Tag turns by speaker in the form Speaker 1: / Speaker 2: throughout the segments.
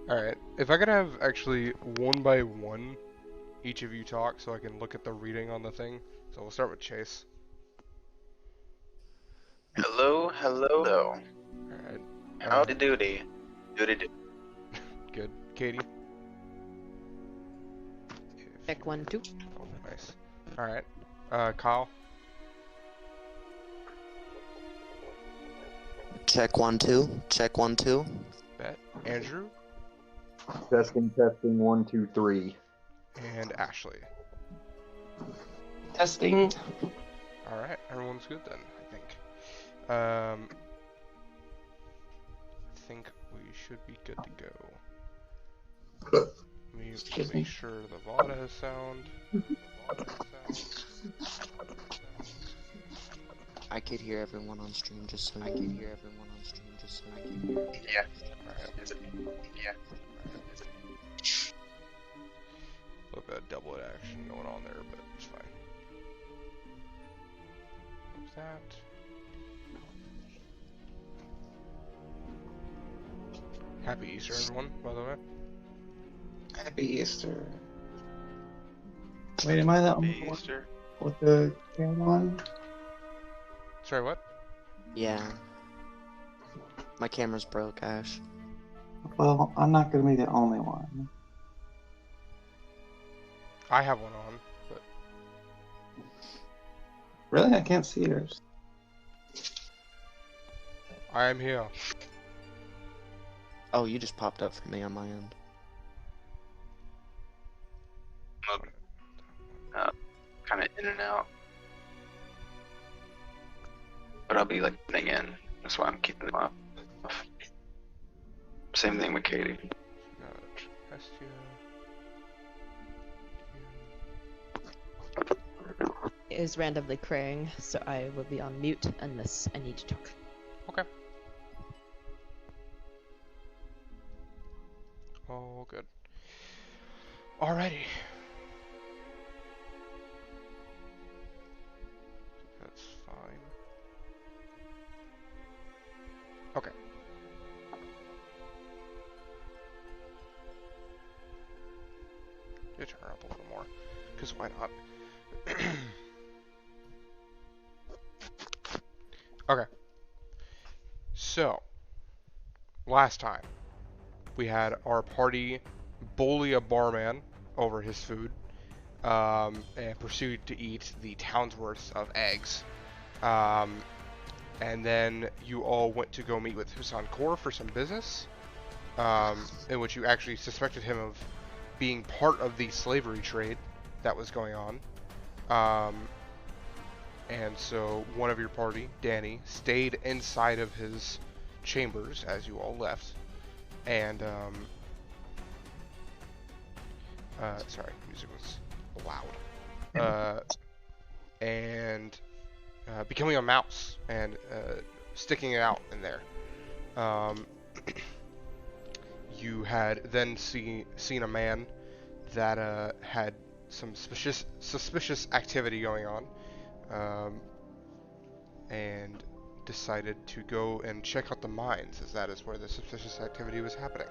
Speaker 1: Alright, if I could have actually one by one each of you talk so I can look at the reading on the thing. So we'll start with Chase.
Speaker 2: Hello, hello.
Speaker 1: Alright.
Speaker 2: Howdy doody. Doody do.
Speaker 1: Good. Katie?
Speaker 3: Check 1, 2.
Speaker 1: Oh, nice. Alright. Kyle?
Speaker 4: Check 1 2. Check 1 2.
Speaker 1: Bet. Andrew?
Speaker 5: Testing, testing, 1, 2, 3.
Speaker 1: And Ashley.
Speaker 6: Testing.
Speaker 1: Alright, everyone's good then, I think. I think we should be good to go. Let me
Speaker 6: Excuse
Speaker 1: make
Speaker 6: me.
Speaker 1: sure the VOD has sound.
Speaker 4: I could hear everyone on stream just so I could hear everyone on stream just so I could hear.
Speaker 2: Yeah.
Speaker 1: Alright.
Speaker 2: Is it? Yeah. Is it?
Speaker 1: A little bit of double action going on there, but it's fine. What's that? Happy Easter, everyone, by the way.
Speaker 6: Happy Easter. Wait, am I the only one
Speaker 2: Easter.
Speaker 6: with the camera on?
Speaker 1: Sorry, what?
Speaker 4: Yeah. My camera's broke, Ash.
Speaker 6: Well, I'm not gonna be the only one.
Speaker 1: I have one on, but
Speaker 6: Really? I can't see yours.
Speaker 1: I am here.
Speaker 4: Oh, you just popped up for me on my end.
Speaker 2: Kind of in and out. But I'll be like putting in. That's why I'm keeping them off. Same thing with Katie.
Speaker 1: Test
Speaker 3: It is randomly craying, so I will be on mute unless I need to talk.
Speaker 1: Okay. All good. Alrighty. That's fine. Okay. You turn her up a little more, because why not? Okay. So, last time, we had our party bully a barman over his food, and proceed to eat the town's worth of eggs. And then you all went to go meet with Husan Kor for some business, in which you actually suspected him of being part of the slavery trade that was going on. And so one of your party, Danny, stayed inside of his chambers as you all left. And, sorry, music was loud. And becoming a mouse and sticking it out in there. You had then seen a man that had some suspicious activity going on, and decided to go and check out the mines, as that is where the suspicious activity was happening.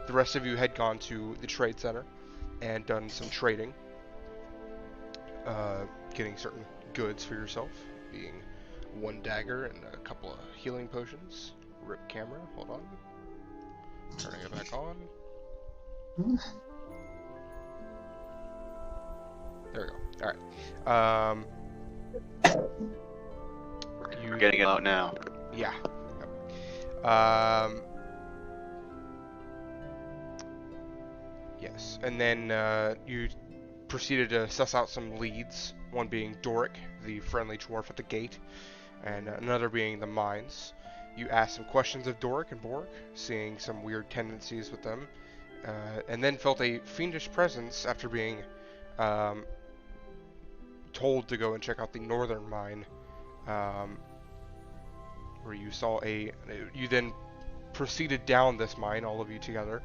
Speaker 1: The rest of you had gone to the trade center and done some trading, getting certain goods for yourself, being one dagger and a couple of healing potions. Rip camera, hold on. Turning it back on. There we go. Alright.
Speaker 2: We're getting it out now.
Speaker 1: Yeah. Yes. And then you proceeded to suss out some leads, one being Doric, the friendly dwarf at the gate, and another being the mines. You asked some questions of Doric and Borg, seeing some weird tendencies with them, and then felt a fiendish presence after being told to go and check out the northern mine, where you saw you then proceeded down this mine, all of you together,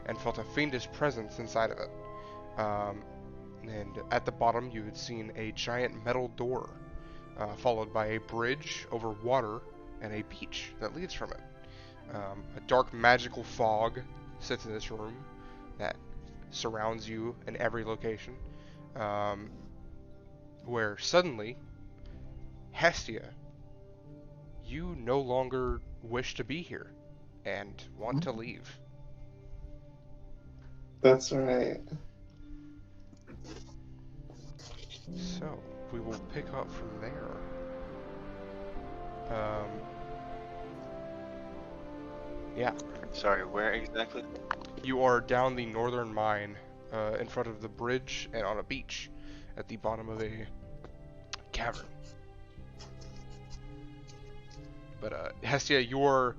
Speaker 1: and felt a fiendish presence inside of it. And at the bottom you had seen a giant metal door, followed by a bridge over water and a beach that leads from it. A dark magical fog sits in this room that surrounds you in every location, where suddenly, Hestia, you no longer wish to be here and want to leave.
Speaker 6: That's right.
Speaker 1: So, we will pick up from there. Yeah,
Speaker 2: Sorry, where exactly?
Speaker 1: you are down the northern mine, in front of the bridge and on a beach at the bottom of a cavern. But Hestia, you're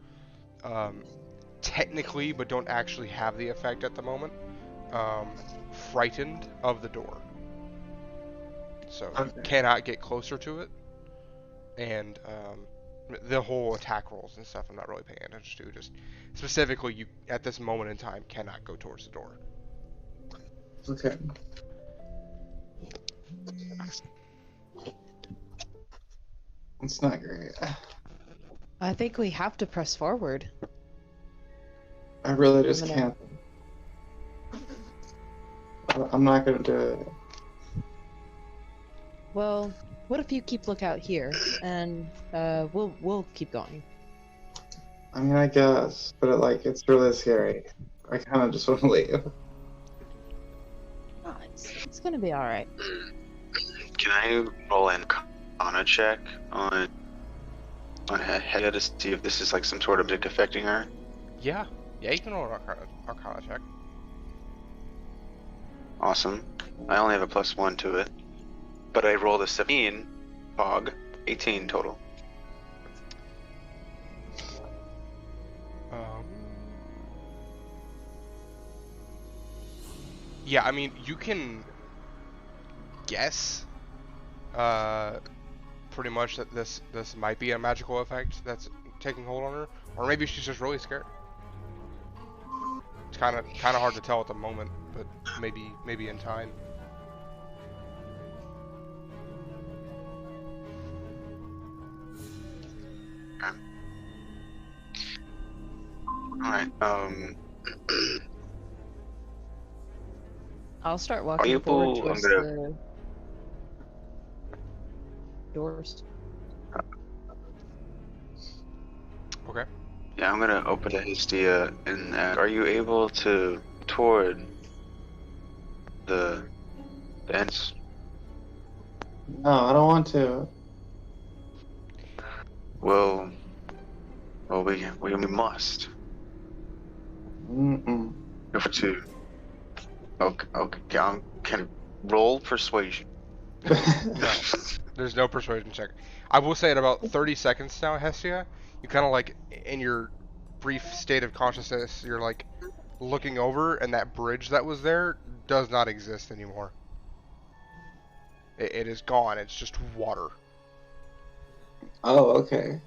Speaker 1: technically, but don't actually have the effect at the moment, frightened of the door. So you
Speaker 6: Okay.
Speaker 1: cannot get closer to it, and the whole attack rolls and stuff I'm not really paying attention to. Just specifically, you at this moment in time cannot go towards the door.
Speaker 6: Okay. It's not great.
Speaker 3: I think we have to press forward.
Speaker 6: I really just
Speaker 3: I'm
Speaker 6: can't. I'm not gonna do it.
Speaker 3: Well, what if you keep lookout here, and we'll keep going.
Speaker 6: I mean, I guess, but it's really scary. I kind of just want to leave.
Speaker 3: Oh, it's gonna be all right.
Speaker 2: Can I roll in Arcana check on Hestia to see if this is like some sort of dick affecting her?
Speaker 1: Yeah, you can roll an Arcana check.
Speaker 2: Awesome. I only have a +1 to it, but I rolled a 17. Fog, 18 total.
Speaker 1: Yeah, I mean, you can guess, pretty much that this might be a magical effect that's taking hold on her, or maybe she's just really scared. It's kind of hard to tell at the moment, but maybe in time.
Speaker 2: Alright,
Speaker 3: I'll start
Speaker 2: Are
Speaker 3: walking
Speaker 2: you
Speaker 3: forward
Speaker 2: able-
Speaker 3: towards
Speaker 2: I'm gonna-
Speaker 3: the doors.
Speaker 1: Okay.
Speaker 2: yeah, I'm gonna open to Hestia and ask, are you able to toward the ends?
Speaker 6: No, I don't want to.
Speaker 2: Well, we must.
Speaker 6: Mm-mm.
Speaker 2: Go for 2. Okay, can roll persuasion.
Speaker 1: No, there's no persuasion check. I will say at about 30 seconds now, Hestia, you kind of in your brief state of consciousness, you're looking over, and that bridge that was there does not exist anymore. It is gone. It's just water.
Speaker 6: Oh, okay.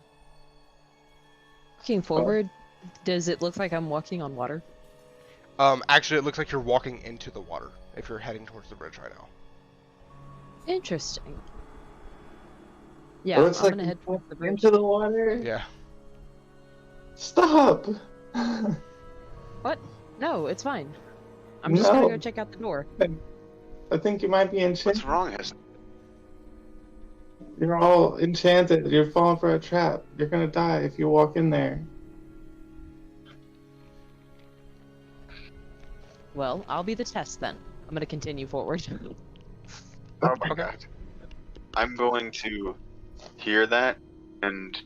Speaker 3: Looking forward, does it look like I'm walking on water?
Speaker 1: Actually, it looks like you're walking into the water if you're heading towards the bridge right now.
Speaker 3: Interesting. Yeah,
Speaker 6: Or
Speaker 3: I'm
Speaker 6: it's
Speaker 3: gonna head towards the bridge.
Speaker 6: into the water.
Speaker 1: Yeah.
Speaker 6: Stop.
Speaker 3: What? No, it's fine. I'm just gonna
Speaker 6: No.
Speaker 3: go check out the door.
Speaker 6: I think you might be
Speaker 2: What's
Speaker 6: enchanted.
Speaker 2: wrong, Hestia?
Speaker 6: You're all enchanted. You're falling for a trap. You're gonna die if you walk in there.
Speaker 3: Well, I'll be the test then. I'm gonna continue forward.
Speaker 2: Oh my
Speaker 1: Okay.
Speaker 2: god. I'm going to hear that and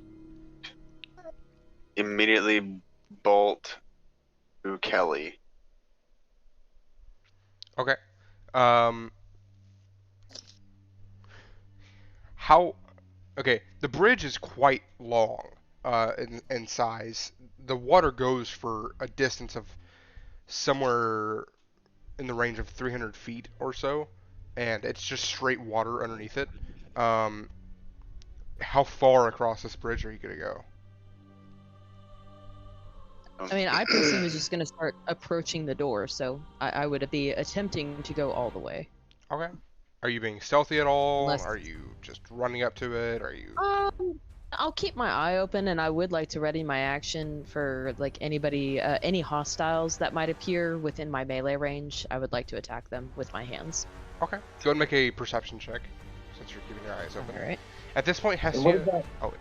Speaker 2: immediately bolt to Kelly.
Speaker 1: Okay. How? Okay, the bridge is quite long, in size. The water goes for a distance of somewhere in the range of 300 feet or so, and it's just straight water underneath it. How far across this bridge are you gonna go?
Speaker 3: I mean, I personally was just gonna start approaching the door, so I would be attempting to go all the way.
Speaker 1: Okay. Are you being stealthy at all?
Speaker 3: Unless-
Speaker 1: Are you just running up to it? Are you?
Speaker 3: I'll keep my eye open, and I would like to ready my action for like anybody, any hostiles that might appear within my melee range. I would like to attack them with my hands.
Speaker 1: Okay. Go ahead and make a perception check, since you're keeping your eyes open.
Speaker 3: All right.
Speaker 1: At this point,
Speaker 6: And what is
Speaker 1: Hestia...
Speaker 6: that?
Speaker 1: Oh, wait.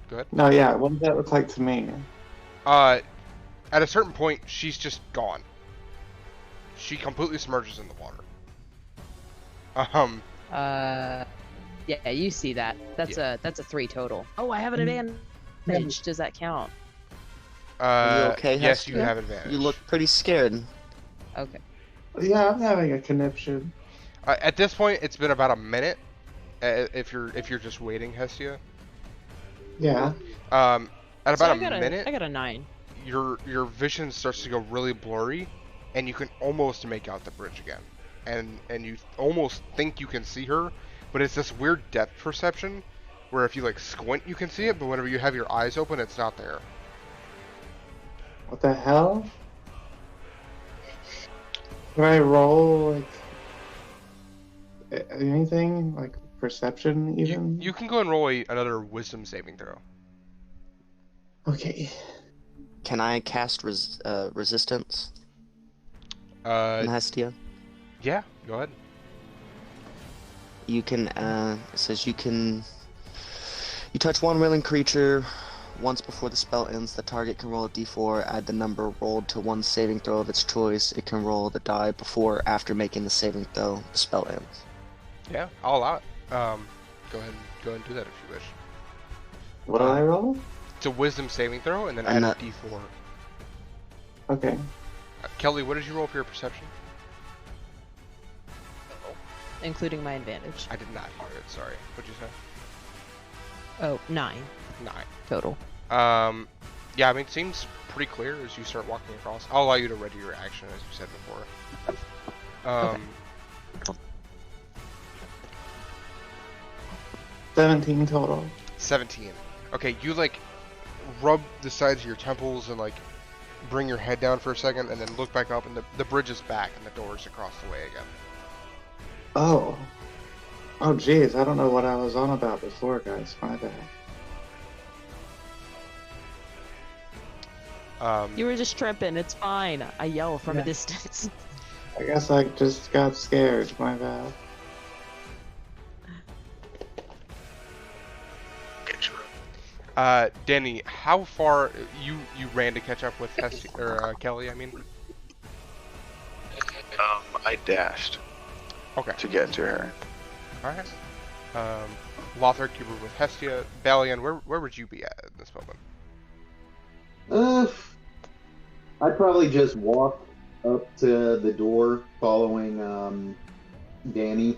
Speaker 1: Go ahead.
Speaker 6: No, yeah. What does that look like to me?
Speaker 1: At a certain point, she's just gone. She completely submerges in the water.
Speaker 3: Yeah, you see that. That's a 3 total. Oh, I have an advantage. Does that count?
Speaker 2: Are you okay,
Speaker 1: Yes, you
Speaker 2: Hestia?
Speaker 1: have advantage.
Speaker 2: You look pretty scared.
Speaker 3: Okay.
Speaker 6: Yeah, I'm having a conniption.
Speaker 1: At this point, it's been about a minute. If you're just waiting, Hestia.
Speaker 6: Yeah.
Speaker 1: At
Speaker 3: So
Speaker 1: about
Speaker 3: I
Speaker 1: a
Speaker 3: got
Speaker 1: minute,
Speaker 3: I got a 9.
Speaker 1: your vision starts to go really blurry, and you can almost make out the bridge again, and you almost think you can see her, but it's this weird depth perception where if you like squint, you can see it, but whenever you have your eyes open, it's not there.
Speaker 6: What the hell? Can I roll like anything like perception even?
Speaker 1: You can go and roll another wisdom saving throw.
Speaker 6: Okay.
Speaker 2: Can I cast resistance on
Speaker 1: Uh,
Speaker 2: Hestia?
Speaker 1: yeah, go ahead.
Speaker 2: You can, it says you touch one willing creature once before the spell ends. The target can roll a d4, add the number rolled to one saving throw of its choice. It can roll the die before or after making the saving throw. The spell ends.
Speaker 1: Yeah, I'll allow it. Go ahead and do that if you wish.
Speaker 6: What do I roll?
Speaker 1: It's a wisdom saving throw, and then
Speaker 2: And
Speaker 1: add a
Speaker 2: that-
Speaker 1: d4.
Speaker 6: Okay.
Speaker 1: Kelly, what did you roll for your perception?
Speaker 3: Including my advantage.
Speaker 1: I did not hear it, sorry. What'd you say?
Speaker 3: Oh, 9
Speaker 1: 9.
Speaker 3: total.
Speaker 1: Yeah, I mean, it seems pretty clear as you start walking across. I'll allow you to ready your action, as you said before.
Speaker 6: 17 total.
Speaker 1: 17. Okay, you, like, rub the sides of your temples and, like, bring your head down for a second, and then look back up, and the bridge is back, and the door's across the way again.
Speaker 6: Oh. Oh, jeez. I don't know what I was on about before, guys. My bad.
Speaker 3: You were just tripping. It's fine. I yell from a
Speaker 6: Yeah.
Speaker 3: distance.
Speaker 6: I guess I just got scared. My bad.
Speaker 1: Danny, how far you ran to catch up with Hestia, or Kelly? I mean.
Speaker 2: I dashed
Speaker 1: Okay.
Speaker 2: to get to her.
Speaker 1: All right. Lothric, you were with Hestia. Balian, where would you be at this moment?
Speaker 5: I'd probably just walk up to the door following Danny,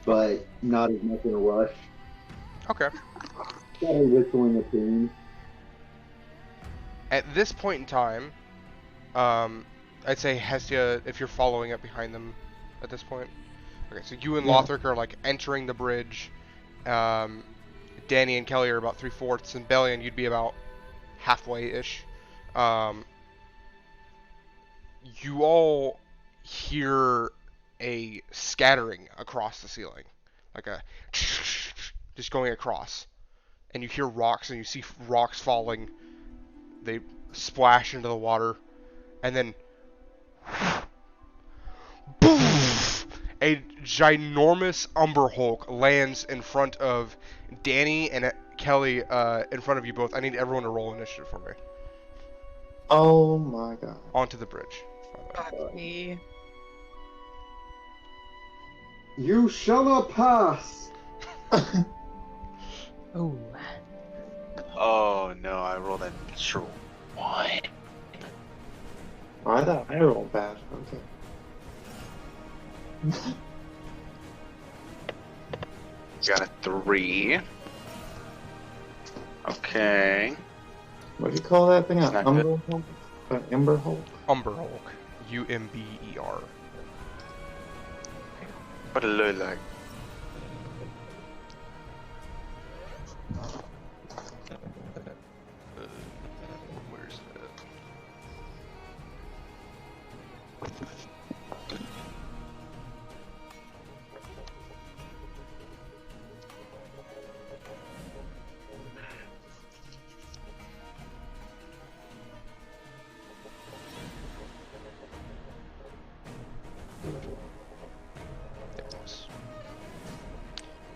Speaker 5: but not as much in a rush.
Speaker 1: Okay.
Speaker 5: Probably whistling a tune.
Speaker 1: At this point in time, I'd say Hestia, if you're following up behind them at this point. Okay, so you and
Speaker 6: Yeah.
Speaker 1: Lothric are like entering the bridge. Danny and Kelly are about 3/4, and Balian, you'd be about halfway-ish. You all hear a scattering across the ceiling, like a just going across, and you hear rocks, and you see rocks falling. They splash into the water, and then a ginormous Umber Hulk lands in front of Danny and Kelly, in front of you both. I need everyone to roll initiative for me.
Speaker 6: Oh my god.
Speaker 1: Onto the bridge. by the way.
Speaker 3: Me.
Speaker 5: You shall not pass!
Speaker 3: Oh.
Speaker 2: Oh no, I rolled a natural 1.
Speaker 6: Oh, I thought I rolled bad. Okay.
Speaker 2: Got a 3. Okay.
Speaker 6: What do you call that thing?
Speaker 2: It's
Speaker 6: An
Speaker 2: not
Speaker 6: Umber Hulk? An Ember Hulk?
Speaker 1: Umber Hulk. Umber.
Speaker 2: What it look like?
Speaker 1: Where's that?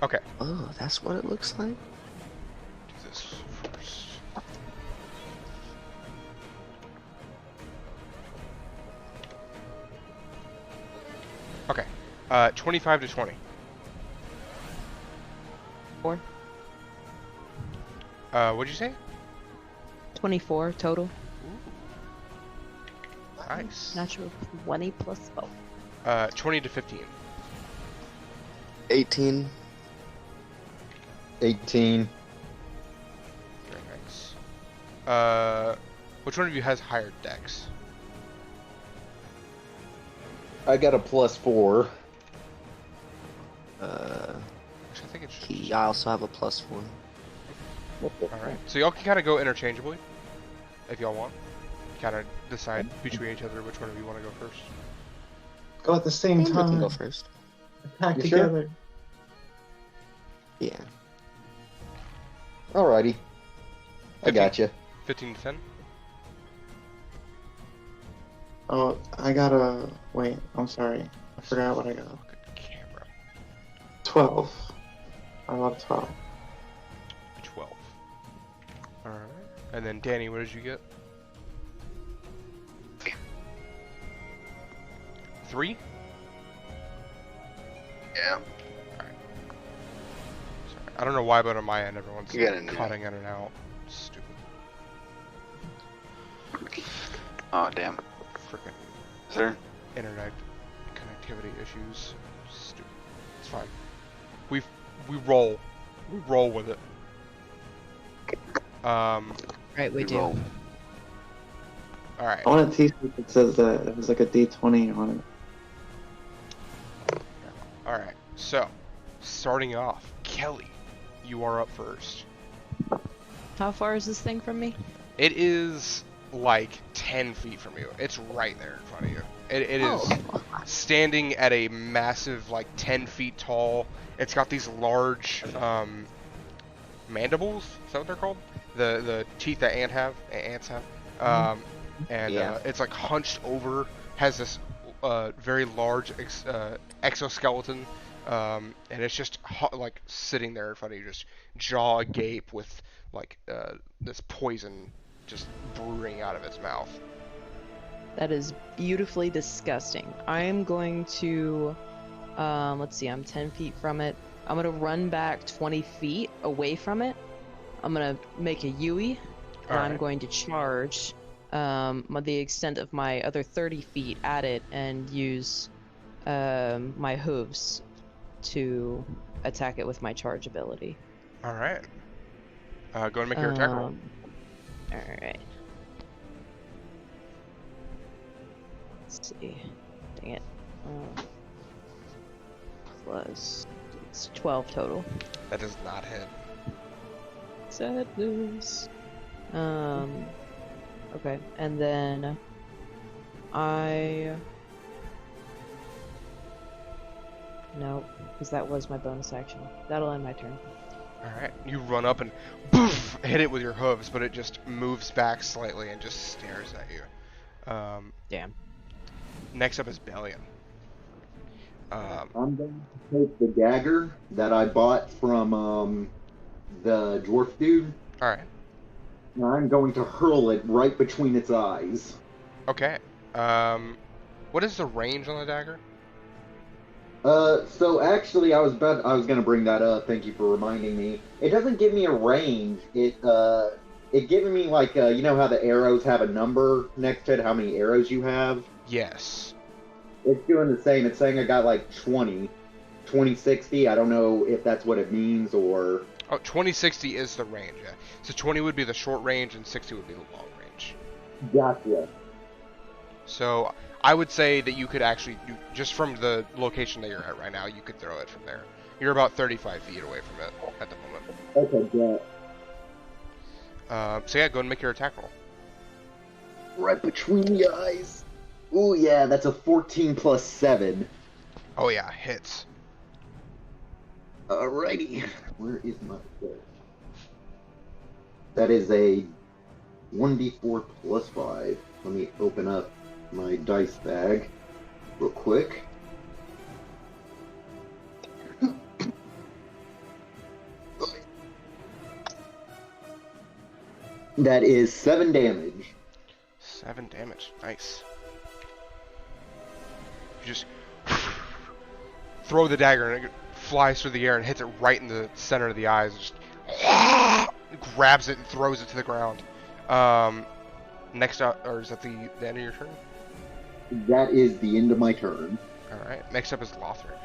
Speaker 1: Okay.
Speaker 2: Oh, that's what it looks like?
Speaker 1: Do this first. Okay. 25 to 20.
Speaker 3: 4.
Speaker 1: What'd you say?
Speaker 3: 24 total.
Speaker 1: Nice.
Speaker 3: Natural 20 plus
Speaker 1: 20 to 15.
Speaker 2: 18.
Speaker 5: 18.
Speaker 1: Very nice. Which one of you has higher dex?
Speaker 5: I got a +4.
Speaker 1: Actually, I think it should.
Speaker 2: I also have a +1.
Speaker 1: Alright. So y'all can kind of go interchangeably, if y'all want. Kind of decide between each other which one of you want to go first.
Speaker 6: Go at the same
Speaker 2: You can
Speaker 6: time.
Speaker 2: go first.
Speaker 6: Attack
Speaker 5: You sure?
Speaker 6: together.
Speaker 2: Yeah.
Speaker 5: Alrighty. I
Speaker 1: 15.
Speaker 5: got you.
Speaker 1: 15 to 10?
Speaker 6: Oh, I got a... Wait, I'm sorry. I forgot what I got.
Speaker 1: Fucking camera.
Speaker 6: 12. I love 12.
Speaker 1: 12. Alright. And then Danny, what did you get? 3?
Speaker 7: Yeah.
Speaker 1: Sorry. I don't know why, but on my end, everyone's
Speaker 7: You're getting
Speaker 1: cutting in and out. Stupid.
Speaker 7: Oh, damn.
Speaker 1: Freaking
Speaker 7: Is there?
Speaker 1: internet connectivity issues. Stupid. It's fine. We roll. We roll with it.
Speaker 3: Right, we do.
Speaker 7: roll.
Speaker 1: Alright.
Speaker 6: I want a t-shirt that says that it was like a D20 on it.
Speaker 1: Alright. So, starting off, Kelly, you are up first.
Speaker 3: How far is this thing from me?
Speaker 1: It is like 10 feet from you. It's right there in front of you. It is standing at a massive, like 10 feet tall. It's got these large mandibles. Is that what they're called? The teeth that ants have. It's like hunched over. Has this very large exoskeleton, and it's just like sitting there in front of you, just jaw agape with like this poison just brewing out of its mouth.
Speaker 3: That is beautifully disgusting. I am going to, let's see, I'm 10 feet from it. I'm going to run back 20 feet away from it. I'm going to make a Yui, and I'm going to charge the extent of my other 30 feet at it and use my hooves to attack it with my charge ability.
Speaker 1: Alright. Go ahead and make your attack roll.
Speaker 3: Alright. Let's see. Dang it. Plus, it's 12 total.
Speaker 1: That does not hit.
Speaker 3: Sadness. Okay, and then no, because that was my bonus action. That'll end my turn.
Speaker 1: Alright. You run up and poof, hit it with your hooves, but it just moves back slightly and just stares at you.
Speaker 3: Damn.
Speaker 1: Next up is Bellion.
Speaker 5: I'm going to take the dagger that I bought from the dwarf dude.
Speaker 1: Alright.
Speaker 5: And I'm going to hurl it right between its eyes.
Speaker 1: Okay. What is the range on the dagger?
Speaker 5: So actually, I was gonna bring that up. Thank you for reminding me. It doesn't give me a range. It giving me like you know how the arrows have a number next to it, how many arrows you have.
Speaker 1: Yes.
Speaker 5: It's doing the same. It's saying I got like 2060. I don't know if that's what it means or.
Speaker 1: Oh, 2060 is the range, yeah. So 20 would be the short range and 60 would be the long range.
Speaker 5: Gotcha.
Speaker 1: So I would say that you could actually, just from the location that you're at right now, you could throw it from there. You're about 35 feet away from it at the moment.
Speaker 5: Okay, yeah.
Speaker 1: So yeah, go and make your attack roll.
Speaker 5: Right between the eyes. Oh yeah, that's a 14 plus 7.
Speaker 1: Oh yeah, hits.
Speaker 5: Alrighty. Where is my dice? That is a 1d4 plus 5. Let me open up my dice bag real quick. That is 7 damage.
Speaker 1: 7 damage. Nice. You just throw the dagger and it flies through the air and hits it right in the center of the eyes. Just grabs it and throws it to the ground. Next up, or is that the end of your turn?
Speaker 5: That is the end of my turn.
Speaker 1: Alright, next up is Lothric.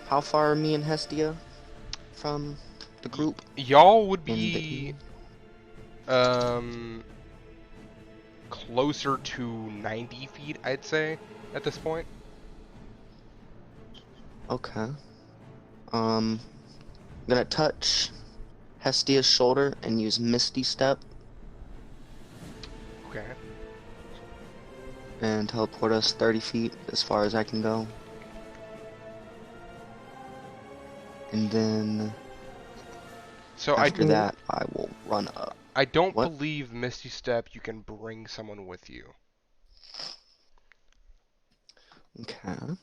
Speaker 2: How far are me and Hestia from the group?
Speaker 1: Y'all would
Speaker 2: In
Speaker 1: be closer to 90 feet, I'd say, at this point.
Speaker 2: Okay. I'm gonna touch Hestia's shoulder and use Misty Step
Speaker 1: Okay.
Speaker 2: and teleport us 30 feet as far as I can go. And then
Speaker 1: So
Speaker 2: after that, I will run up.
Speaker 1: I don't
Speaker 2: What?
Speaker 1: believe Misty Step you can bring someone with you.
Speaker 2: Okay.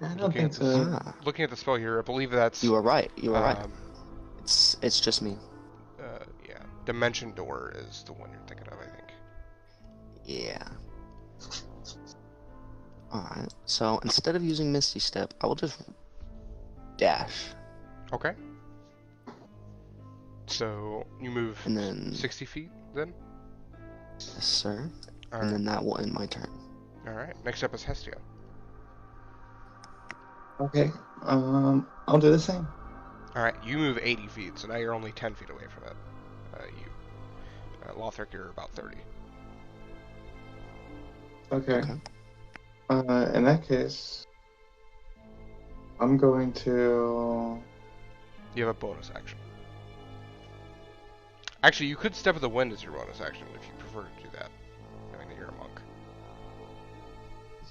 Speaker 6: I don't
Speaker 1: Looking
Speaker 6: think
Speaker 1: at the,
Speaker 6: so.
Speaker 2: Ah,
Speaker 1: looking at the spell here, I believe that's
Speaker 2: you are right. You are right.
Speaker 1: um,
Speaker 2: It's just me.
Speaker 1: yeah, Dimension Door is the one you're thinking of, I think.
Speaker 2: Yeah. Alright, so instead of using Misty Step, I will just dash.
Speaker 1: Okay. So you move
Speaker 2: And then,
Speaker 1: 60 feet then?
Speaker 2: yes, sir. And
Speaker 1: Alright.
Speaker 2: then that will end my turn.
Speaker 1: Alright. Next up is Hestia.
Speaker 6: Okay. I'll do the same.
Speaker 1: Alright, you move 80 feet, so now you're only 10 feet away from it. Lothric, you're about 30.
Speaker 6: Okay.
Speaker 2: Okay.
Speaker 6: In that case, I'm going to.
Speaker 1: You have a bonus action. Actually, you could Step of the Wind as your bonus action if you prefer to do that, knowing that you're a monk.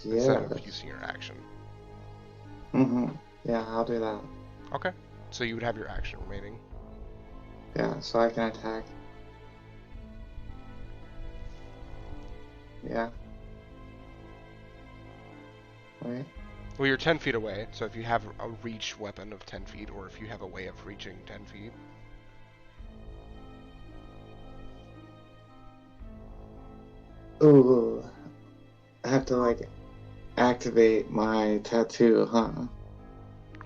Speaker 1: Instead
Speaker 6: Yeah.
Speaker 1: of using your action.
Speaker 6: Yeah, I'll do that.
Speaker 1: Okay. So you would have your action remaining.
Speaker 6: Yeah, so I can attack. Yeah. Right.
Speaker 1: Well, you're 10 feet away, so if you have a reach weapon of 10 feet, or if you have a way of reaching 10 feet.
Speaker 6: Ooh. I have to, like, activate my tattoo, huh?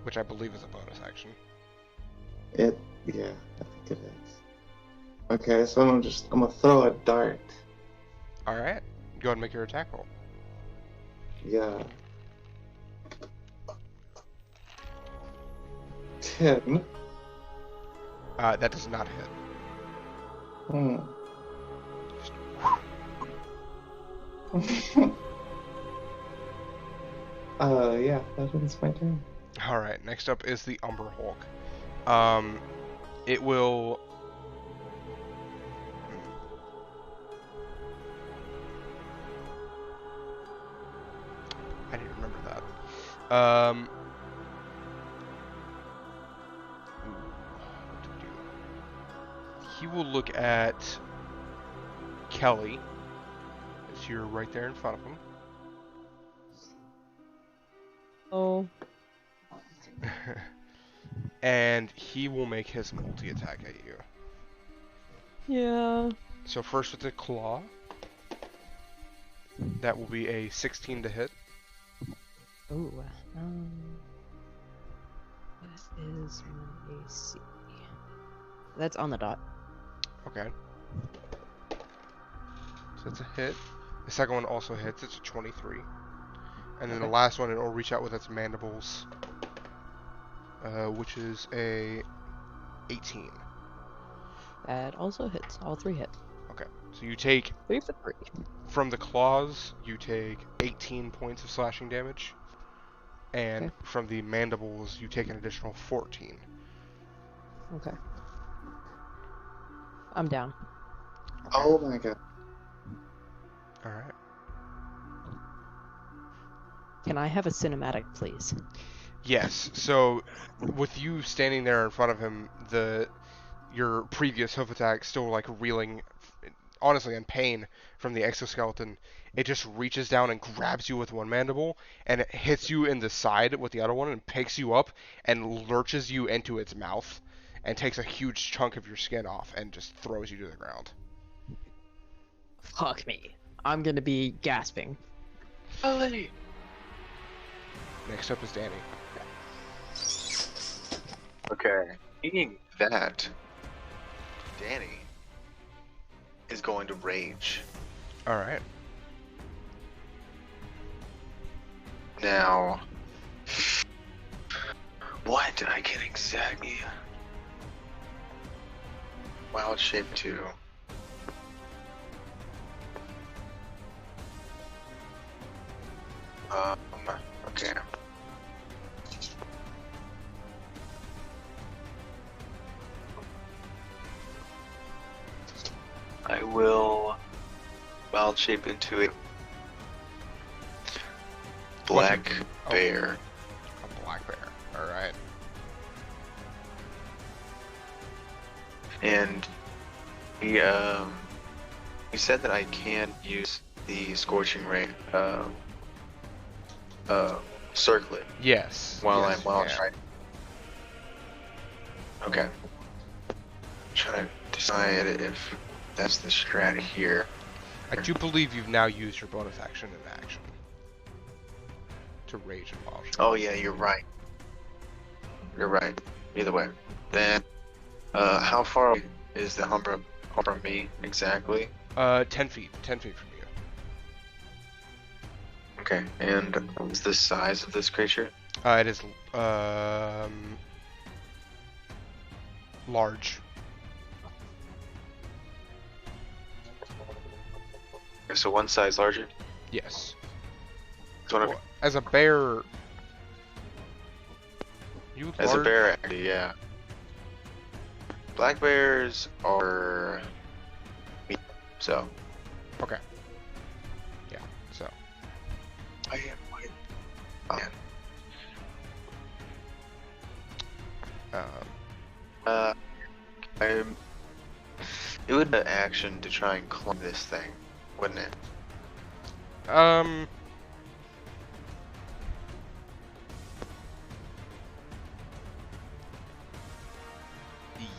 Speaker 1: Which I believe is a bonus action.
Speaker 6: Yeah, I think it is. Okay, so I'm gonna throw a dart.
Speaker 1: Alright. Go ahead and make your attack roll.
Speaker 6: Yeah. 10.
Speaker 1: That does not hit.
Speaker 6: Hmm. Yeah, that ends my turn.
Speaker 1: Alright, next up is the Umber Hulk. It will... I didn't remember that. What to do? He will look at Kelly, as you're right there in front of him.
Speaker 3: Oh.
Speaker 1: And he will make his multi-attack at you.
Speaker 3: Yeah.
Speaker 1: So first with the claw. That will be a 16 to hit.
Speaker 3: Ooh. What is my AC? That's on the dot.
Speaker 1: Okay. So it's a hit. The second one also hits. It's a 23. And then the
Speaker 3: Okay.
Speaker 1: last one, it'll reach out with its mandibles, which is a 18.
Speaker 3: That also hits. All three hit.
Speaker 1: Okay. So you take,
Speaker 3: 3 for 3.
Speaker 1: from the claws, you take 18 points of slashing damage. And
Speaker 3: Okay.
Speaker 1: from the mandibles, you take an additional 14.
Speaker 3: Okay. I'm down.
Speaker 6: Oh my god.
Speaker 1: Alright.
Speaker 3: Can I have a cinematic, please?
Speaker 1: Yes. So, with you standing there in front of him, your previous hoof attack still like reeling honestly in pain from the exoskeleton, it just reaches down and grabs you with one mandible, and it hits you in the side with the other one, and picks you up and lurches you into its mouth, and takes a huge chunk of your skin off and just throws you to the ground.
Speaker 3: Fuck me. I'm gonna be gasping.
Speaker 7: Ellie.
Speaker 1: Next up is Danny.
Speaker 7: Okay. Seeing that, Danny is going to rage.
Speaker 1: All right.
Speaker 7: Now, what did I get exactly? Wild shape 2. Okay. I will wild shape into a black bear.
Speaker 1: A black bear. All right.
Speaker 7: And he said that I can use the scorching ray circlet
Speaker 1: Yes.
Speaker 7: while
Speaker 1: yes,
Speaker 7: I'm while
Speaker 1: yeah.
Speaker 7: trying. Okay. Trying to decide if that's the strat here.
Speaker 1: I do believe you've now used your bonus action in action to rage and wild shape.
Speaker 7: Oh yeah, you're right. You're right. Either way. Then, how far away is the Humber from me exactly?
Speaker 1: 10 feet. 10 feet from you.
Speaker 7: Okay. And what's the size of this creature?
Speaker 1: It is large.
Speaker 7: Okay, so one size larger.
Speaker 1: Yes.
Speaker 7: That's what I'm-
Speaker 1: Well, as a bear, you
Speaker 7: As a
Speaker 1: large-
Speaker 7: bear, actually, yeah. Black bears are so.
Speaker 1: Okay. Yeah. So.
Speaker 7: I am white. I'm. It would be an action to try and climb this thing, wouldn't it?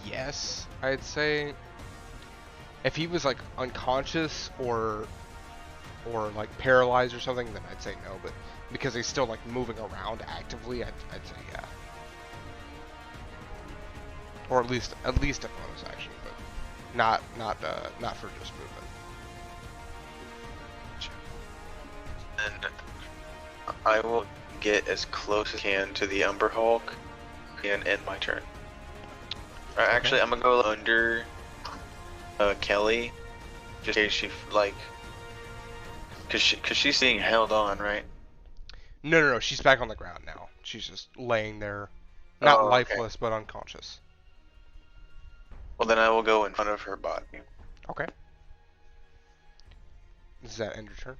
Speaker 1: Yes, I'd say. If he was like unconscious or like paralyzed or something, then I'd say no. But because he's still like moving around actively, I'd say yeah. Or at least a bonus action, but not for just movement.
Speaker 7: And I will get as close as I can to the Umber Hulk and end my turn. Actually, I'm gonna go under Kelly, just in case she like, cause she's being held on, right?
Speaker 1: No. She's back on the ground now. She's just laying there, not
Speaker 7: Oh, okay.
Speaker 1: lifeless, but unconscious.
Speaker 7: Well, then I will go in front of her body.
Speaker 1: Okay. Does that end your turn?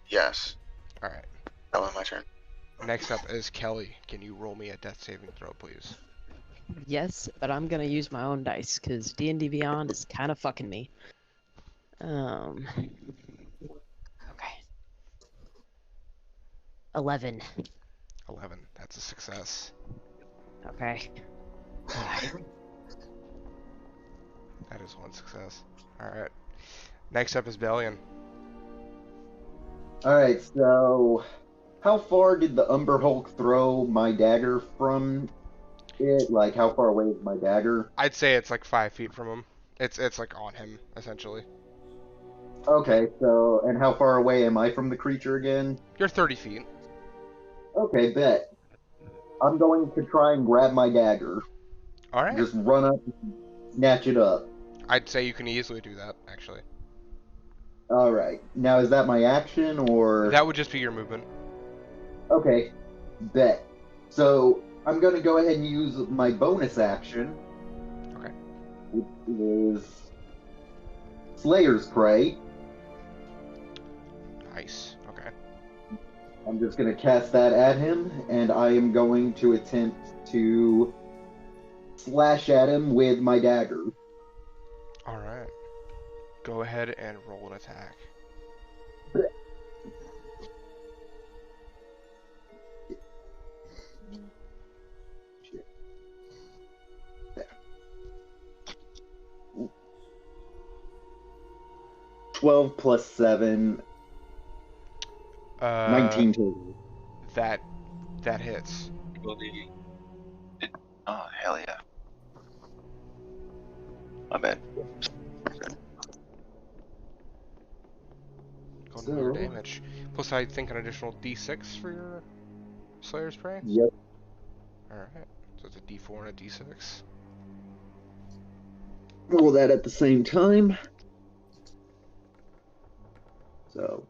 Speaker 7: Yes.
Speaker 1: All right.
Speaker 7: That was my turn.
Speaker 1: Next up is Kelly. Can you roll me a death saving throw, please?
Speaker 3: Yes, but I'm gonna use my own dice because D&D Beyond is kind of fucking me. Okay. 11.
Speaker 1: 11. That's a success.
Speaker 3: Okay.
Speaker 1: That is one success. All right. Next up is Bellion.
Speaker 5: Alright, so how far did the Umber Hulk throw my dagger from it? Like, how far away is my dagger?
Speaker 1: I'd say it's like 5 feet from him. It's like on him essentially.
Speaker 5: Okay, so, and how far away am I from the creature again?
Speaker 1: You're 30 feet.
Speaker 5: Okay, bet. I'm going to try and grab my dagger.
Speaker 1: All right.
Speaker 5: Just run up and snatch it up.
Speaker 1: I'd say you can easily do that, actually.
Speaker 5: Alright, now is that my action, or...
Speaker 1: That would just be your movement.
Speaker 5: Okay, bet. So, I'm gonna go ahead and use my bonus action.
Speaker 1: Okay.
Speaker 5: Which is... Slayer's Prey.
Speaker 1: Nice. Okay.
Speaker 5: I'm just gonna cast that at him, and I am going to attempt to slash at him with my dagger.
Speaker 1: Alright. Go ahead and roll an attack.
Speaker 5: There. 12 plus 7. 19 total.
Speaker 1: That hits.
Speaker 7: Oh, hell yeah. My bad.
Speaker 1: Go into your damage. Plus, I think an additional d6 for your Slayer's Prey?
Speaker 5: Yep.
Speaker 1: Alright. So it's a d4 and a d6.
Speaker 5: Roll that at the same time. So,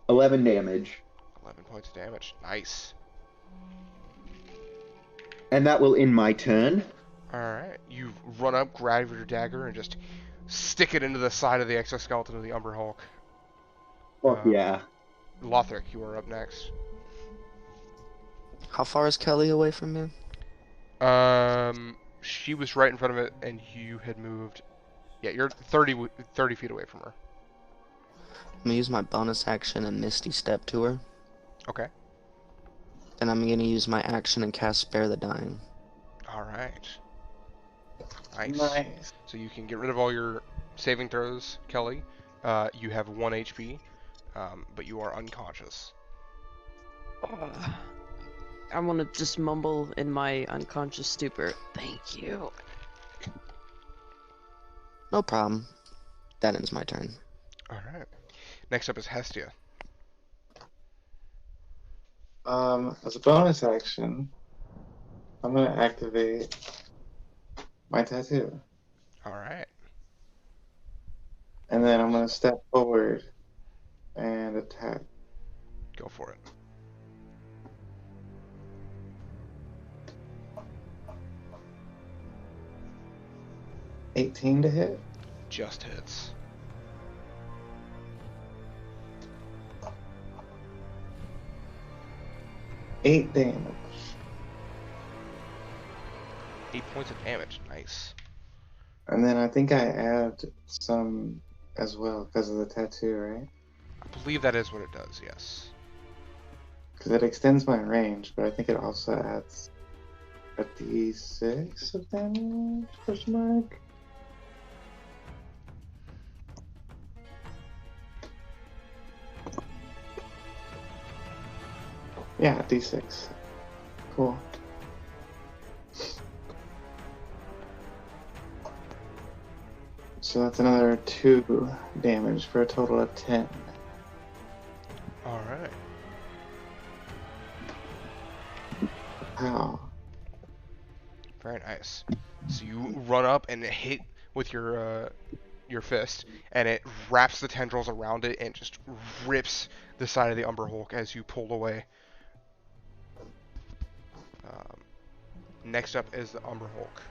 Speaker 5: 11 damage.
Speaker 1: 11 points of damage. Nice.
Speaker 5: And that will end my turn.
Speaker 1: Alright. You run up, grab your dagger, and just stick it into the side of the exoskeleton of the Umber Hulk.
Speaker 5: Fuck yeah.
Speaker 1: Lothric, you are up next.
Speaker 2: How far is Kelly away from you?
Speaker 1: She was right in front of it, and you had moved. Yeah, you're 30 feet away from her.
Speaker 2: I'm gonna use my bonus action and Misty Step to her.
Speaker 1: Okay.
Speaker 2: Then I'm gonna use my action and cast Spare the Dying.
Speaker 1: Alright. Nice.
Speaker 6: Nice.
Speaker 1: So you can get rid of all your saving throws, Kelly. You have 1 HP, but you are unconscious.
Speaker 3: I want to just mumble in my unconscious stupor. Thank you.
Speaker 2: No problem. That ends my turn.
Speaker 1: Alright. Next up is Hestia.
Speaker 6: As a bonus action, I'm gonna activate my tattoo.
Speaker 1: Alright.
Speaker 6: And then I'm gonna step forward and attack.
Speaker 1: Go for it.
Speaker 6: $18 to hit.
Speaker 1: Just hits.
Speaker 6: $8 damage.
Speaker 1: 8 points of damage. Nice.
Speaker 6: And then I think I add some as well because of the tattoo, right?
Speaker 1: I believe that is what it does, yes.
Speaker 6: Because it extends my range, but I think it also adds a d6 of damage? Question mark? Yeah, d6. Cool. So that's another 2 damage for a total of 10.
Speaker 1: Alright.
Speaker 6: Wow.
Speaker 1: Very nice. So you run up and hit with your fist, and it wraps the tendrils around it and just rips the side of the Umber Hulk as you pull away. Next up is the Umber Hulk.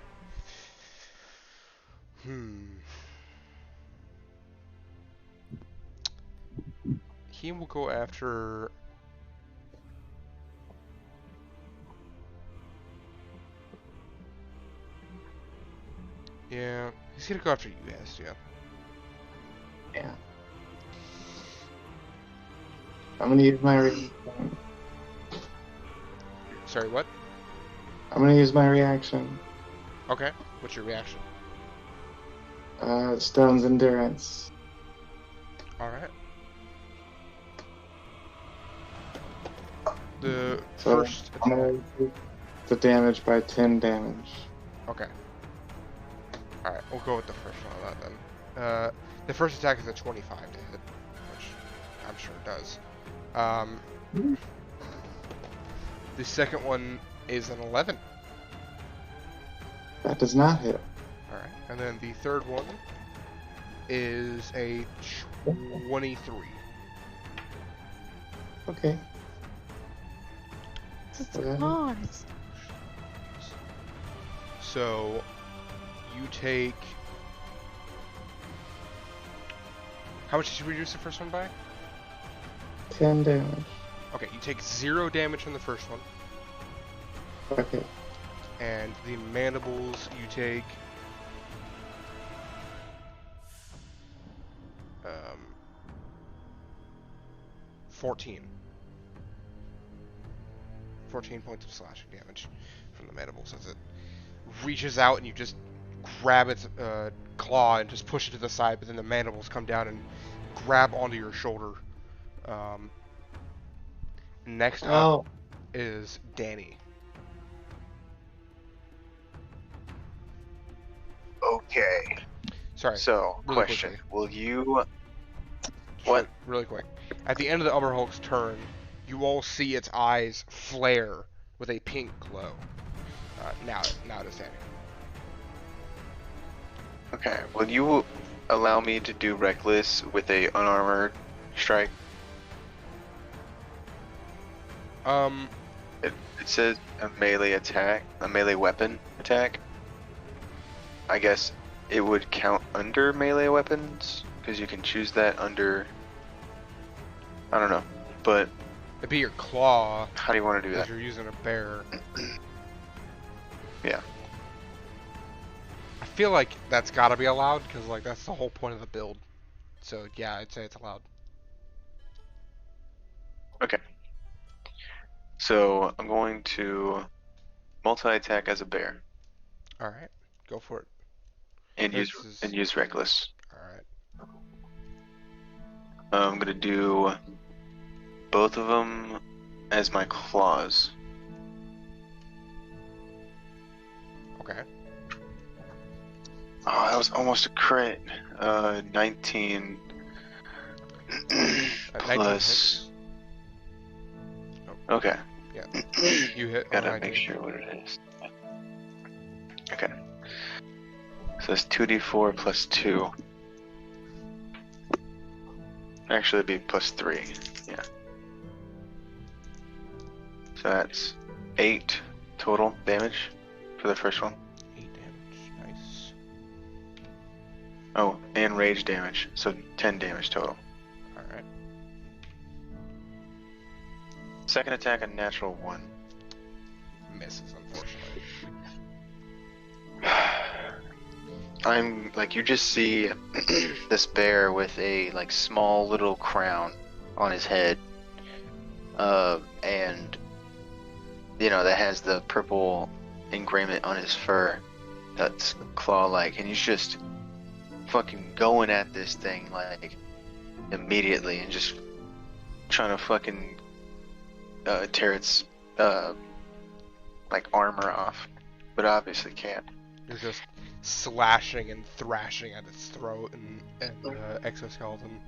Speaker 1: He will go after... Yeah, he's gonna go after you guys, yeah.
Speaker 6: Yeah. I'm gonna use my
Speaker 1: Sorry, what?
Speaker 6: I'm gonna use my reaction.
Speaker 1: Okay, what's your reaction?
Speaker 6: Stone's Endurance.
Speaker 1: Alright. The
Speaker 6: So
Speaker 1: first
Speaker 6: I'm gonna
Speaker 1: attack...
Speaker 6: increase the damage by 10 damage.
Speaker 1: Okay. Alright, we'll go with the first one on that then. The first attack is a 25 to hit, which I'm sure it does. The second one is an 11.
Speaker 6: That does not hit.
Speaker 1: Alright, and then the third one is a 23.
Speaker 6: Okay.
Speaker 1: So, you take... How much did you reduce the first one by?
Speaker 6: 10 damage.
Speaker 1: Okay, you take 0 damage from the first one.
Speaker 6: Okay.
Speaker 1: And the mandibles, you take 14 points of slashing damage from the mandibles as it reaches out and you just grab its claw and just push it to the side, but then the mandibles come down and grab onto your shoulder. Next up is Danny.
Speaker 7: Okay.
Speaker 1: Sorry.
Speaker 7: So,
Speaker 1: really
Speaker 7: question:
Speaker 1: quickly.
Speaker 7: Will you? What?
Speaker 1: Really quick. At the end of the Umber Hulk's turn, you all see its eyes flare with a pink glow. Now it is Danny.
Speaker 7: Okay. Will you allow me to do reckless with a unarmored strike? It says a melee attack, a melee weapon attack. I guess it would count under melee weapons because you can choose that under. I don't know, but
Speaker 1: It'd be your claw.
Speaker 7: how do you want to do
Speaker 1: Because
Speaker 7: that?
Speaker 1: you're using a bear.
Speaker 7: Yeah.
Speaker 1: I feel like that's gotta be allowed because like that's the whole point of the build. So yeah, I'd say it's allowed.
Speaker 7: Okay. So I'm going to multi-attack as a bear
Speaker 1: All right, go for it.
Speaker 7: and
Speaker 1: This
Speaker 7: use
Speaker 1: is-
Speaker 7: reckless.
Speaker 1: All right.
Speaker 7: I'm gonna do both of them as my claws.
Speaker 1: Okay.
Speaker 7: Oh, that was almost a crit. 19 plus. Okay.
Speaker 1: Yeah. You hit.
Speaker 7: Gotta
Speaker 1: 19.
Speaker 7: make sure what it is. Okay. So it's 2d4 plus 2. Actually, it'd be plus 3. Yeah. So that's 8 total damage for the first one.
Speaker 1: 8 damage. Nice.
Speaker 7: Oh, and rage damage. So 10 damage total.
Speaker 1: All right.
Speaker 7: Second attack, a natural 1.
Speaker 1: Misses, unfortunately.
Speaker 7: I'm like, you just see this bear with a like small little crown on his head, and you know that has the purple engraving on his fur that's claw-like, and he's just fucking going at this thing like immediately and just trying to fucking tear its like armor off, but obviously can't.
Speaker 1: You're just slashing and thrashing at its throat and exoskeleton.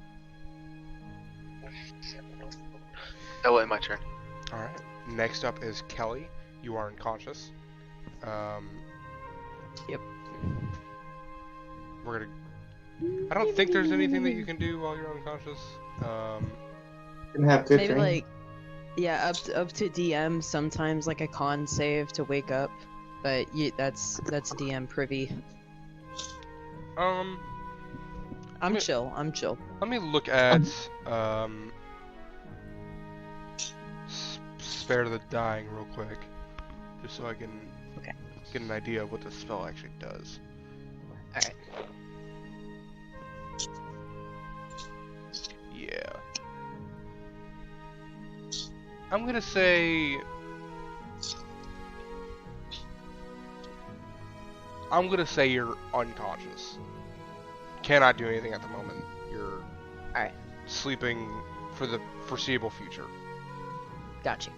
Speaker 7: That will end my turn.
Speaker 1: All right. Next up is Kelly. You are unconscious.
Speaker 3: Yep.
Speaker 1: We're gonna. I don't think there's anything that you can do while you're unconscious.
Speaker 6: Didn't have good
Speaker 3: Maybe
Speaker 6: dreams.
Speaker 3: like, yeah, up to DM. Sometimes like a con save to wake up, but that's DM privy. I'm
Speaker 1: me-
Speaker 3: chill. I'm chill.
Speaker 1: Let me look at Spare the Dying real quick, just so I can
Speaker 3: Okay.
Speaker 1: get an idea of what the spell actually does.
Speaker 3: Alright.
Speaker 1: Yeah. I'm gonna say. You're unconscious. Cannot do anything at the moment. You're
Speaker 3: Alright.
Speaker 1: sleeping for the foreseeable future.
Speaker 3: Got you.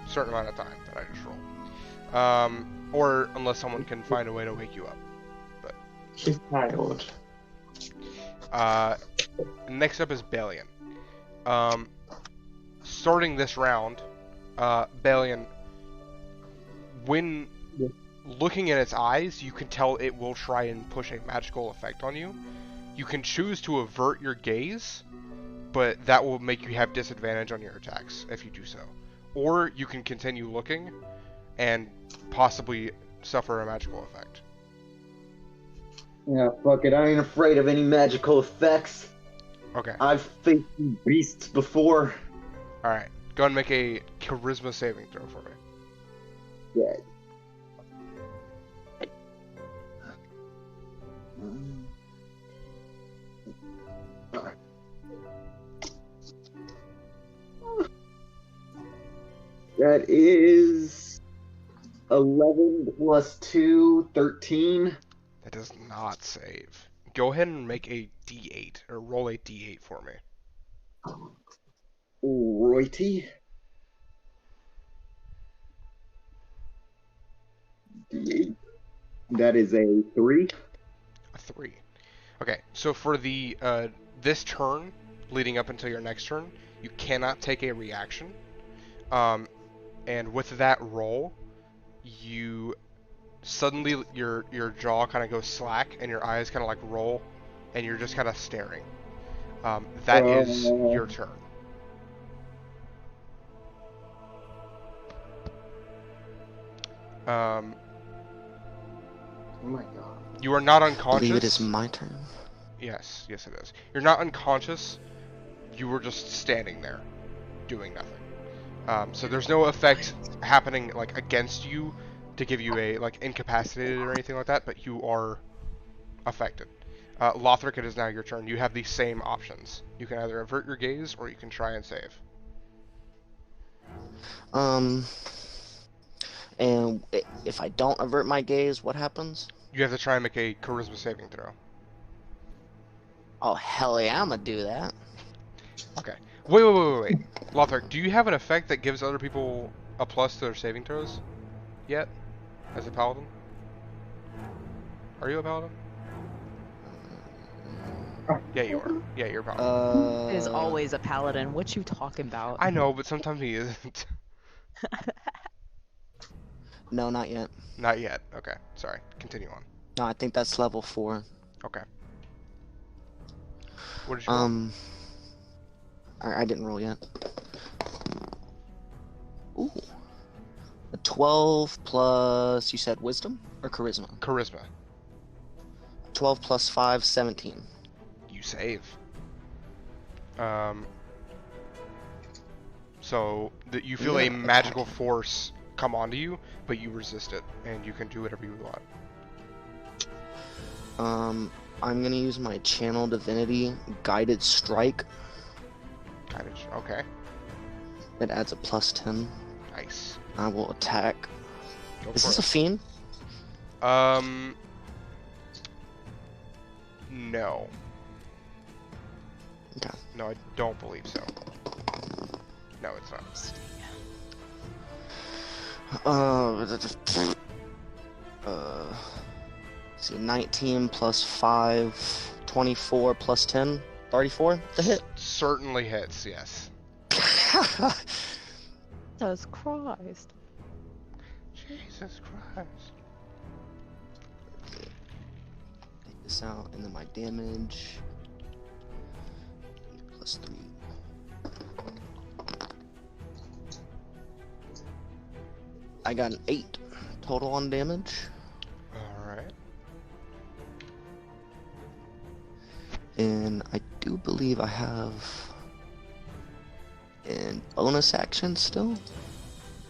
Speaker 1: Certain amount of time that I just rolled. Or unless someone can find a way to wake you up.
Speaker 6: She's tired.
Speaker 1: Next up is Balian. Starting this round, Balian, when looking at its eyes, you can tell it will try and push a magical effect on you. You can choose to avert your gaze, but that will make you have disadvantage on your attacks if you do so. Or you can continue looking and possibly suffer a magical effect.
Speaker 5: Yeah, fuck it. I ain't afraid of any magical effects.
Speaker 1: Okay.
Speaker 5: I've faced beasts before.
Speaker 1: Alright. Go ahead and make a charisma saving throw for me.
Speaker 5: Yeah. That is 11 plus 2, 13.
Speaker 1: That does not save. Go ahead and make a D8 or roll a D8 for me.
Speaker 5: Righty. D8. That is a 3.
Speaker 1: A 3. Okay, so for the this turn leading up until your next turn, you cannot take a reaction. And with that roll, you suddenly your jaw kind of goes slack and your eyes kind of like roll, and you're just kind of staring. That is your turn.
Speaker 6: Oh my god.
Speaker 1: You are not
Speaker 2: I
Speaker 1: unconscious.
Speaker 2: believe it is my turn.
Speaker 1: Yes, it is. You're not unconscious. You were just standing there, doing nothing. So there's no effect happening like against you to give you a like incapacitated or anything like that, but you are affected. Lothric, it is now your turn. You have the same options. You can either avert your gaze or you can try and save.
Speaker 2: And if I don't avert my gaze, what happens?
Speaker 1: You have to try and make a charisma saving throw.
Speaker 2: Oh, hell yeah, I'm gonna do that.
Speaker 1: Okay. Wait. Lothric, do you have an effect that gives other people a plus to their saving throws yet? As a paladin? Are you a paladin? Yeah, you are. Yeah, you're a paladin.
Speaker 3: Is always a paladin. What you talking about?
Speaker 1: I know, but sometimes he isn't.
Speaker 2: No, not yet.
Speaker 1: Not yet. Okay, sorry. Continue on.
Speaker 2: No, I think that's level 4.
Speaker 1: Okay. What did you roll?
Speaker 2: I didn't roll yet. Ooh. A 12 plus, you said wisdom or charisma?
Speaker 1: Charisma.
Speaker 2: 12 plus 5, 17.
Speaker 1: You save. So that you feel a magical force come onto you, but you resist it, and you can do whatever you want.
Speaker 2: I'm gonna use my channel divinity guided strike.
Speaker 1: Okay.
Speaker 2: It adds a plus 10.
Speaker 1: Nice.
Speaker 2: I will attack.
Speaker 1: Go
Speaker 2: Is
Speaker 1: for
Speaker 2: this a
Speaker 1: it.
Speaker 2: fiend?
Speaker 1: No.
Speaker 2: Okay.
Speaker 1: No, I don't believe so. No, it's not.
Speaker 2: See, 19 plus 5, 24 plus 10, 34, the hit.
Speaker 1: Certainly hits, yes.
Speaker 3: Jesus Christ.
Speaker 1: Jesus Christ.
Speaker 2: Take this out, and then my damage. Plus 3. I got an 8 total on damage.
Speaker 1: Alright.
Speaker 2: And I do believe I have an bonus action still,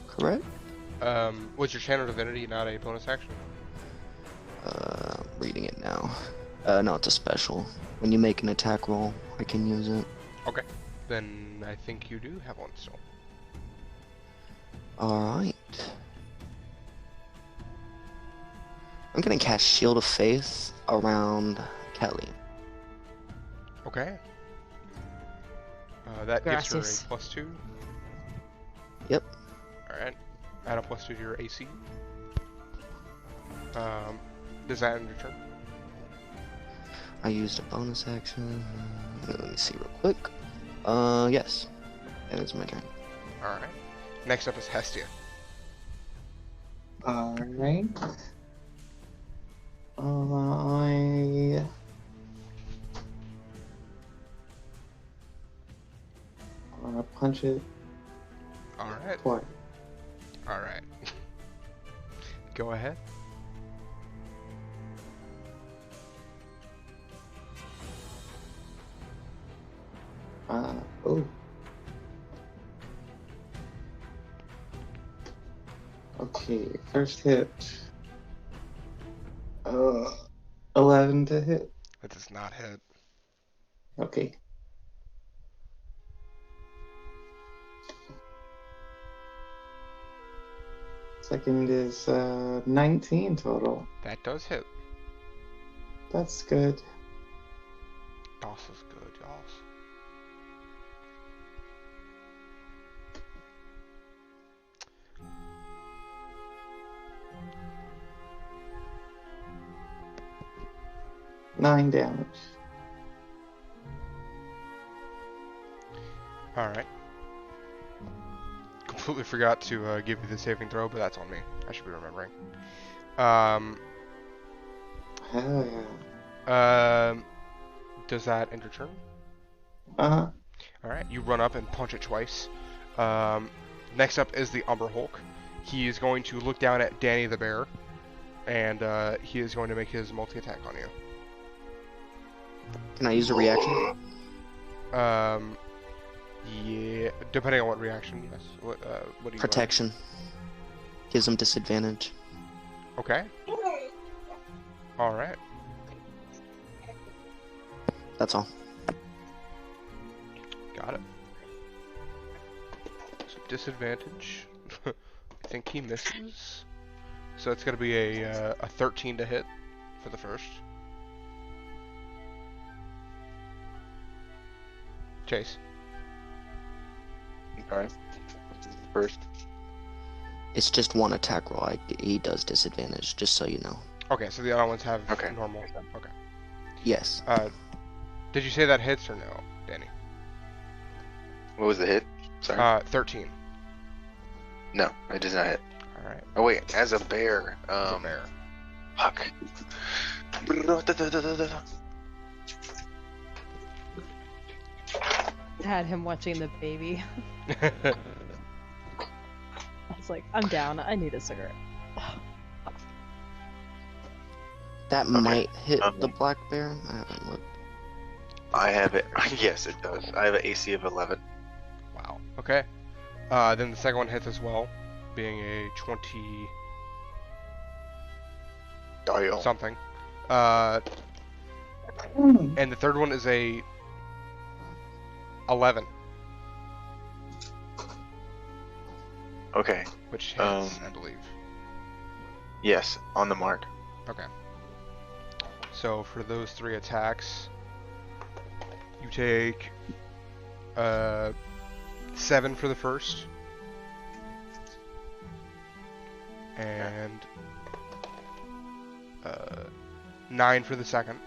Speaker 2: correct?
Speaker 1: Was your channel divinity not a bonus action?
Speaker 2: Reading it now. No, it's a special. When you make an attack roll, I can use it.
Speaker 1: Okay. Then I think you do have one still.
Speaker 2: Alright. I'm gonna cast Shield of Faith around Kelly.
Speaker 1: Okay. That gives
Speaker 3: Gracias.
Speaker 1: her a +2.
Speaker 2: Yep.
Speaker 1: Alright. Add a +2 to your AC. Does that end your turn?
Speaker 2: I used a bonus action. Let me see real quick. Yes. That is my turn.
Speaker 1: Alright. Next up is Hestia.
Speaker 6: Alright. I wanna punch it
Speaker 1: Alright.
Speaker 6: twice.
Speaker 1: Alright. Go ahead.
Speaker 6: Oh. Okay, first hit. 11 to hit.
Speaker 1: That does not hit.
Speaker 6: Okay. Second is 19 total.
Speaker 1: That does hit.
Speaker 6: That's good.
Speaker 1: DOS is good, y'all.
Speaker 6: Nine damage.
Speaker 1: Alright. Completely forgot to give you the saving throw, but that's on me. I should be remembering.
Speaker 6: Hell yeah.
Speaker 1: Does that end your turn?
Speaker 6: Uh-huh.
Speaker 1: Alright, you run up and punch it twice. Next up is the Umber Hulk. He is going to look down at Danny the Bear, and he is going to make his multi-attack on you.
Speaker 2: Can I use a reaction?
Speaker 1: Yeah, depending on what reaction, yes. What do you
Speaker 2: Protection. Gives him disadvantage.
Speaker 1: Okay. Alright.
Speaker 2: That's all.
Speaker 1: Got it. So disadvantage. I think he misses. So it's going to be a 13 to hit for the first. Chase.
Speaker 7: Alright. First.
Speaker 2: It's just one attack roll. He does disadvantage, just so you know.
Speaker 1: Okay, so the other ones have
Speaker 7: Okay.
Speaker 1: normal. Okay.
Speaker 2: Yes.
Speaker 1: Did you say that hits or no, Danny?
Speaker 7: What was the hit? Sorry.
Speaker 1: 13.
Speaker 7: No, it does not hit.
Speaker 1: Alright.
Speaker 7: Oh wait, as a bear.
Speaker 1: As a bear.
Speaker 7: Fuck.
Speaker 3: Had him watching the baby. I was like, I'm down. I need a cigarette.
Speaker 2: That
Speaker 7: Okay.
Speaker 2: might hit
Speaker 7: Um,
Speaker 2: the black bear. I haven't looked.
Speaker 7: I have it. Yes, it does. I have an AC of 11.
Speaker 1: Wow. Okay. Then the second one hits as well, being a 20
Speaker 7: Dial.
Speaker 1: something. And the third one is a 11,
Speaker 7: Okay.
Speaker 1: which hits, I believe.
Speaker 7: Yes, on the mark.
Speaker 1: Okay. So for those 3 attacks, you take 7 for the first, and 9 for the second.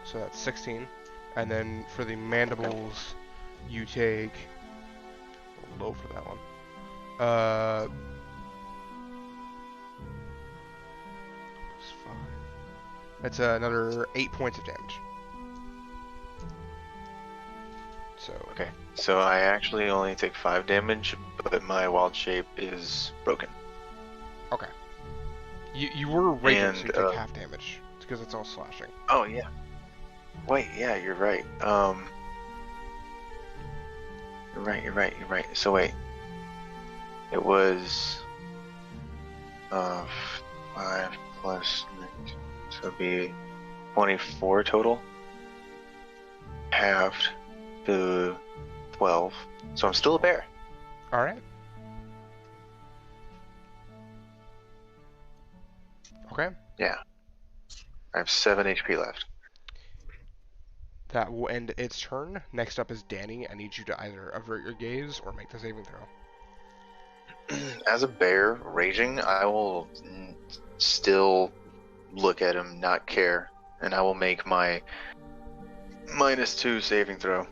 Speaker 1: So that's 16. And then for the mandibles, you take a little low for that one. Plus 5. That's another 8 points of damage. So
Speaker 7: Okay. So I actually only take 5 damage, but my wild shape is broken.
Speaker 1: okay. You were raging, so you
Speaker 7: And,
Speaker 1: take half damage. It's because it's all slashing.
Speaker 7: Oh yeah. Wait, yeah, you're right. You're right. So wait. It was 5 plus 19, so it'd be 24 total. Halved to 12. So I'm still a bear.
Speaker 1: All right. Okay.
Speaker 7: Yeah. I have 7 HP left.
Speaker 1: That will end its turn. Next up is Danny. I need you to either avert your gaze or make the saving throw.
Speaker 7: As a bear raging, I will still look at him, not care, and I will make my -2 saving throw.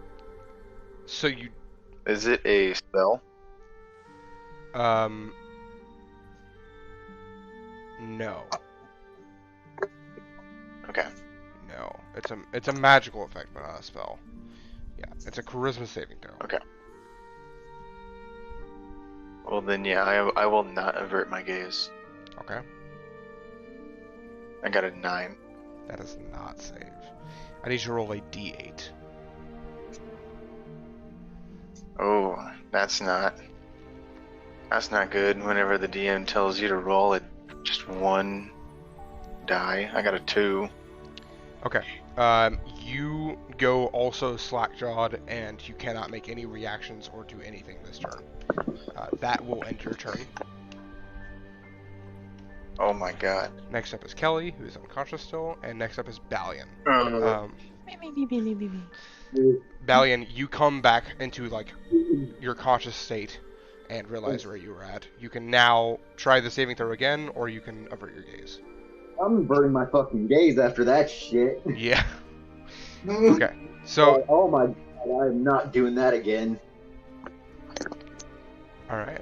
Speaker 1: So you,
Speaker 7: Is it a spell?
Speaker 1: no,
Speaker 7: Okay.
Speaker 1: no. It's a magical effect, but not a spell. Yeah, it's a charisma saving throw.
Speaker 7: Okay. Well then, yeah, I will not avert my gaze.
Speaker 1: Okay.
Speaker 7: I got a 9.
Speaker 1: That is not save. I need you to roll a d8.
Speaker 7: Oh, that's not. That's not good. Whenever the DM tells you to roll it, just one die. I got a 2.
Speaker 1: Okay. You go also slack-jawed, and you cannot make any reactions or do anything this turn. That will end your turn.
Speaker 7: Oh my god.
Speaker 1: Next up is Kelly, who is unconscious still, and next up is Balian. Balian, you come back into like your conscious state and realize where you were at. You can now try the saving throw again, or you can avert your gaze.
Speaker 5: I'm averting my fucking gaze after that shit.
Speaker 1: Yeah. Okay. So.
Speaker 5: Oh my god, I'm not doing that again.
Speaker 1: All right.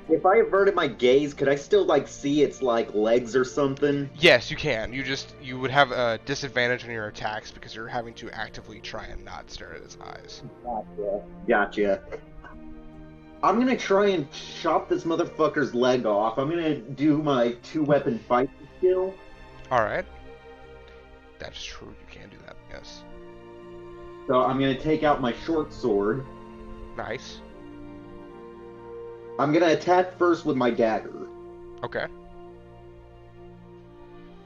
Speaker 5: If I averted my gaze, could I still like see its like legs or something?
Speaker 1: Yes, you can. You would have a disadvantage on your attacks because you're having to actively try and not stare at his eyes.
Speaker 5: Gotcha. I'm gonna try and chop this motherfucker's leg off. I'm gonna do my 2-weapon fight skill.
Speaker 1: Alright. That's true, you can do that, yes.
Speaker 5: So I'm gonna take out my short sword.
Speaker 1: Nice.
Speaker 5: I'm gonna attack first with my dagger.
Speaker 1: Okay.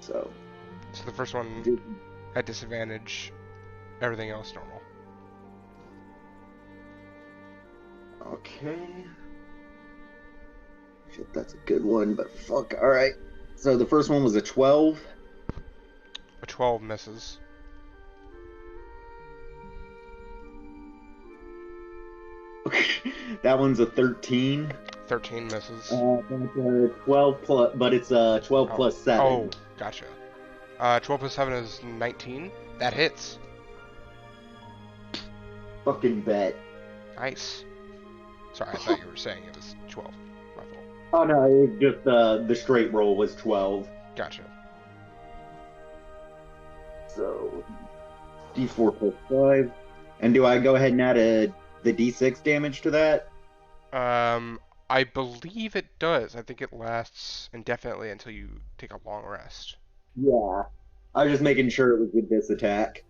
Speaker 5: So
Speaker 1: the first one at disadvantage, everything else normal.
Speaker 5: Okay. Shit, that's a good one, but fuck, alright. So the first one was a 12.
Speaker 1: A 12 misses.
Speaker 5: That one's a 13.
Speaker 1: 13 misses.
Speaker 5: That's a 12 plus, but it's a 12 plus 7.
Speaker 1: Oh, gotcha. 12 plus 7 is 19. That hits.
Speaker 5: Fucking bet.
Speaker 1: Nice. Sorry, I thought you were saying it was 12. My fault.
Speaker 5: Oh no, it was just the straight roll was 12.
Speaker 1: Gotcha.
Speaker 5: So D4 plus 5. And do I go ahead and add the D6 damage to that?
Speaker 1: I believe it does. I think it lasts indefinitely until you take a long rest.
Speaker 5: Yeah. I was just making sure it was with this attack.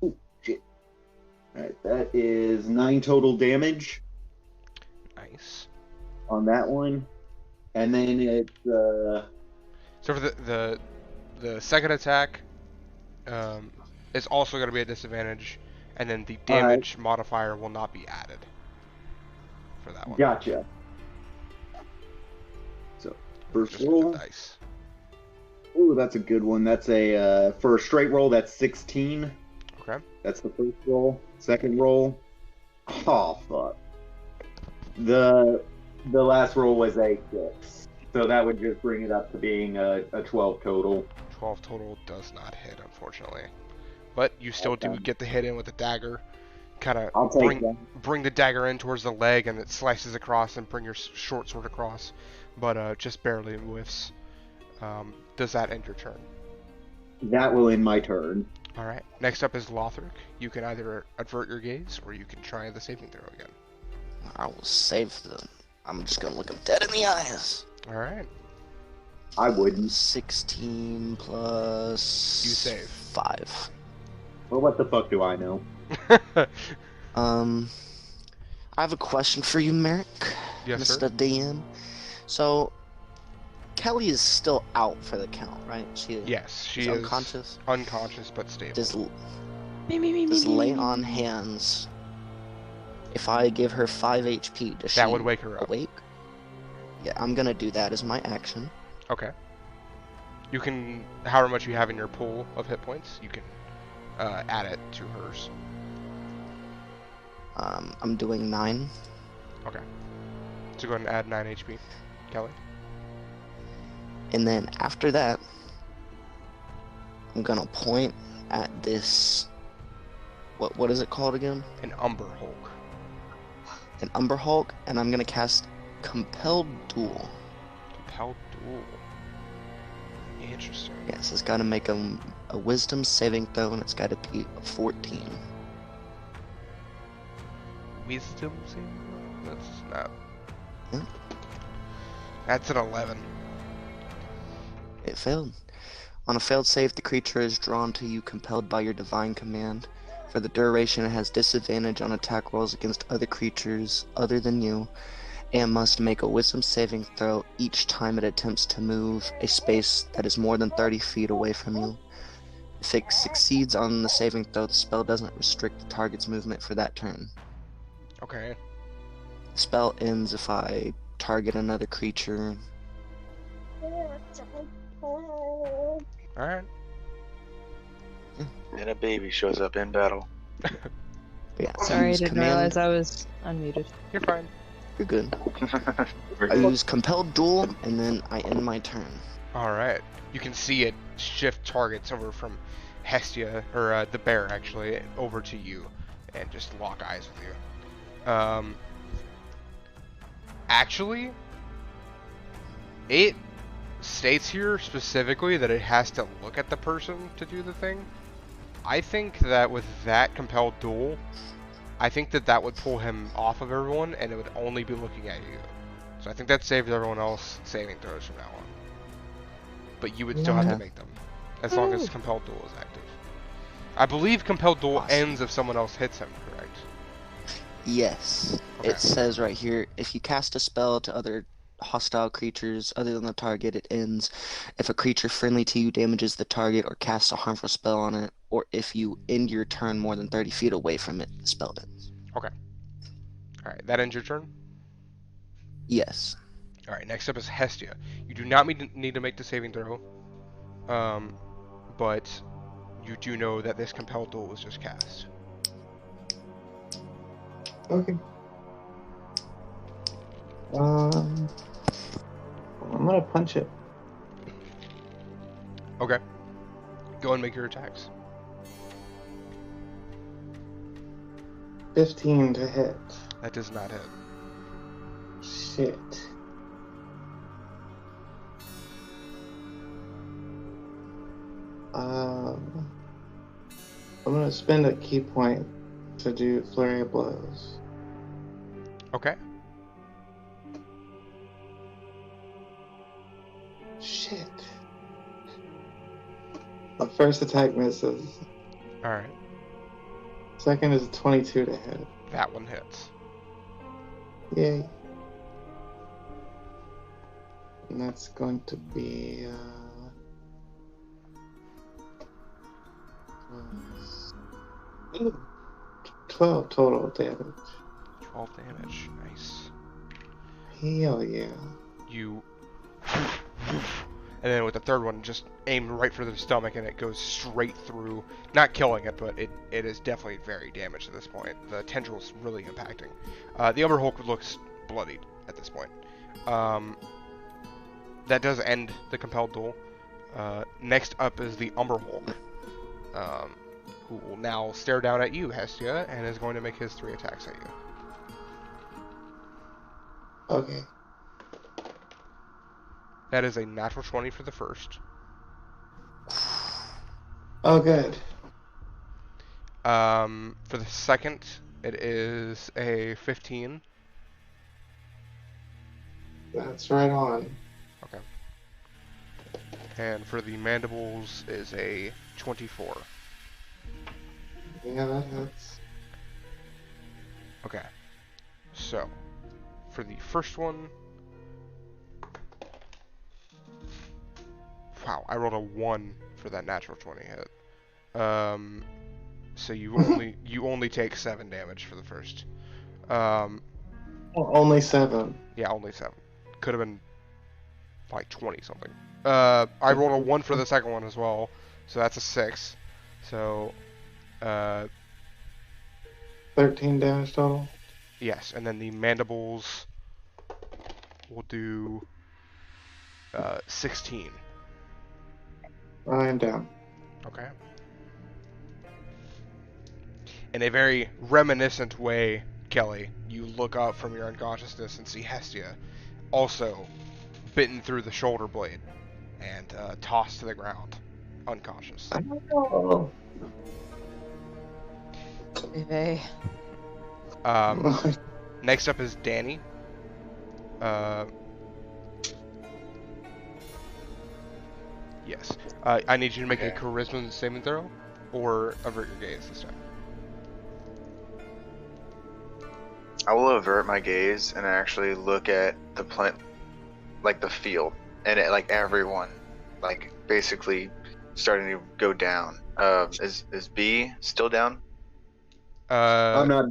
Speaker 5: Ooh, shit. Alright, that is 9 total damage.
Speaker 1: Nice.
Speaker 5: On that one. And then it's
Speaker 1: So for the second attack, it's also going to be a disadvantage, and then the damage modifier will not be added for that one.
Speaker 5: Gotcha. So first
Speaker 1: Just
Speaker 5: roll.
Speaker 1: with the dice.
Speaker 5: Ooh, that's a good one. That's a for a straight roll. That's 16.
Speaker 1: Okay.
Speaker 5: That's the first roll. Second roll. Oh fuck. The last roll was a 6, so that would just bring it up to being a 12 total.
Speaker 1: 12 total does not hit, unfortunately. But you still do get the hit in with the dagger. Kind of bring the dagger in towards the leg, and it slices across and bring your short sword across. But just barely whiffs. Does that end your turn?
Speaker 5: That will end my turn.
Speaker 1: Alright. Next up is Lothric. You can either avert your gaze, or you can try the saving throw again.
Speaker 2: I will save them. I'm just gonna look them dead in the eyes.
Speaker 1: Alright.
Speaker 5: I wouldn't.
Speaker 2: 16 plus...
Speaker 1: You save.
Speaker 2: 5.
Speaker 5: Well, what the fuck do I know?
Speaker 2: I have a question for you, Merrick.
Speaker 1: Yes,
Speaker 2: Mr.
Speaker 1: sir.
Speaker 2: DM. So, Kelly is still out for the count, right?
Speaker 1: Yes, she is
Speaker 2: unconscious.
Speaker 1: Unconscious but stable.
Speaker 2: Does lay on hands. If I give her 5 HP, does
Speaker 1: That
Speaker 2: she
Speaker 1: would wake her up.
Speaker 2: awake? Yeah, I'm gonna do that as my action.
Speaker 1: Okay. You can, however much you have in your pool of hit points, you can add it to hers.
Speaker 2: I'm doing 9.
Speaker 1: Okay. So go ahead and add 9 HP, Kelly.
Speaker 2: And then after that, I'm gonna point at this. What is it called again?
Speaker 1: An Umber Hulk.
Speaker 2: An Umber Hulk, and I'm gonna cast Compelled Duel.
Speaker 1: Compelled Duel. Interesting.
Speaker 2: Yes, it's gotta make a Wisdom saving throw, and it's gotta be a 14.
Speaker 1: Wisdom saving? That's not.
Speaker 2: Yeah.
Speaker 1: That's an 11.
Speaker 2: It failed. On a failed save, the creature is drawn to you, compelled by your divine command. For the duration, it has disadvantage on attack rolls against other creatures other than you, and must make a wisdom saving throw each time it attempts to move a space that is more than 30 feet away from you. If it succeeds on the saving throw, the spell doesn't restrict the target's movement for that turn.
Speaker 1: Okay.
Speaker 2: The spell ends if I target another creature.
Speaker 1: Alright.
Speaker 7: And a baby shows up in battle.
Speaker 2: Yeah,
Speaker 3: Sorry, I
Speaker 2: use
Speaker 3: didn't
Speaker 2: command-
Speaker 3: realize I was unmuted.
Speaker 1: You're fine.
Speaker 2: You're good. I use compelled duel, and then I end my turn.
Speaker 1: Alright. You can see it shift targets over from Hestia, or the bear actually, over to you, and just lock eyes with you. Actually, it states here specifically that it has to look at the person to do the thing. I think that with that compelled duel, I think that that would pull him off of everyone, and it would only be looking at you. So I think that saves everyone else saving throws from now on. But you would still have to
Speaker 2: Okay.
Speaker 1: make them, as long as compelled duel is active. I believe compelled duel
Speaker 2: Awesome.
Speaker 1: ends if someone else hits him, correct?
Speaker 2: Yes.
Speaker 1: Okay.
Speaker 2: It says right here, if you cast a spell to other hostile creatures other than the target, it ends. If a creature friendly to you damages the target or casts a harmful spell on it, or if you end your turn more than 30 feet away from it, the spell ends.
Speaker 1: Alright, that ends your turn?
Speaker 2: Yes.
Speaker 1: Alright, next up is Hestia. You do not need to make the saving throw, but you do know that this compelled duel was just cast.
Speaker 6: Okay. I'm gonna punch it.
Speaker 1: Okay. Go and make your attacks.
Speaker 6: 15 to hit.
Speaker 1: That does not hit.
Speaker 6: Shit. I'm gonna spend a key point to do flurry of blows.
Speaker 1: Okay.
Speaker 6: Shit. The first attack misses.
Speaker 1: Alright.
Speaker 6: Second is a 22 to hit.
Speaker 1: That one hits.
Speaker 6: Yay. And that's going to be 12 total damage.
Speaker 1: 12 damage. Nice.
Speaker 6: Hell yeah.
Speaker 1: You... And then with the third one, just aim right for the stomach, and it goes straight through. Not killing it, but it is definitely very damaged at this point. The tendril's really impacting. The Umber Hulk looks bloodied at this point. That does end the compelled duel. Next up is the Umber Hulk, who will now stare down at you, Hestia, and is going to make his 3 attacks at you.
Speaker 6: Okay.
Speaker 1: That is a natural 20 for the first.
Speaker 6: Oh, good.
Speaker 1: For the second, it is a 15.
Speaker 6: That's right on.
Speaker 1: Okay. And for the mandibles is a 24.
Speaker 6: Yeah, that hits.
Speaker 1: Okay. So, for the first one... Wow, I rolled a 1 for that natural 20 hit. So you only take 7 damage for the first.
Speaker 6: Only 7.
Speaker 1: Yeah, only 7. Could have been like 20 something. I rolled a 1 for the second one as well, so that's a 6. So,
Speaker 6: 13 damage total.
Speaker 1: yes, and then the mandibles will do 16.
Speaker 6: I am down.
Speaker 1: Okay. In a very reminiscent way, Kelly, you look up from your unconsciousness and see Hestia, also bitten through the shoulder blade and tossed to the ground, unconscious.
Speaker 6: Oh.
Speaker 3: Baby.
Speaker 1: Next up is Danny. Yes. I need you to make a charisma saving throw, or avert your gaze this time.
Speaker 7: I will avert my gaze and actually look at the plant, like the field, and at like everyone, like basically starting to go down. Is B still down?
Speaker 5: I'm not.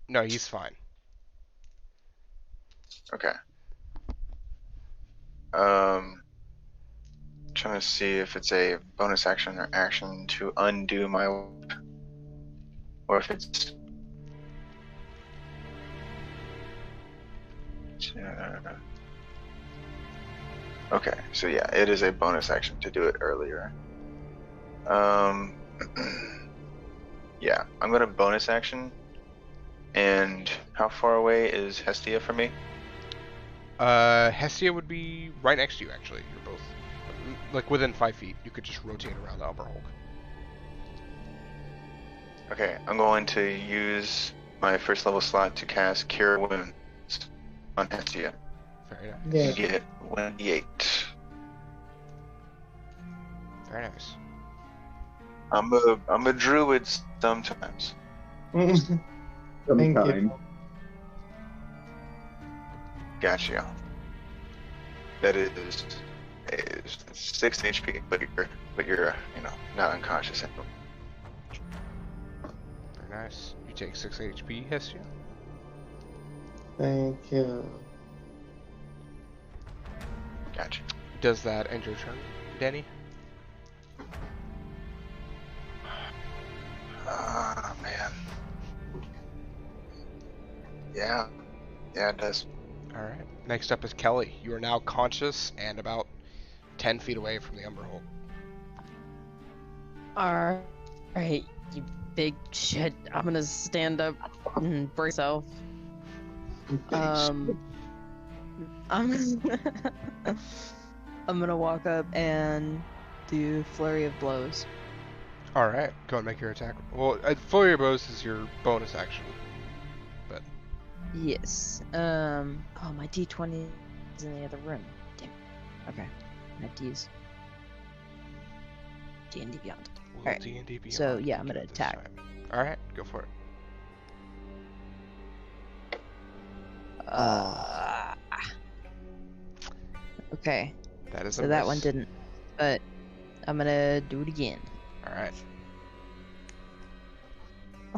Speaker 1: No, he's fine.
Speaker 7: Okay. Trying to see if it's a bonus action or action to undo my, or if it's. Okay, so yeah, it is a bonus action to do it earlier. Yeah, I'm gonna bonus action. And how far away is Hestia from me?
Speaker 1: Hestia would be right next to you, actually. You're both, like, within 5 feet. You could just rotate around the Umber Hulk.
Speaker 7: Okay, I'm going to use my first level slot to cast Cure Wounds on Hestia.
Speaker 1: Very nice.
Speaker 6: Yeah.
Speaker 7: You get 1d8.
Speaker 1: Very nice.
Speaker 7: I'm a druid sometimes.
Speaker 6: Thank
Speaker 5: Sometime.
Speaker 6: you.
Speaker 7: Gotcha. That is 6 HP, but you're not unconscious anymore.
Speaker 1: Very nice. You take 6 HP, Hestia.
Speaker 6: Thank you.
Speaker 7: Gotcha.
Speaker 1: Does that end your turn, Danny?
Speaker 7: Ah, man. Yeah, it does.
Speaker 1: Alright. Next up is Kelly. You are now conscious and about 10 feet away from the Umber Hulk.
Speaker 3: Alright, you big shit. I'm gonna stand up and brace myself. I'm I'm gonna walk up and do flurry of blows.
Speaker 1: Alright, go and make your attack. Well, Flurry of Blows is your bonus action. But
Speaker 3: Yes. Oh, my D20 is in the other room. Damn. Okay. I have to use D&D Beyond.
Speaker 1: will
Speaker 3: Alright,
Speaker 1: D&D Beyond
Speaker 3: so, yeah, I'm
Speaker 1: do
Speaker 3: gonna
Speaker 1: it this
Speaker 3: attack.
Speaker 1: time? Alright, go for it.
Speaker 3: Okay.
Speaker 1: That is a
Speaker 3: So that one
Speaker 1: miss.
Speaker 3: didn't. But I'm gonna do it again.
Speaker 1: Alright.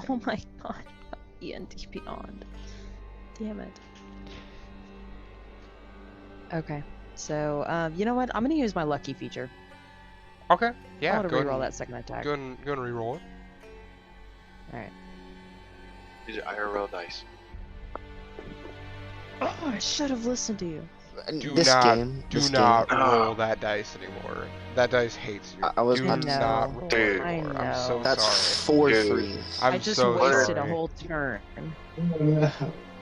Speaker 3: Oh my god. D&D Beyond. Damn it. Okay. So, you know what? I'm gonna use my lucky feature.
Speaker 1: Okay, yeah,
Speaker 3: I'm
Speaker 1: go
Speaker 3: gonna
Speaker 1: ahead
Speaker 3: reroll
Speaker 1: and,
Speaker 3: that second attack.
Speaker 1: go and reroll it.
Speaker 3: Alright.
Speaker 7: Use your IRL dice.
Speaker 3: Oh, I should have listened to you.
Speaker 1: Do
Speaker 2: This
Speaker 1: not,
Speaker 2: game.
Speaker 1: do
Speaker 2: this
Speaker 1: not
Speaker 2: Game,
Speaker 1: roll that dice anymore. That dice hates you.
Speaker 2: I was
Speaker 1: do
Speaker 2: about to
Speaker 3: say-
Speaker 1: not roll
Speaker 7: Dude.
Speaker 1: it
Speaker 3: I
Speaker 1: anymore. I'm so
Speaker 3: know.
Speaker 2: that's
Speaker 1: sorry.
Speaker 2: 4
Speaker 7: Dude.
Speaker 2: threes.
Speaker 1: I'm
Speaker 3: I just
Speaker 1: so
Speaker 3: wasted
Speaker 1: sorry.
Speaker 3: a whole turn.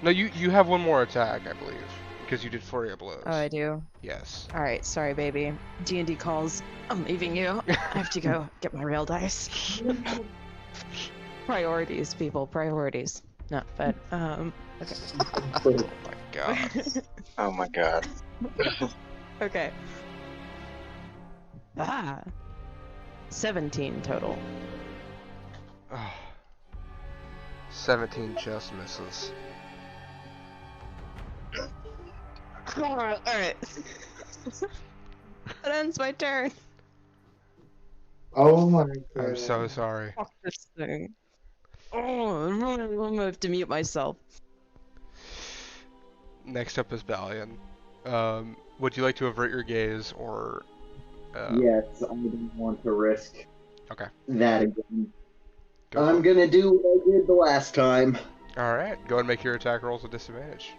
Speaker 1: No, you have one more attack, I believe, because you did Flurry of Blows.
Speaker 3: Oh, I do?
Speaker 1: Yes.
Speaker 3: Alright, sorry, baby. D&D calls. I'm leaving you. I have to go get my real dice. Priorities, people. Priorities. No, but, okay.
Speaker 1: Oh my god.
Speaker 7: Oh my god.
Speaker 3: Okay. 17 total.
Speaker 1: 17 just misses.
Speaker 3: Alright. That ends my turn.
Speaker 6: Oh my god.
Speaker 1: I'm so sorry.
Speaker 3: Fuck this thing. Oh, I'm gonna have to mute myself.
Speaker 1: Next up is Balian. Would you like to avert your gaze or?
Speaker 5: Yes, I don't want to risk
Speaker 1: Okay.
Speaker 5: that again.
Speaker 1: Go
Speaker 5: I'm gonna do what I did the last time.
Speaker 1: All right. Go and make your attack rolls with disadvantage.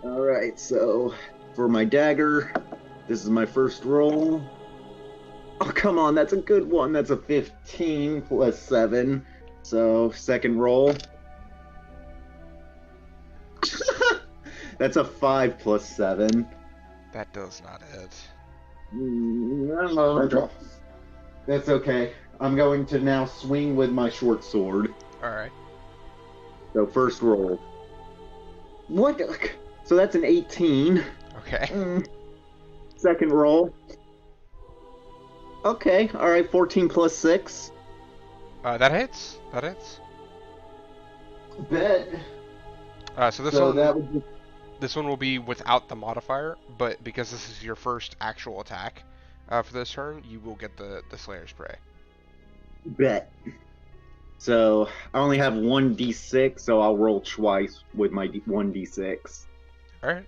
Speaker 5: Alright, so for my dagger, this is my first roll. Oh, come on, that's a good one. That's a 15 plus 7. So, second roll. That's a 5 plus 7.
Speaker 1: That does not hit.
Speaker 5: That's okay. I'm going to now swing with my short sword.
Speaker 1: All right.
Speaker 5: So, first roll. What? So that's an 18.
Speaker 1: Okay.
Speaker 5: Second roll. Okay, alright, 14 plus 6.
Speaker 1: That hits. That hits.
Speaker 5: Bet.
Speaker 1: So this
Speaker 5: So
Speaker 1: one,
Speaker 5: that would just
Speaker 1: this one will be without the modifier, but because this is your first actual attack for this turn, you will get the Slayer's Prey.
Speaker 5: bet. So I only have 1d6, so I'll roll twice with my 1d6.
Speaker 1: All right.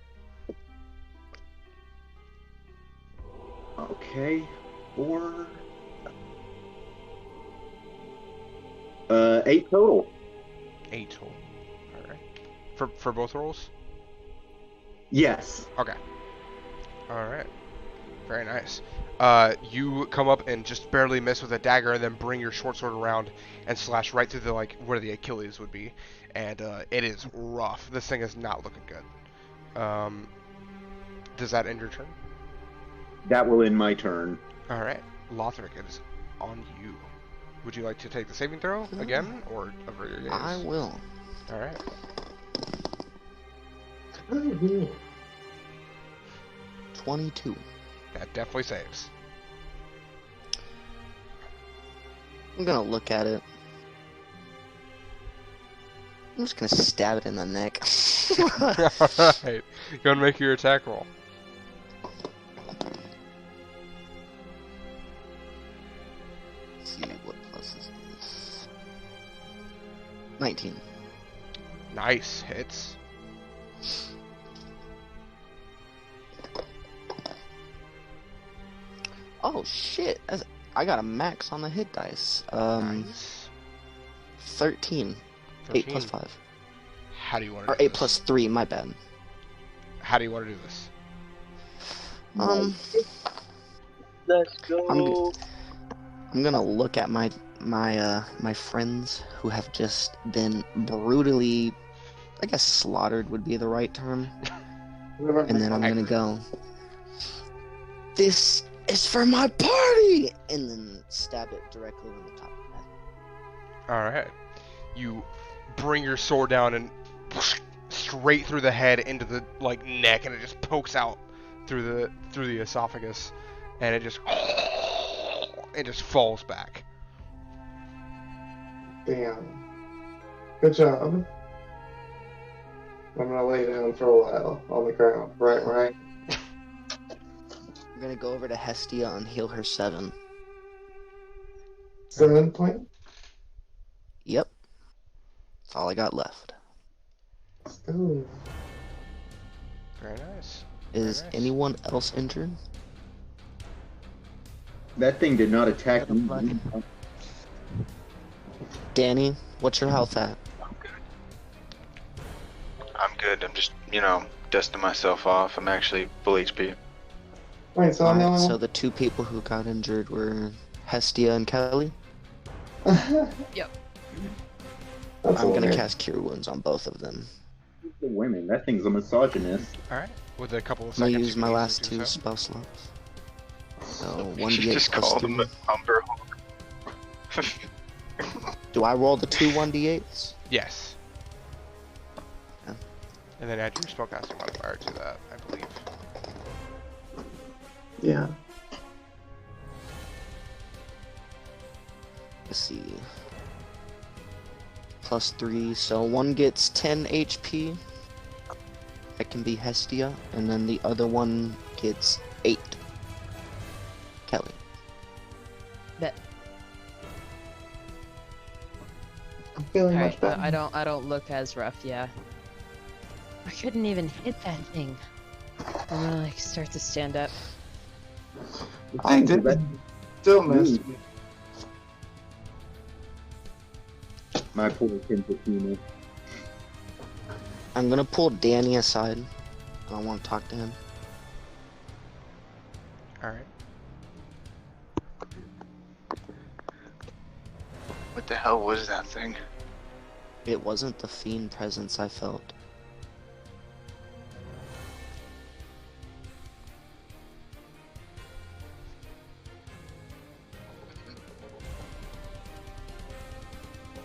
Speaker 5: Okay, 4. 8 total.
Speaker 1: 8 total. All right. For both rolls.
Speaker 5: Yes.
Speaker 1: Okay. All right. Very nice. You come up and just barely miss with a dagger, and then bring your short sword around and slash right through the where the Achilles would be, and it is rough. This thing is not looking good. Does that end your turn?
Speaker 5: That will end my turn.
Speaker 1: All right, Lothric, it is on you. Would you like to take the saving throw again, or over your gaze?
Speaker 2: I will.
Speaker 1: All right.
Speaker 2: 22.
Speaker 1: That definitely saves.
Speaker 2: I'm gonna look at it. I'm just gonna stab it in the neck.
Speaker 1: Alright. Go and make your attack roll.
Speaker 2: Let's see, what plus is this? 19.
Speaker 1: Nice. Hits.
Speaker 2: Oh shit! I got a max on the hit dice.
Speaker 1: Nice.
Speaker 2: 13. 8 plus
Speaker 1: 13.
Speaker 2: 5.
Speaker 1: How do you want to
Speaker 2: Or
Speaker 1: do
Speaker 2: 8
Speaker 1: this?
Speaker 2: plus 3, my bad.
Speaker 1: How do you want to do this?
Speaker 8: Let's go.
Speaker 2: I'm gonna look at my friends who have just been brutally, I guess slaughtered would be the right term. And then I'm gonna go, this is for my party! And then stab it directly on the top of the head.
Speaker 1: Alright. You bring your sword down and straight through the head into the neck, and it just pokes out through the esophagus, and it just falls back.
Speaker 6: Damn. Good job. I'm gonna lay down for a while on the ground. Right.
Speaker 2: I'm gonna go over to Hestia and heal her 7.
Speaker 6: 7 point.
Speaker 2: Yep. That's all I got left.
Speaker 6: Let's go.
Speaker 1: Very nice.
Speaker 2: Is
Speaker 1: nice.
Speaker 2: anyone else injured?
Speaker 5: That thing did not attack me.
Speaker 2: Danny, what's your health at?
Speaker 7: I'm good. I'm just, dusting myself off. I'm actually full HP.
Speaker 6: Wait, so I'm the
Speaker 2: Alright,
Speaker 6: only
Speaker 2: so the 2 people who got injured were Hestia and Kelly.
Speaker 6: one?
Speaker 3: Yep.
Speaker 6: That's
Speaker 2: I'm gonna
Speaker 6: weird.
Speaker 2: cast Cure Wounds on both of them.
Speaker 5: The women. That thing's a misogynist.
Speaker 1: Alright. With a couple of
Speaker 2: I'm gonna
Speaker 1: seconds.
Speaker 2: use
Speaker 1: you
Speaker 2: my
Speaker 1: can
Speaker 2: last
Speaker 1: easily
Speaker 2: 2
Speaker 1: do so.
Speaker 2: spell slots. So
Speaker 7: You should
Speaker 2: 1d8
Speaker 7: just
Speaker 2: plus
Speaker 7: call them
Speaker 2: 3.
Speaker 7: the Umber Hulk.
Speaker 2: Do I roll the 2 1d8s?
Speaker 1: Yes.
Speaker 2: Yeah.
Speaker 1: And then add your spellcasting modifier to that, I believe.
Speaker 6: Yeah.
Speaker 2: Let's see. Plus 3, so one gets 10 HP. That can be Hestia, and then the other one gets 8. Kelly.
Speaker 3: Bet.
Speaker 6: I'm feeling
Speaker 3: All
Speaker 6: much
Speaker 3: right,
Speaker 6: better.
Speaker 3: I don't look as rough, yeah. I couldn't even hit that thing. I'm gonna start to stand up.
Speaker 6: I did. Still missed me.
Speaker 5: My poor Kintakina.
Speaker 2: I'm gonna pull Danny aside. I don't want to talk to him.
Speaker 1: Alright.
Speaker 7: What the hell was that thing?
Speaker 2: It wasn't the fiend presence I felt.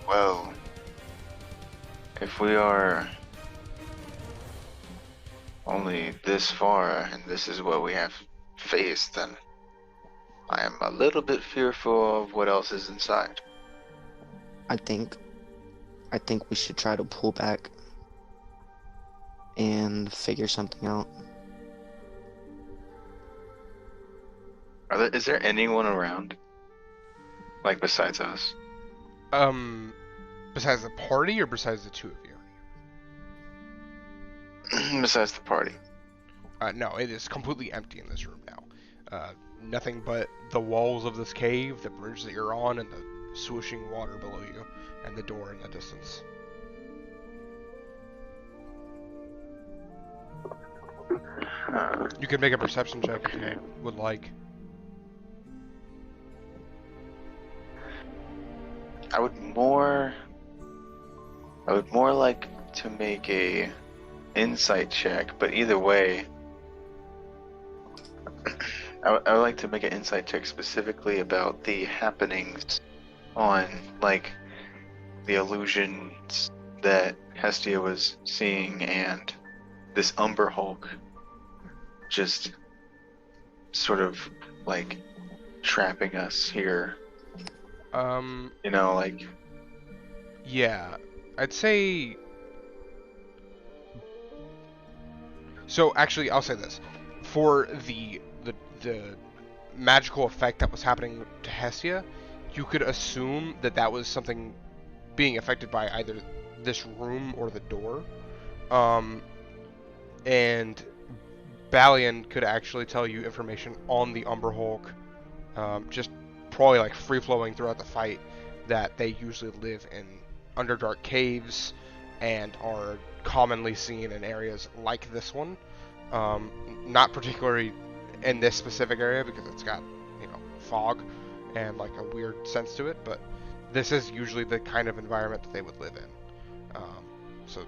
Speaker 7: Well, if we are only this far and this is what we have faced, then I am a little bit fearful of what else is inside.
Speaker 2: I think we should try to pull back. and figure something out.
Speaker 7: Is there anyone around? Like besides us?
Speaker 1: Besides the party or besides the two of you?
Speaker 7: Besides the party.
Speaker 1: No, it is completely empty in this room now. Nothing but the walls of this cave, the bridge that you're on, and the swooshing water below you, and the door in the distance. You can make a perception check if you would like.
Speaker 7: I would more like to make a insight check, but either way, I would like to make an insight check specifically about the happenings on, like, the illusions that Hestia was seeing and this Umber Hulk just sort of, like, trapping us here. You know, like...
Speaker 1: Yeah, I'd say... So, actually, I'll say this. For the magical effect that was happening to Hestia, you could assume that that was something being affected by either this room or the door. And Balian could actually tell you information on the Umber Hulk, just probably like free-flowing throughout the fight, that they usually live in Underdark caves and are commonly seen in areas like this one. Not particularly in this specific area because it's got, you know, fog and like a weird sense to it, but this is usually the kind of environment that they would live in. So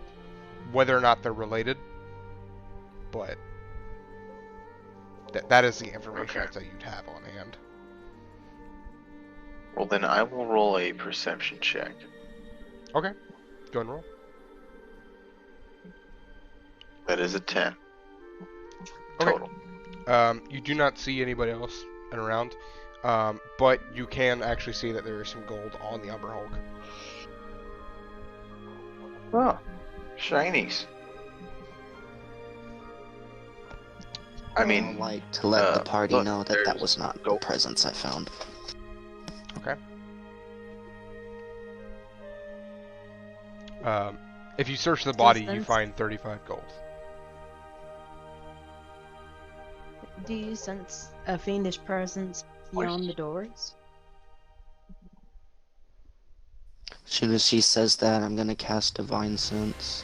Speaker 1: whether or not they're related, but that is the information that you'd have on hand.
Speaker 7: Well, then I will roll a perception check.
Speaker 1: Okay, go and roll.
Speaker 7: That is a 10.
Speaker 1: Okay.
Speaker 7: Total.
Speaker 1: You do not see anybody else around, but you can actually see that there is some gold on the Umber Hulk.
Speaker 7: Oh, shinies. I mean,
Speaker 2: I'd like to let the party
Speaker 7: look,
Speaker 2: know that that
Speaker 7: there's
Speaker 2: was not the
Speaker 7: gold.
Speaker 2: presents I found.
Speaker 1: Okay. If you search the body, you find 35 gold.
Speaker 9: Do you sense a fiendish presence beyond the doors?
Speaker 2: As soon as she says that, I'm gonna cast Divine Sense.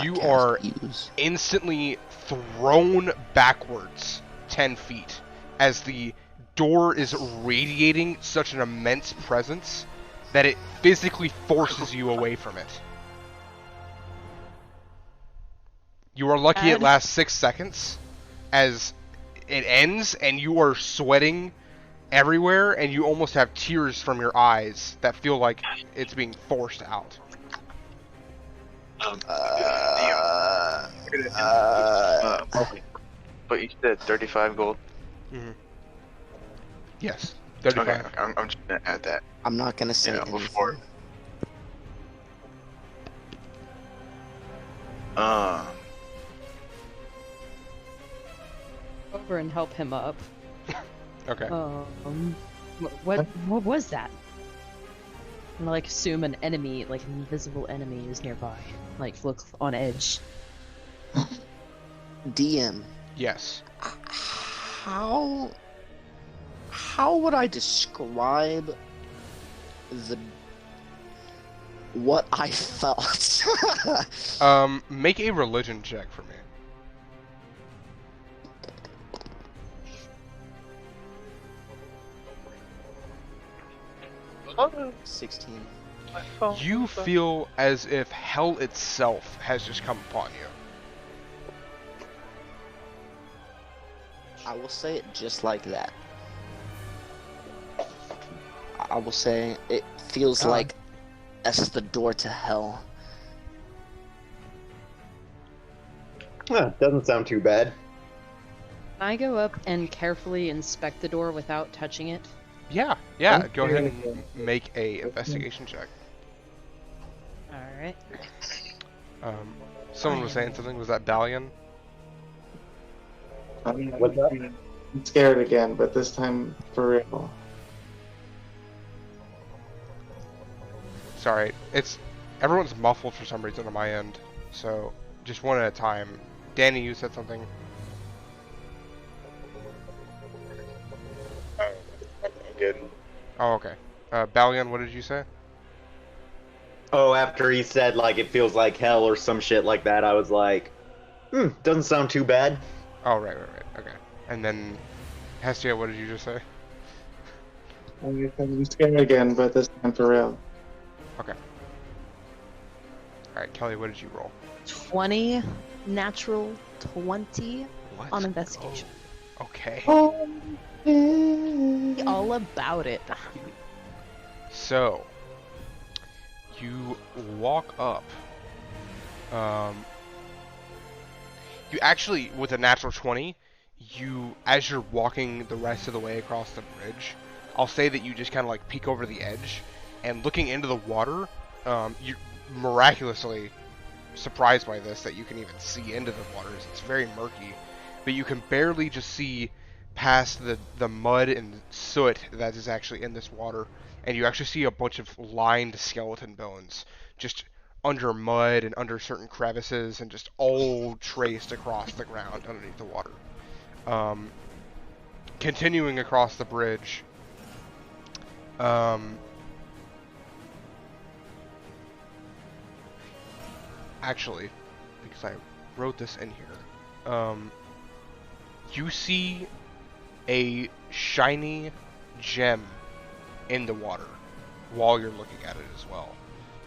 Speaker 1: You
Speaker 2: Cast
Speaker 1: are
Speaker 2: use.
Speaker 1: instantly thrown backwards 10 feet as the door is radiating such an immense presence that it physically forces you away from it. You are lucky it lasts 6 seconds as it ends and you are sweating everywhere and you almost have tears from your eyes that feel like it's being forced out.
Speaker 7: But you said 35 gold?
Speaker 1: Mm-hmm. Yes, 35.
Speaker 7: Okay, I'm just gonna add that.
Speaker 2: I'm not gonna say anything.
Speaker 7: Before.
Speaker 3: Over and help him up.
Speaker 1: Okay.
Speaker 3: What was that? And, like, assume an enemy, like an invisible enemy, is nearby. Like, look on edge.
Speaker 2: DM.
Speaker 1: Yes.
Speaker 2: How would I describe what I felt?
Speaker 1: Make a religion check for me.
Speaker 2: 16.
Speaker 1: You feel as if hell itself has just come upon you.
Speaker 2: I will say it just like that. I will say it feels like that's the door to hell.
Speaker 5: Doesn't sound too bad.
Speaker 3: Can I go up and carefully inspect the door without touching it?
Speaker 1: Yeah. Go ahead and make a investigation check.
Speaker 3: Alright.
Speaker 1: Someone was saying something. Was that Dalian?
Speaker 6: What's up? I'm scared again, but this time for real.
Speaker 1: Sorry, everyone's muffled for some reason on my end. So just one at a time. Danny, you said something.
Speaker 10: I'm good.
Speaker 1: Oh, okay. Balian, what did you say?
Speaker 10: Oh, after he said, like, it feels like hell or some shit like that, I was like, doesn't sound too bad.
Speaker 1: Oh, right. Okay. And then, Hestia, what did you just say?
Speaker 6: I'm scared again, but this time for real.
Speaker 1: Okay. Alright, Kelly, what did you roll?
Speaker 9: 20, natural 20
Speaker 1: Let's
Speaker 9: on investigation.
Speaker 1: go. Okay.
Speaker 9: All about it.
Speaker 1: So, you walk up. You actually, with a natural 20, as you're walking the rest of the way across the bridge, I'll say that you just kind of like peek over the edge, and looking into the water, you're miraculously surprised by this, that you can even see into the waters. It's very murky, but you can barely just see past the mud and soot that is actually in this water, and you actually see a bunch of lined skeleton bones just under mud and under certain crevices, and just all traced across the ground underneath the water. Continuing across the bridge, actually, because I wrote this in here, you see a shiny gem in the water while you're looking at it as well.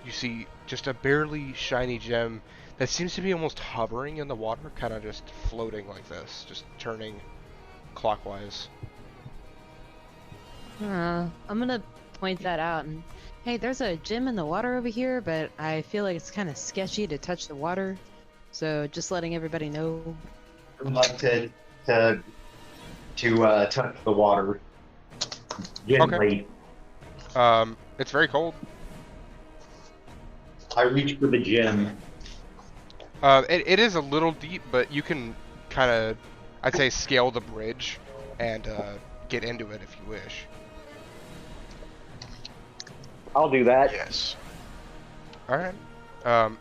Speaker 1: You see just a barely shiny gem that seems to be almost hovering in the water, kind of just floating like this, just turning clockwise.
Speaker 9: I'm gonna point that out and, hey, there's a gem in the water over here, but I feel like it's kind of sketchy to touch the water. So just letting everybody know.
Speaker 10: Reluctant to touch the water gently.
Speaker 1: Okay. It's very cold.
Speaker 10: I reach for the gem.
Speaker 1: It is a little deep, but you can kind of, I'd say, scale the bridge and get into it if you wish.
Speaker 10: I'll do that.
Speaker 7: Yes.
Speaker 1: Alright.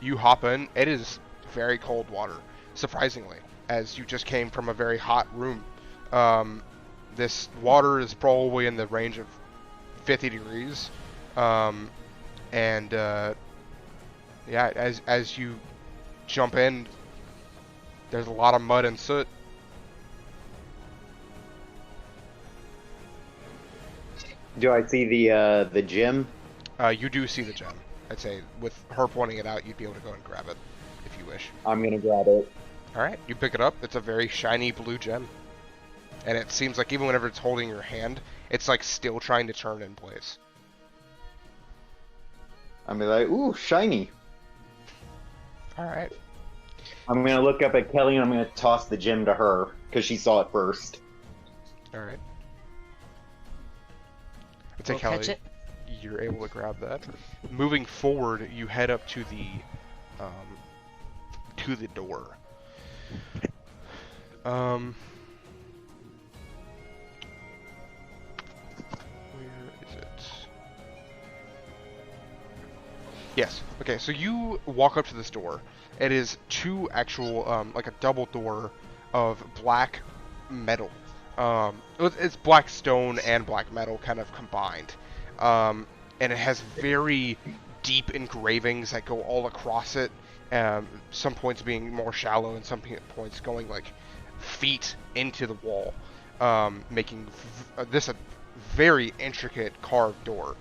Speaker 1: You hop in. It is very cold water, surprisingly, as you just came from a very hot room. This water is probably in the range of 50 degrees. Yeah, as you jump in, there's a lot of mud and soot.
Speaker 10: Do I see the gem?
Speaker 1: You do see the gem. I'd say with her pointing it out, you'd be able to go and grab it if you wish.
Speaker 10: I'm gonna grab it.
Speaker 1: Alright, you pick it up. It's a very shiny blue gem. And it seems like even whenever it's holding your hand, it's like still trying to turn in place.
Speaker 10: I'm gonna be like, ooh, shiny.
Speaker 1: Alright.
Speaker 10: I'm gonna look up at Kelly and I'm gonna toss the gem to her because she saw it first.
Speaker 1: Alright. I'd say,
Speaker 9: We'll
Speaker 1: Kelly,
Speaker 9: catch it.
Speaker 1: you're able to grab that. Moving forward, you head up to the door. Where is it? Yes. Okay, so you walk up to this door. It is two actual, like a double door of black metal. It's black stone and black metal kind of combined. And it has very deep engravings that go all across it. Some points being more shallow and some points going like feet into the wall, making this a very intricate carved door.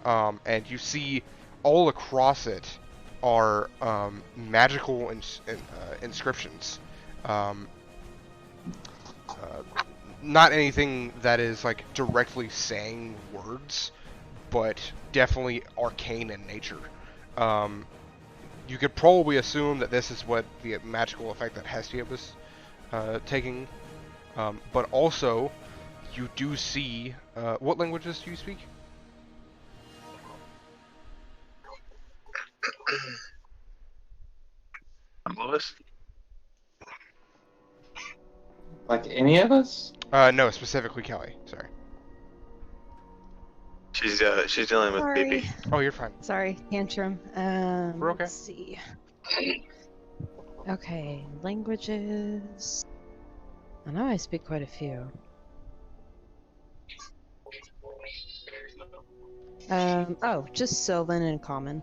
Speaker 1: And you see all across it are magical inscriptions. Not anything that is like directly saying words, but definitely arcane in nature. You could probably assume that this is what the magical effect that Hestia was taking, but also you do see what languages do you speak?
Speaker 7: Lois?
Speaker 6: Like any of us?
Speaker 1: No, specifically Kelly. Sorry.
Speaker 7: She's dealing with
Speaker 9: Sorry.
Speaker 7: baby.
Speaker 1: Oh, you're fine.
Speaker 9: Sorry, tantrum.
Speaker 1: We're okay.
Speaker 9: Let's see. Okay, languages. I know I speak quite a few. Oh, just Sylvan and Common.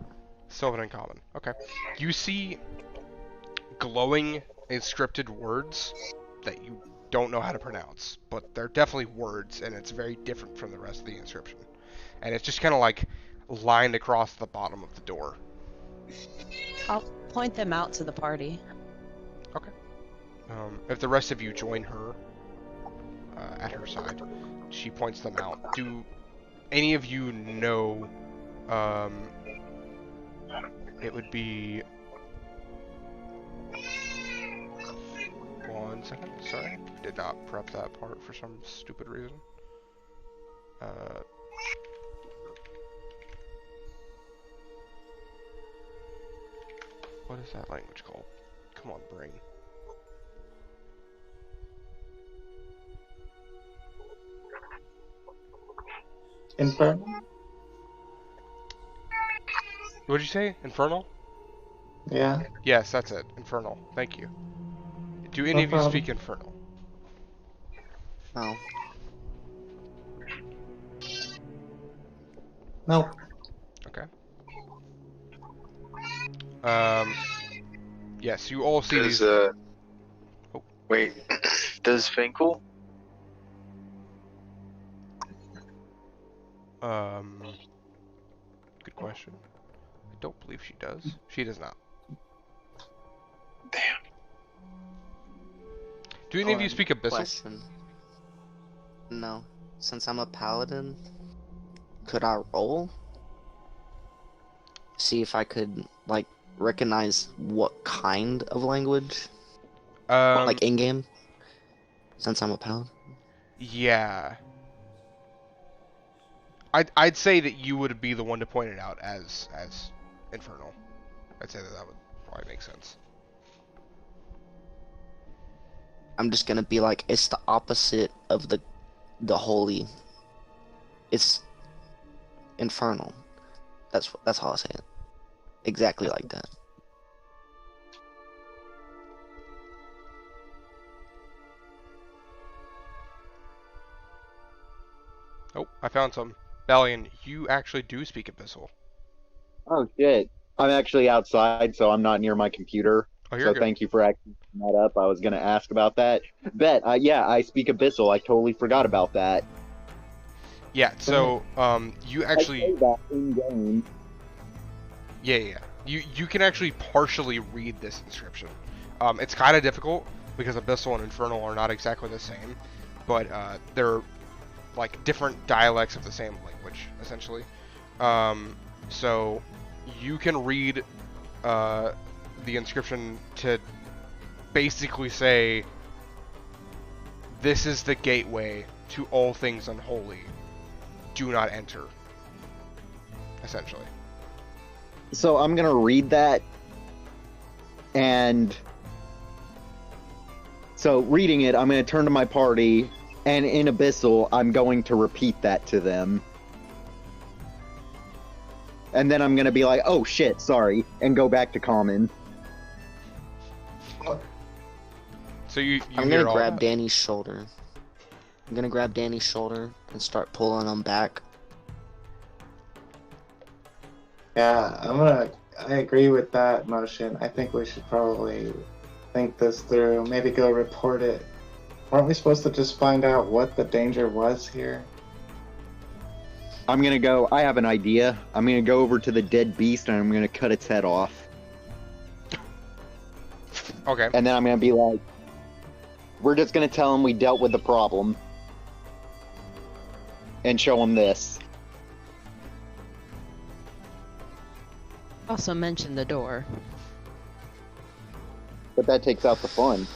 Speaker 1: Sylvan and Common. Okay. You see glowing inscripted words that you don't know how to pronounce, but they're definitely words, and it's very different from the rest of the inscription. And it's just kind of like lined across the bottom of the door.
Speaker 9: I'll point them out to the party.
Speaker 1: Okay. If the rest of you join her at her side, she points them out. Do any of you know? It would be 1 second. Sorry, did not prep that part for some stupid reason. What is that language called? Come on, brain.
Speaker 6: Infernal?
Speaker 1: What'd you say? Infernal?
Speaker 6: Yeah.
Speaker 1: Yes, that's it. Infernal. Thank you. Do any
Speaker 6: No
Speaker 1: of you
Speaker 6: problem.
Speaker 1: speak Infernal?
Speaker 2: No.
Speaker 6: No.
Speaker 1: Okay. Yes, you all see
Speaker 7: Does
Speaker 1: these. Oh.
Speaker 7: wait, does Finkel?
Speaker 1: Good question. I don't believe she does. She does not.
Speaker 7: Damn.
Speaker 1: Do any of you speak Abyssal?
Speaker 2: Question. No. Since I'm a paladin, could I roll? See if I could, like, recognize what kind of language? Like, in-game? Since I'm a paladin?
Speaker 1: Yeah. I'd say that you would be the one to point it out as Infernal. I'd say that would probably make sense.
Speaker 2: I'm just gonna be like, it's the opposite of the holy. It's infernal. That's how I say it. Exactly like that.
Speaker 1: Oh, I found some. Balian, you actually do speak Abyssal.
Speaker 10: Oh shit. I'm actually outside, so I'm not near my computer.
Speaker 1: Oh, you're
Speaker 10: So
Speaker 1: good.
Speaker 10: thank you for acting that up. I was gonna ask about that. Yeah, I speak Abyssal. I totally forgot about that.
Speaker 1: Yeah, so you actually
Speaker 10: I say that in game.
Speaker 1: yeah. You can actually partially read this inscription. It's kind of difficult because Abyssal and Infernal are not exactly the same, but they're like different dialects of the same language, essentially. So you can read the inscription to basically say, "This is the gateway to all things unholy. Do not enter." Essentially.
Speaker 10: So I'm gonna read that, and so reading it, I'm gonna turn to my party, and in Abyssal, I'm going to repeat that to them. And then I'm gonna be like, oh shit, sorry, and go back to common.
Speaker 1: So you
Speaker 2: I'm
Speaker 1: hear
Speaker 2: gonna
Speaker 1: all
Speaker 2: grab
Speaker 1: that?
Speaker 2: Danny's shoulder. I'm gonna grab Danny's shoulder and start pulling him back.
Speaker 6: Yeah, I agree with that motion. I think we should probably think this through. Maybe go report it. Weren't we supposed to just find out what the danger was here?
Speaker 10: I'm gonna go, I have an idea. I'm gonna go over to the dead beast and I'm gonna cut its head off.
Speaker 1: Okay.
Speaker 10: And then I'm gonna be like, we're just gonna tell him we dealt with the problem. And show him this.
Speaker 9: Also mention the door.
Speaker 10: But that takes out the fun.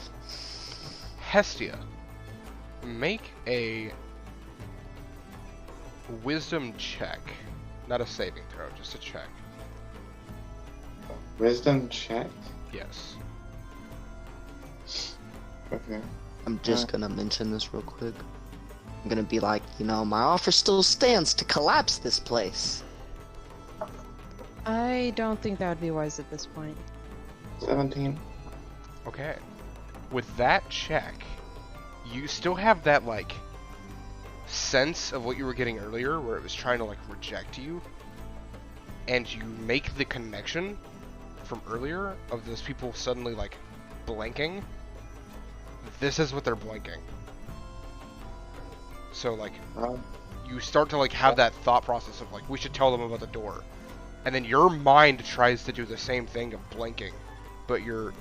Speaker 1: Hestia, make a wisdom check. Not a saving throw, just a check.
Speaker 6: Wisdom check?
Speaker 1: Yes.
Speaker 6: Okay.
Speaker 2: I'm just gonna mention this real quick. I'm gonna be like, my offer still stands to collapse this place.
Speaker 9: I don't think that would be wise at this point.
Speaker 6: 17.
Speaker 1: Okay. With that check, you still have that, like, sense of what you were getting earlier, where it was trying to, like, reject you. And you make the connection from earlier of those people suddenly, like, blinking. This is what they're blinking. So, like, you start to, like, have that thought process of, like, we should tell them about the door. And then your mind tries to do the same thing of blinking, but your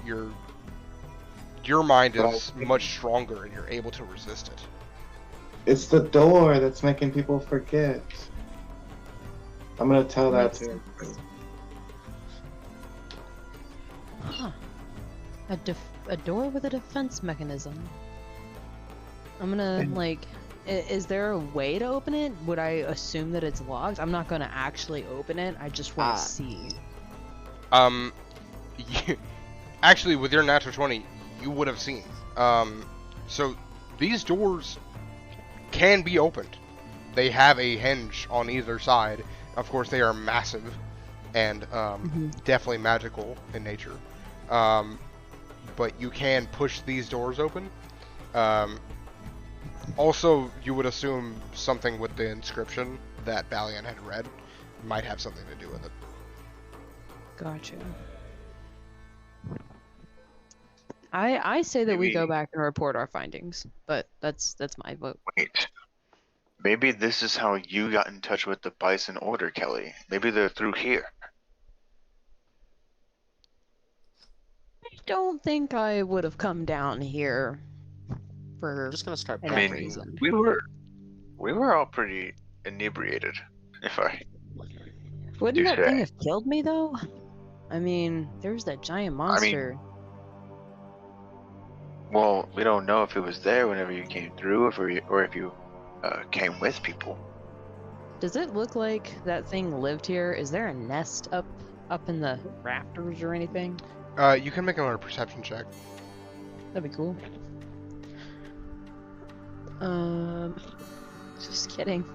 Speaker 1: mind is much stronger and you're able to resist it.
Speaker 6: It's the door that's making people forget. I'm gonna tell that to him.
Speaker 9: Huh. A door with a defense mechanism. I'm gonna, like... Is there a way to open it? Would I assume that it's locked? I'm not gonna actually open it, I just want to see.
Speaker 1: Actually, with your natural 20, you would have seen. So, these doors can be opened. They have a hinge on either side. Of course, they are massive and definitely magical in nature. But you can push these doors open. Also, you would assume something with the inscription that Balian had read might have something to do with it.
Speaker 9: Gotcha. I say that we go back and report our findings, but that's my vote.
Speaker 7: Wait. Maybe this is how you got in touch with the Bison Order, Kelly. Maybe they're through here.
Speaker 9: I don't think I would have come down here for
Speaker 2: I'm just gonna start
Speaker 9: any
Speaker 7: I mean,
Speaker 9: reason.
Speaker 7: we were all pretty inebriated, if I
Speaker 9: Wouldn't
Speaker 7: do
Speaker 9: that
Speaker 7: say.
Speaker 9: thing have killed me though? I mean, there's that giant monster.
Speaker 7: Well, we don't know if it was there whenever you came through, or if you came with people.
Speaker 9: Does it look like that thing lived here? Is there a nest up in the rafters or anything?
Speaker 1: You can make another perception check.
Speaker 9: That'd be cool. Just kidding.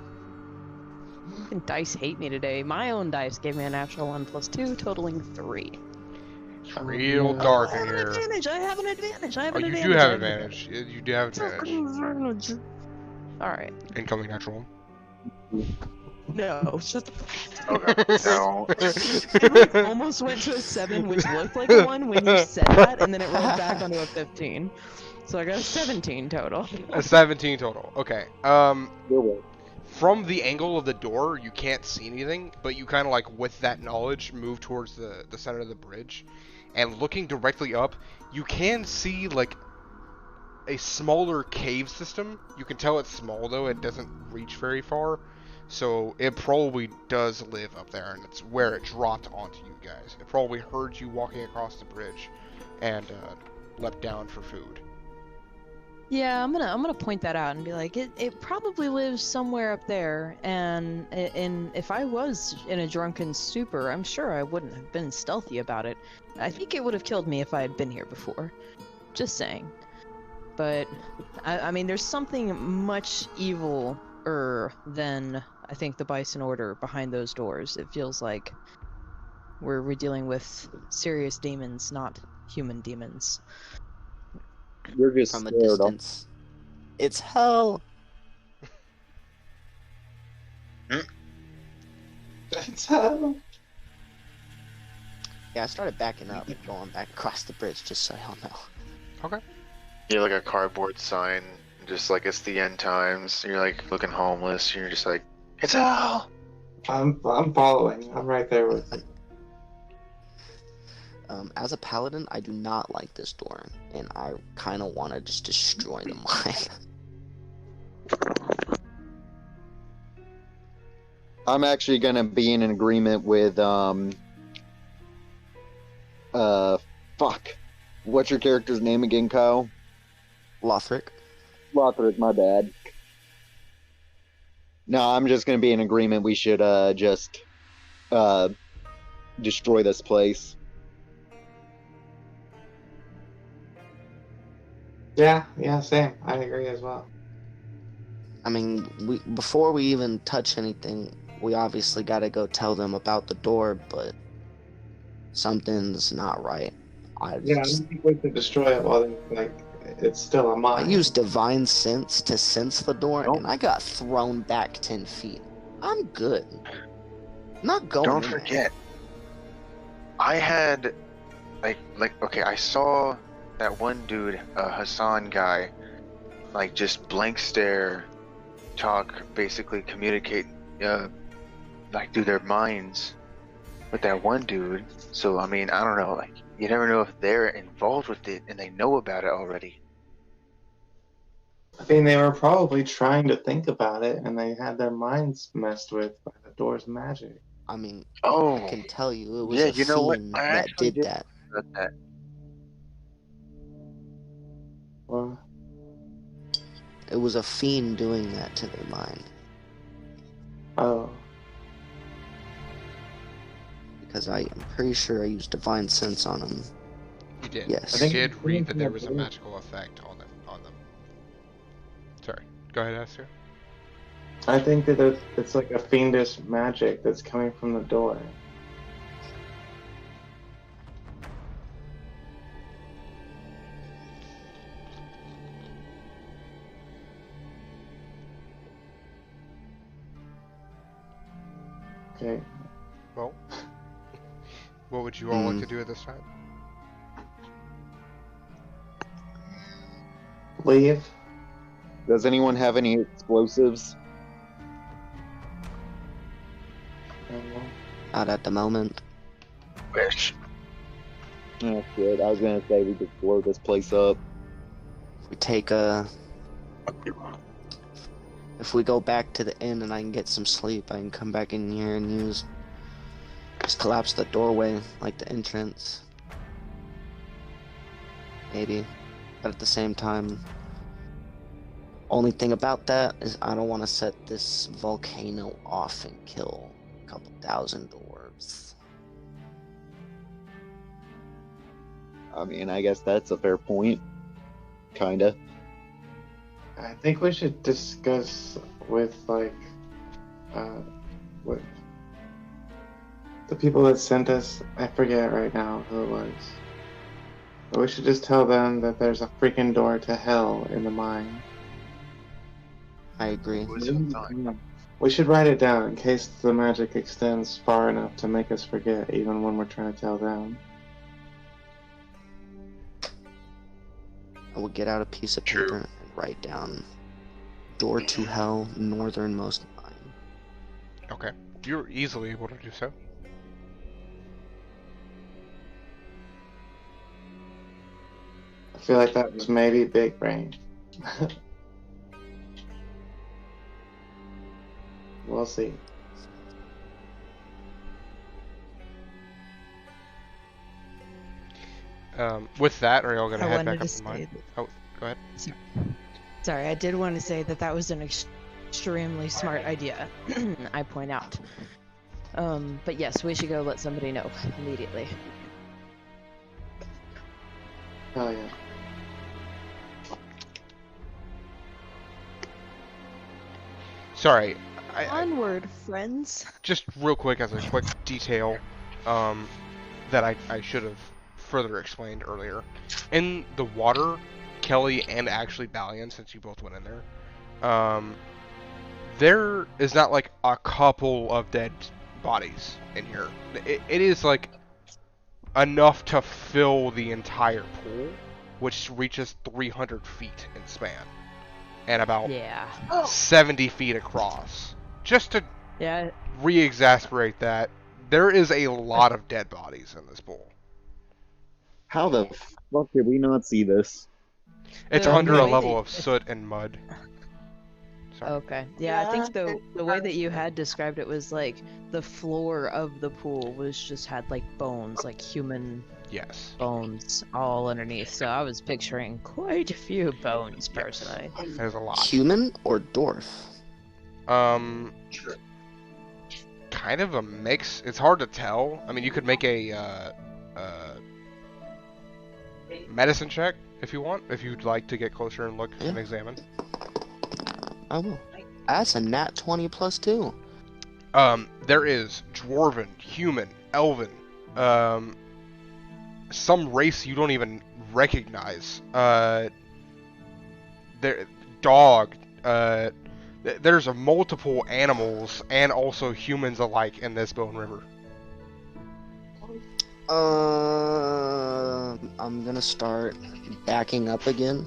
Speaker 9: Fucking dice hate me today. My own dice gave me a natural 1 + 2, totaling 3.
Speaker 1: It's real dark in
Speaker 9: I have
Speaker 1: here.
Speaker 9: an advantage. I have an advantage. I have an
Speaker 1: You
Speaker 9: advantage.
Speaker 1: do have advantage. You do have advantage.
Speaker 9: All right.
Speaker 1: Incoming natural.
Speaker 9: No, shut the
Speaker 7: Okay. No.
Speaker 9: It like almost went to a 7, which looked like a 1 when you said that, and then it rolled back onto a 15. So I got a 17 total.
Speaker 1: A 17 total. Okay. From the angle of the door, you can't see anything, but you kind of like, with that knowledge, move towards the center of the bridge. And looking directly up, you can see like a smaller cave system. You can tell it's small though, it doesn't reach very far. So it probably does live up there, and it's where it dropped onto you guys. It probably heard you walking across the bridge and leapt down for food.
Speaker 9: Yeah, I'm gonna point that out and be like, it probably lives somewhere up there, and if I was in a drunken stupor, I'm sure I wouldn't have been stealthy about it. I think it would have killed me if I had been here before. Just saying. But I mean, there's something much evil-er than I think the Bison Order behind those doors. It feels like we're dealing with serious demons, not human demons.
Speaker 5: You're just
Speaker 2: From a
Speaker 5: scared.
Speaker 2: distance. It's hell.
Speaker 6: That's how.
Speaker 2: Yeah, I started backing up, going back across the bridge, just so y'all know.
Speaker 1: Okay.
Speaker 7: You're like a cardboard sign, just like it's the end times. You're like looking homeless. You're just like, it's hell.
Speaker 6: I'm following. I'm right there with you.
Speaker 2: As a paladin, I do not like this door, and I kind of want to just destroy the mine.
Speaker 10: I'm actually gonna be in an agreement with fuck. What's your character's name again, Kyle?
Speaker 2: Lothric.
Speaker 10: Lothric, my bad. No, I'm just gonna be in agreement. We should just destroy this place.
Speaker 6: Yeah, same. I agree as well.
Speaker 2: I mean, before we even touch anything, we obviously got to go tell them about the door, but something's not right. I
Speaker 6: Yeah, I
Speaker 2: just,
Speaker 6: don't think we could destroy it while it's still a
Speaker 2: I
Speaker 6: mine.
Speaker 2: used divine sense to sense the door,
Speaker 7: Don't-
Speaker 2: and I got thrown back 10 feet. I'm good. Not going
Speaker 7: Don't
Speaker 2: in there.
Speaker 7: forget, I had okay, I saw that one dude, Hassan guy, like just blank stare, talk, basically communicate, like through their minds with that one dude. So I mean, I don't know, like you never know if they're involved with it and they know about it already.
Speaker 6: I mean, they were probably trying to think about it, and they had their minds messed with by the door's magic.
Speaker 2: I mean,
Speaker 7: Oh,
Speaker 2: I can tell you it was
Speaker 7: yeah,
Speaker 2: a
Speaker 7: you know what?
Speaker 2: fiend
Speaker 7: I
Speaker 2: that
Speaker 7: actually
Speaker 2: did
Speaker 7: did
Speaker 2: that.
Speaker 7: about that.
Speaker 6: Well,
Speaker 2: It was a fiend doing that to their mind.
Speaker 6: oh,
Speaker 2: Because I am pretty sure I used divine sense on him.
Speaker 1: You did.
Speaker 2: Yes.
Speaker 1: You
Speaker 6: I think
Speaker 1: did
Speaker 6: it's
Speaker 1: read that there
Speaker 6: coming
Speaker 1: was a
Speaker 6: from the
Speaker 1: magical effect on them. Sorry. Go ahead, Esther.
Speaker 6: I think that it's like a fiendish magic that's coming from the door. Okay.
Speaker 1: Well, what would you all like to do at this time?
Speaker 6: Leave.
Speaker 10: Does anyone have any explosives?
Speaker 2: Not at the moment.
Speaker 7: Wish.
Speaker 10: Oh shit, I was gonna say we could blow this place up.
Speaker 2: We take a... If we go back to the inn and I can get some sleep, I can come back in here and just collapse the doorway, like the entrance. Maybe. But at the same time, only thing about that is I don't want to set this volcano off and kill a couple thousand dwarves.
Speaker 10: I mean, I guess that's a fair point. Kinda.
Speaker 6: I think we should discuss with with the people that sent us. I forget right now who it was. But we should just tell them that there's a freaking door to hell in the mine.
Speaker 2: I agree.
Speaker 6: We should write it down in case the magic extends far enough to make us forget, even when we're trying to tell them.
Speaker 2: I will get out a piece of paper and write down door to hell, northernmost mine.
Speaker 1: Okay. You're easily able to do so.
Speaker 6: I feel like that was maybe big brain. We'll see.
Speaker 1: With that, are y'all gonna
Speaker 9: I
Speaker 1: head
Speaker 9: wanted
Speaker 1: back up
Speaker 9: to
Speaker 1: to mine?
Speaker 9: say
Speaker 1: Oh, go ahead.
Speaker 9: Sorry, I did want to say that was an extremely smart idea. I point out. But yes, we should go let somebody know immediately.
Speaker 6: Oh yeah.
Speaker 1: Sorry.
Speaker 9: Onward, friends.
Speaker 1: Just real quick, as a quick detail, that I should have further explained earlier. In the water, Kelly and actually Balian, since you both went in there, there is not like a couple of dead bodies in here. It is like enough to fill the entire pool, which reaches 300 feet in span and about 70 feet across. Just to re-exasperate that, there is a lot of dead bodies in this pool.
Speaker 10: How the fuck did we not see this?
Speaker 1: It's under a level of soot and mud. Sorry.
Speaker 9: Okay. Yeah, I think the way that you had described it was like the floor of the pool had like bones, like human bones all underneath. So I was picturing quite a few bones personally.
Speaker 1: There's a lot.
Speaker 2: Human or dwarf?
Speaker 1: Kind of a mix. It's hard to tell. I mean, you could make a medicine check if you want, if you'd like to get closer and look and examine.
Speaker 2: I will. That's a nat 20 plus 2.
Speaker 1: There is dwarven, human, elven, some race you don't even recognize. There, dog. There's a multiple animals and also humans alike in this Bone River.
Speaker 2: I'm gonna start backing up again,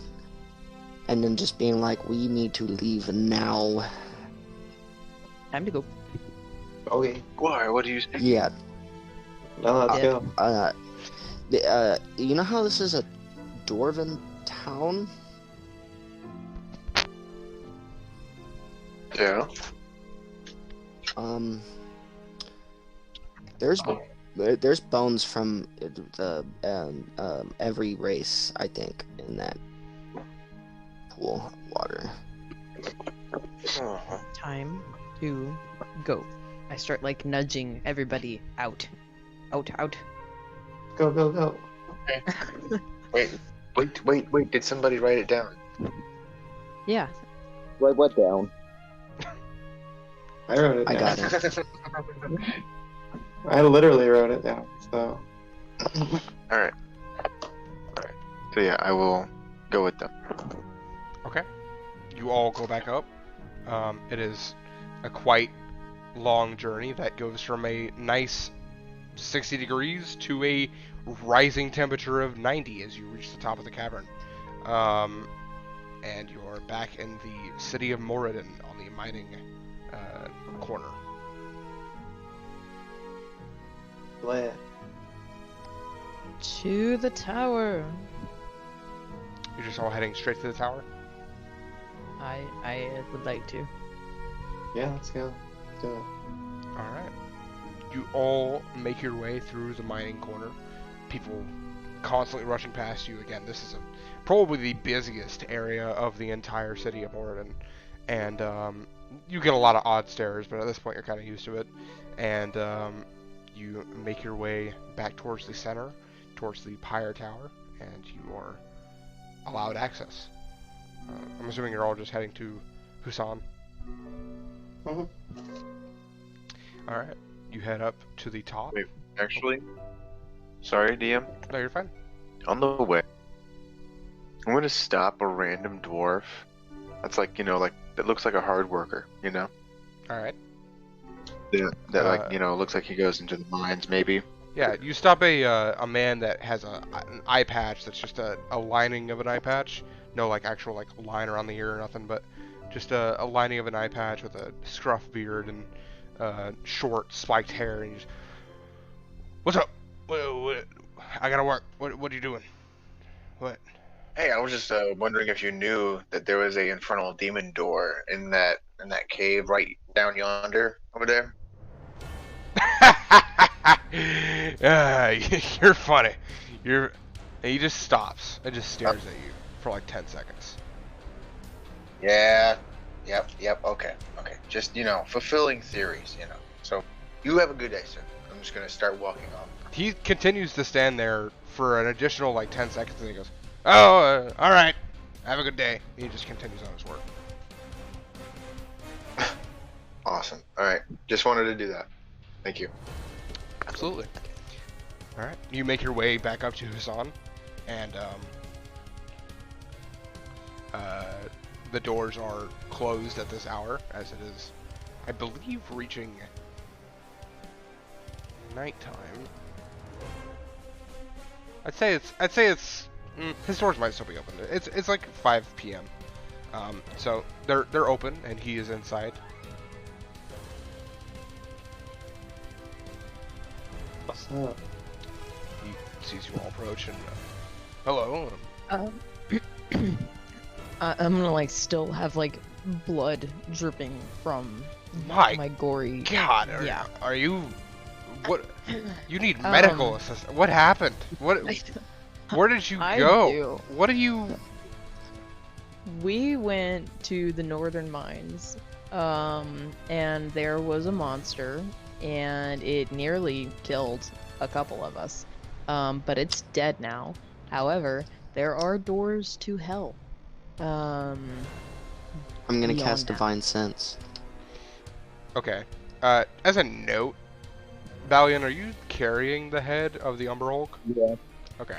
Speaker 2: and then just being like, "We need to leave now."
Speaker 9: Time to go.
Speaker 10: Okay.
Speaker 7: Why? What do you say?
Speaker 2: Yeah.
Speaker 6: No, let's go.
Speaker 2: You know how this is a dwarven town?
Speaker 7: Yeah.
Speaker 2: There's bones from the every race, I think, in that pool of water.
Speaker 9: Time to go. I start like nudging everybody out. Out.
Speaker 6: Go, go, go.
Speaker 7: Okay. Wait. Did somebody write it down?
Speaker 9: Yeah.
Speaker 2: Write what down?
Speaker 6: I wrote it down.
Speaker 2: I got it.
Speaker 6: I literally wrote it down, so.
Speaker 7: Alright. So yeah, I will go with them.
Speaker 1: Okay. You all go back up. It is a quite long journey that goes from a nice 60 degrees to a rising temperature of 90 as you reach the top of the cavern. And you're back in the city of Moradin on the mining corner.
Speaker 6: Where?
Speaker 9: To the tower.
Speaker 1: You're just all heading straight to the tower?
Speaker 9: I would like to.
Speaker 6: Yeah, let's go. Let's do it.
Speaker 1: Alright. You all make your way through the mining corner. People constantly rushing past you. Again, this is probably the busiest area of the entire city of Moradin. And you get a lot of odd stares, but at this point you're kind of used to it. And you make your way back towards the center, towards the Pyre Tower, and you are allowed access. I'm assuming you're all just heading to Husan.
Speaker 6: Mm-hmm.
Speaker 1: Alright, you head up to the top.
Speaker 7: Wait, actually, sorry, DM.
Speaker 1: No, you're fine.
Speaker 7: On the way, I'm gonna stop a random dwarf. That's like, like that looks like a hard worker,
Speaker 1: Alright.
Speaker 7: That looks like he goes into the mines, maybe.
Speaker 1: Yeah, you stop a man that has an eye patch that's just a lining of an eye patch. No, actual line around the ear or nothing, but just a lining of an eye patch with a scruff beard and short spiked hair. And you just, what's up? What? I gotta work. What are you doing? What?
Speaker 7: Hey, I was just wondering if you knew that there was a infernal demon door in that cave right down yonder over there.
Speaker 1: You're funny. And he just stops and just stares at you for 10 seconds.
Speaker 7: Yeah. Yep. Okay. Just, fulfilling theories, So, you have a good day, sir. I'm just gonna start walking off.
Speaker 1: He continues to stand there for an additional 10 seconds and he goes, oh, alright. Have a good day. He just continues on his work.
Speaker 7: Awesome. Alright. Just wanted to do that. Thank you.
Speaker 1: Absolutely. Alright. You make your way back up to Husan, and the doors are closed at this hour, as it is, I believe, reaching nighttime. I'd say it's his doors might still be open. It's like 5 p.m. So they're open, and he is inside.
Speaker 6: What's up?
Speaker 1: He sees you all approach and hello.
Speaker 9: I'm gonna still have blood dripping from
Speaker 1: My
Speaker 9: gory.
Speaker 1: God,
Speaker 9: yeah.
Speaker 1: Are you? What? You need medical assistance. What happened? What? Where did you go? What are you?
Speaker 9: We went to the northern mines, and there was a monster, and it nearly killed a couple of us. But it's dead now. However, there are doors to hell.
Speaker 2: I'm gonna
Speaker 9: Beyond
Speaker 2: cast
Speaker 9: that.
Speaker 2: Divine Sense.
Speaker 1: Okay. As a note, Valiant, are you carrying the head of the Umber Hulk?
Speaker 5: Yeah.
Speaker 1: Okay.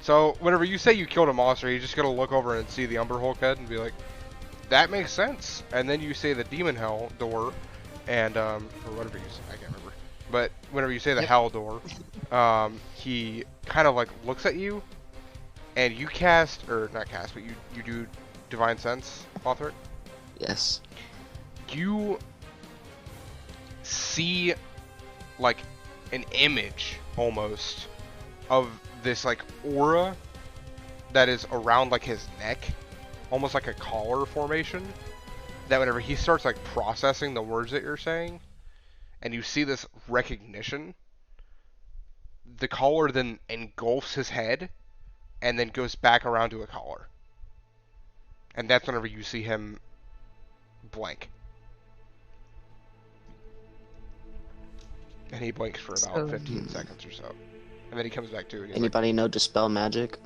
Speaker 1: So whenever you say you killed a monster, you just gotta look over and see the Umber Hulk head and be like, that makes sense. And then you say the Demon Hell door, and or whatever you say, I can't remember. But whenever you say the Hell door, he kind of like looks at you, and you cast, or not cast, but you do Divine Sense, Author.
Speaker 2: Yes.
Speaker 1: You see like an image almost of this like aura that is around like his neck, almost like a collar formation, that whenever he starts like processing the words that you're saying and you see this recognition, the collar then engulfs his head and then goes back around to a collar, and that's whenever you see him blank. And he blinks for about
Speaker 9: So-
Speaker 1: 15 seconds or so. And then he comes back to it. And he's
Speaker 2: Anybody know Dispel Magic?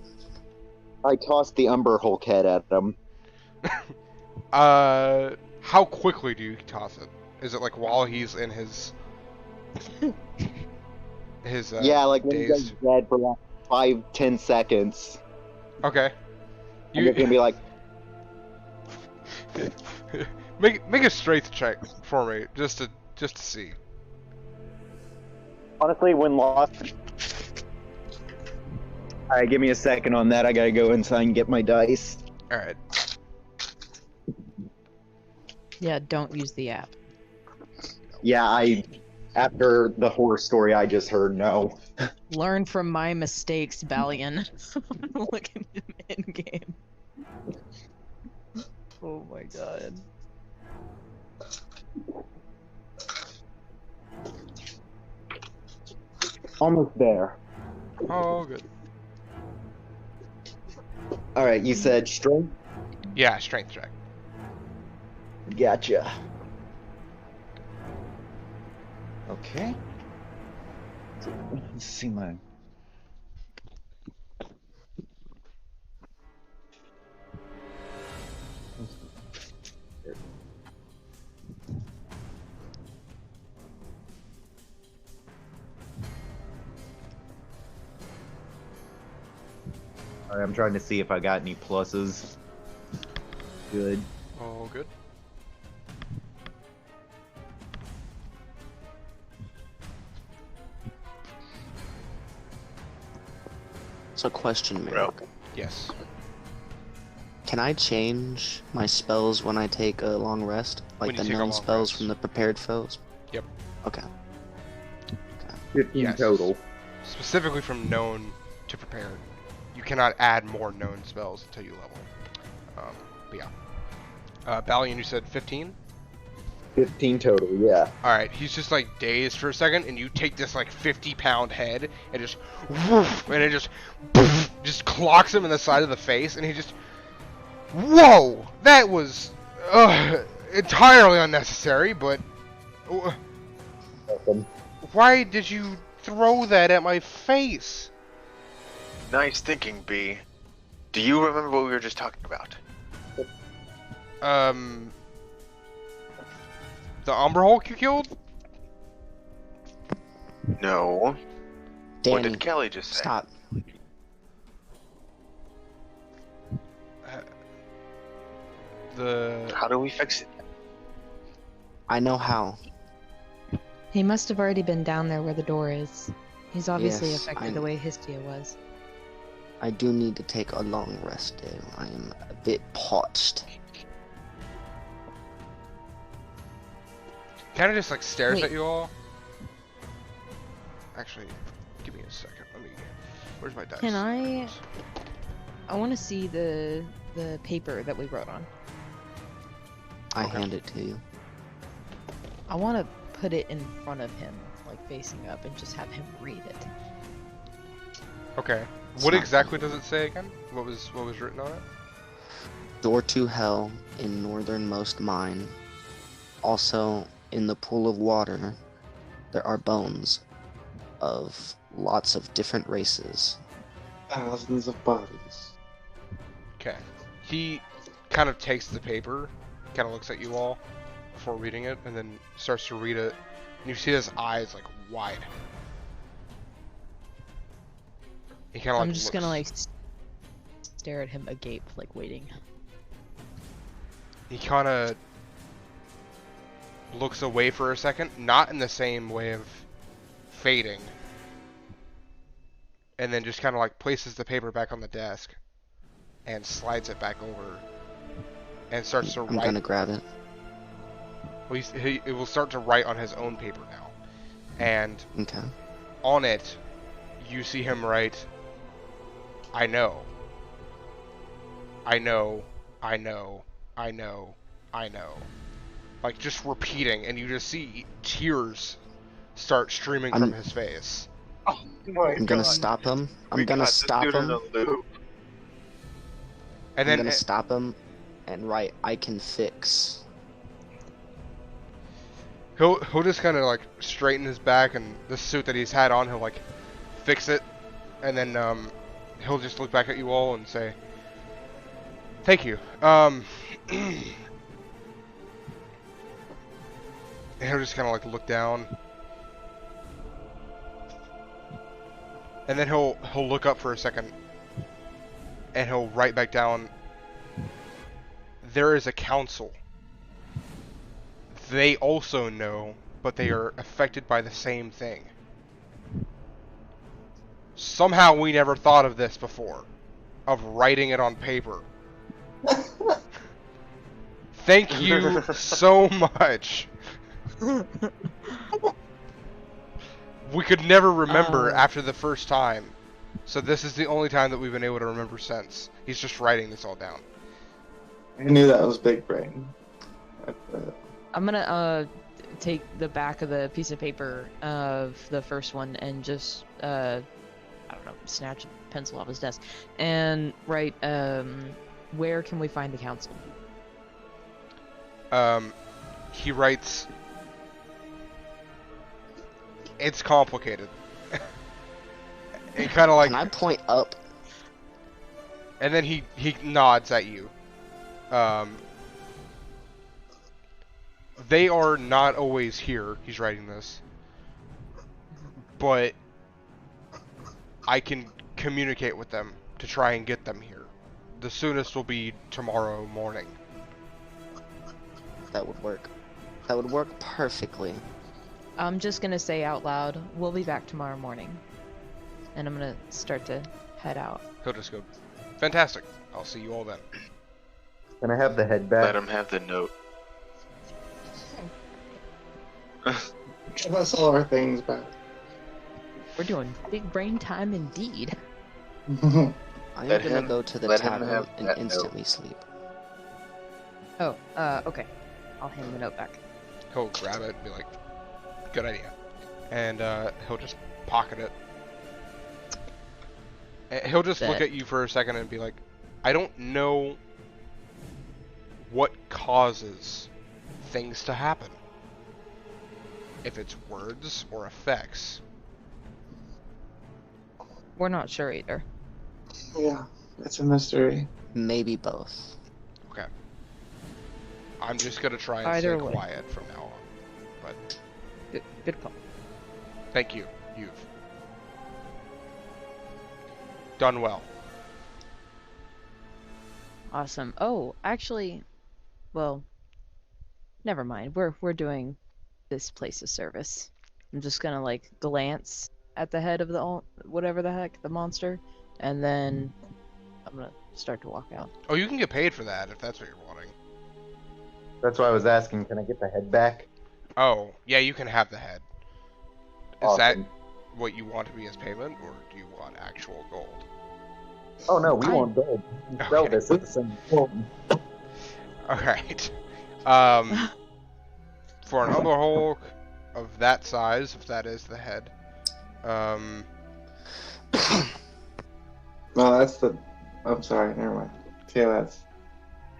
Speaker 10: I tossed the Umber Hulk head at him.
Speaker 1: like, how quickly do you toss it? Is it like while he's in his
Speaker 10: Yeah, like when he goes
Speaker 1: dazed?
Speaker 10: dead for like 5-10 seconds.
Speaker 1: Okay.
Speaker 10: I'm just gonna be like,
Speaker 1: make a strength check for me, just to see.
Speaker 10: honestly, when lost. Alright, give me a second on that. I gotta go inside and get my dice.
Speaker 1: All right.
Speaker 9: Yeah, don't use the app.
Speaker 10: Yeah, after the horror story I just heard, no.
Speaker 9: Learn from my mistakes, Balian. Look at him in game. Oh my god.
Speaker 10: Almost there.
Speaker 1: Oh, good.
Speaker 10: Alright, you said strength?
Speaker 1: Yeah, strength check.
Speaker 10: Gotcha. Okay. Let's see my. Alright, I'm trying to see if I got any pluses. Good.
Speaker 1: Oh, good.
Speaker 2: So question, Mary.
Speaker 7: Bro.
Speaker 1: Yes.
Speaker 2: Can I change my spells when I take a long rest?
Speaker 1: When
Speaker 2: Like
Speaker 1: you
Speaker 2: the
Speaker 1: take a
Speaker 2: known
Speaker 1: long
Speaker 2: spells
Speaker 1: rest.
Speaker 2: from the prepared foes?
Speaker 1: Yep.
Speaker 2: Okay.
Speaker 10: 15
Speaker 1: Yes.
Speaker 10: total.
Speaker 1: Specifically from known to prepared. You cannot add more known spells until you level. But yeah. Balian, you said 15?
Speaker 10: 15 total, yeah.
Speaker 1: Alright, he's just like dazed for a second, and you take this like 50-pound head and just woof, and it just clocks him in the side of the face, and he just, whoa, that was entirely unnecessary, but
Speaker 10: Welcome.
Speaker 1: why did you throw that at my face?
Speaker 7: Nice thinking, B. Do you remember what we were just talking about?
Speaker 1: The Umber Hulk you killed?
Speaker 7: No. What
Speaker 2: Danny,
Speaker 7: did Kelly just say?
Speaker 2: stop.
Speaker 7: How do we fix it?
Speaker 2: I know how.
Speaker 9: He must have already been down there where the door is. He's obviously
Speaker 2: Yes,
Speaker 9: affected the way Histia was.
Speaker 2: I do need to take a long rest day. I am a bit parched.
Speaker 1: Kind of just like stares
Speaker 9: Wait.
Speaker 1: at you all. Actually, give me a second. Where's my dice?
Speaker 9: Can I want to see the paper that we wrote on.
Speaker 2: I
Speaker 1: Okay.
Speaker 2: hand it to you.
Speaker 9: I want to put it in front of him, like facing up, and just have him read it.
Speaker 1: Okay.
Speaker 2: It's
Speaker 1: What
Speaker 2: not
Speaker 1: exactly does it say again? What was written on it?
Speaker 2: Door to hell in northernmost mine. Also, in the pool of water, there are bones of lots of different races.
Speaker 6: Thousands of bodies.
Speaker 1: Okay. He kind of takes the paper, kind of looks at you all before reading it, and then starts to read it. And you see his eyes like wide. He kind of like
Speaker 9: I'm just
Speaker 1: looks.
Speaker 9: gonna like stare at him agape, like waiting.
Speaker 1: He kind of looks away for a second, not in the same way of fading, and then just kind of like places the paper back on the desk and slides it back over and starts to
Speaker 2: I'm
Speaker 1: write.
Speaker 2: gonna grab it.
Speaker 1: Well, it will start to write on his own paper now, and
Speaker 2: Okay.
Speaker 1: on it you see him write, I know, I know, I know, I know, I know. Like, just repeating, and you just see tears start streaming from his face.
Speaker 6: Oh my
Speaker 2: I'm gonna stop him. I'm gonna stop him.
Speaker 1: And
Speaker 2: I'm
Speaker 1: then
Speaker 2: gonna stop him and write, I can fix.
Speaker 1: he'll just kind of like straighten his back, and the suit that he's had on, he'll like fix it, and then he'll just look back at you all and say, thank you. And he'll just kind of like look down, and then he'll look up for a second, and he'll write back down, there is a council. They also know, but they are affected by the same thing. Somehow we never thought of this before, of writing it on paper. Thank you so much. We could never remember after the first time, so this is the only time that we've been able to remember since. He's just writing this all down.
Speaker 6: I knew that was big brain.
Speaker 9: I'm gonna take the back of the piece of paper of the first one and just I don't know, snatch a pencil off his desk and write where can we find the council?
Speaker 1: He writes, it's complicated. It kind of like,
Speaker 2: Can I point up?
Speaker 1: and then he nods at you. They are not always here. He's writing this, but I can communicate with them to try and get them here. The soonest will be tomorrow morning.
Speaker 2: That would work. That would work perfectly.
Speaker 9: I'm just gonna say out loud, we'll be back tomorrow morning. And I'm gonna start to head out.
Speaker 1: He'll just go, fantastic. I'll see you all then.
Speaker 10: Can I have the head back?
Speaker 7: Let him have the note.
Speaker 6: Give us all our things back.
Speaker 9: We're doing big brain time indeed.
Speaker 2: I'm
Speaker 7: Let
Speaker 2: gonna
Speaker 7: him-
Speaker 2: go to the
Speaker 7: let him
Speaker 2: tavern
Speaker 7: have
Speaker 2: and
Speaker 7: that
Speaker 2: instantly sleep.
Speaker 9: Oh, okay. I'll hand the note back.
Speaker 1: He'll grab it and be like, good idea. And he'll just pocket it. And he'll just look
Speaker 9: Bet.
Speaker 1: at you for a second and be like, I don't know what causes things to happen. If it's words or effects.
Speaker 9: We're not sure either.
Speaker 6: Yeah, it's a mystery.
Speaker 2: Maybe both.
Speaker 1: Okay. I'm just gonna try and
Speaker 9: Either
Speaker 1: stay
Speaker 9: way.
Speaker 1: quiet from now on. But
Speaker 9: Good call.
Speaker 1: thank you. You've done well.
Speaker 9: Awesome. Oh, actually, well, never mind. We're doing this place a service. I'm just gonna like glance at the head of the whatever the heck the monster, and then I'm gonna start to walk out.
Speaker 1: Oh, you can get paid for that if that's what you're wanting.
Speaker 10: That's why I was asking, can I get the head back?
Speaker 1: Oh, yeah, you can have the head. Is that
Speaker 10: Awesome.
Speaker 1: what you want to be as payment, or do you want actual gold?
Speaker 10: Oh no, we want gold. We sell
Speaker 1: Okay.
Speaker 10: this. It's important.
Speaker 1: Alright. For an Umber Hulk of that size, if that is the head,
Speaker 6: No, that's the. I'm sorry, never mind. TOS.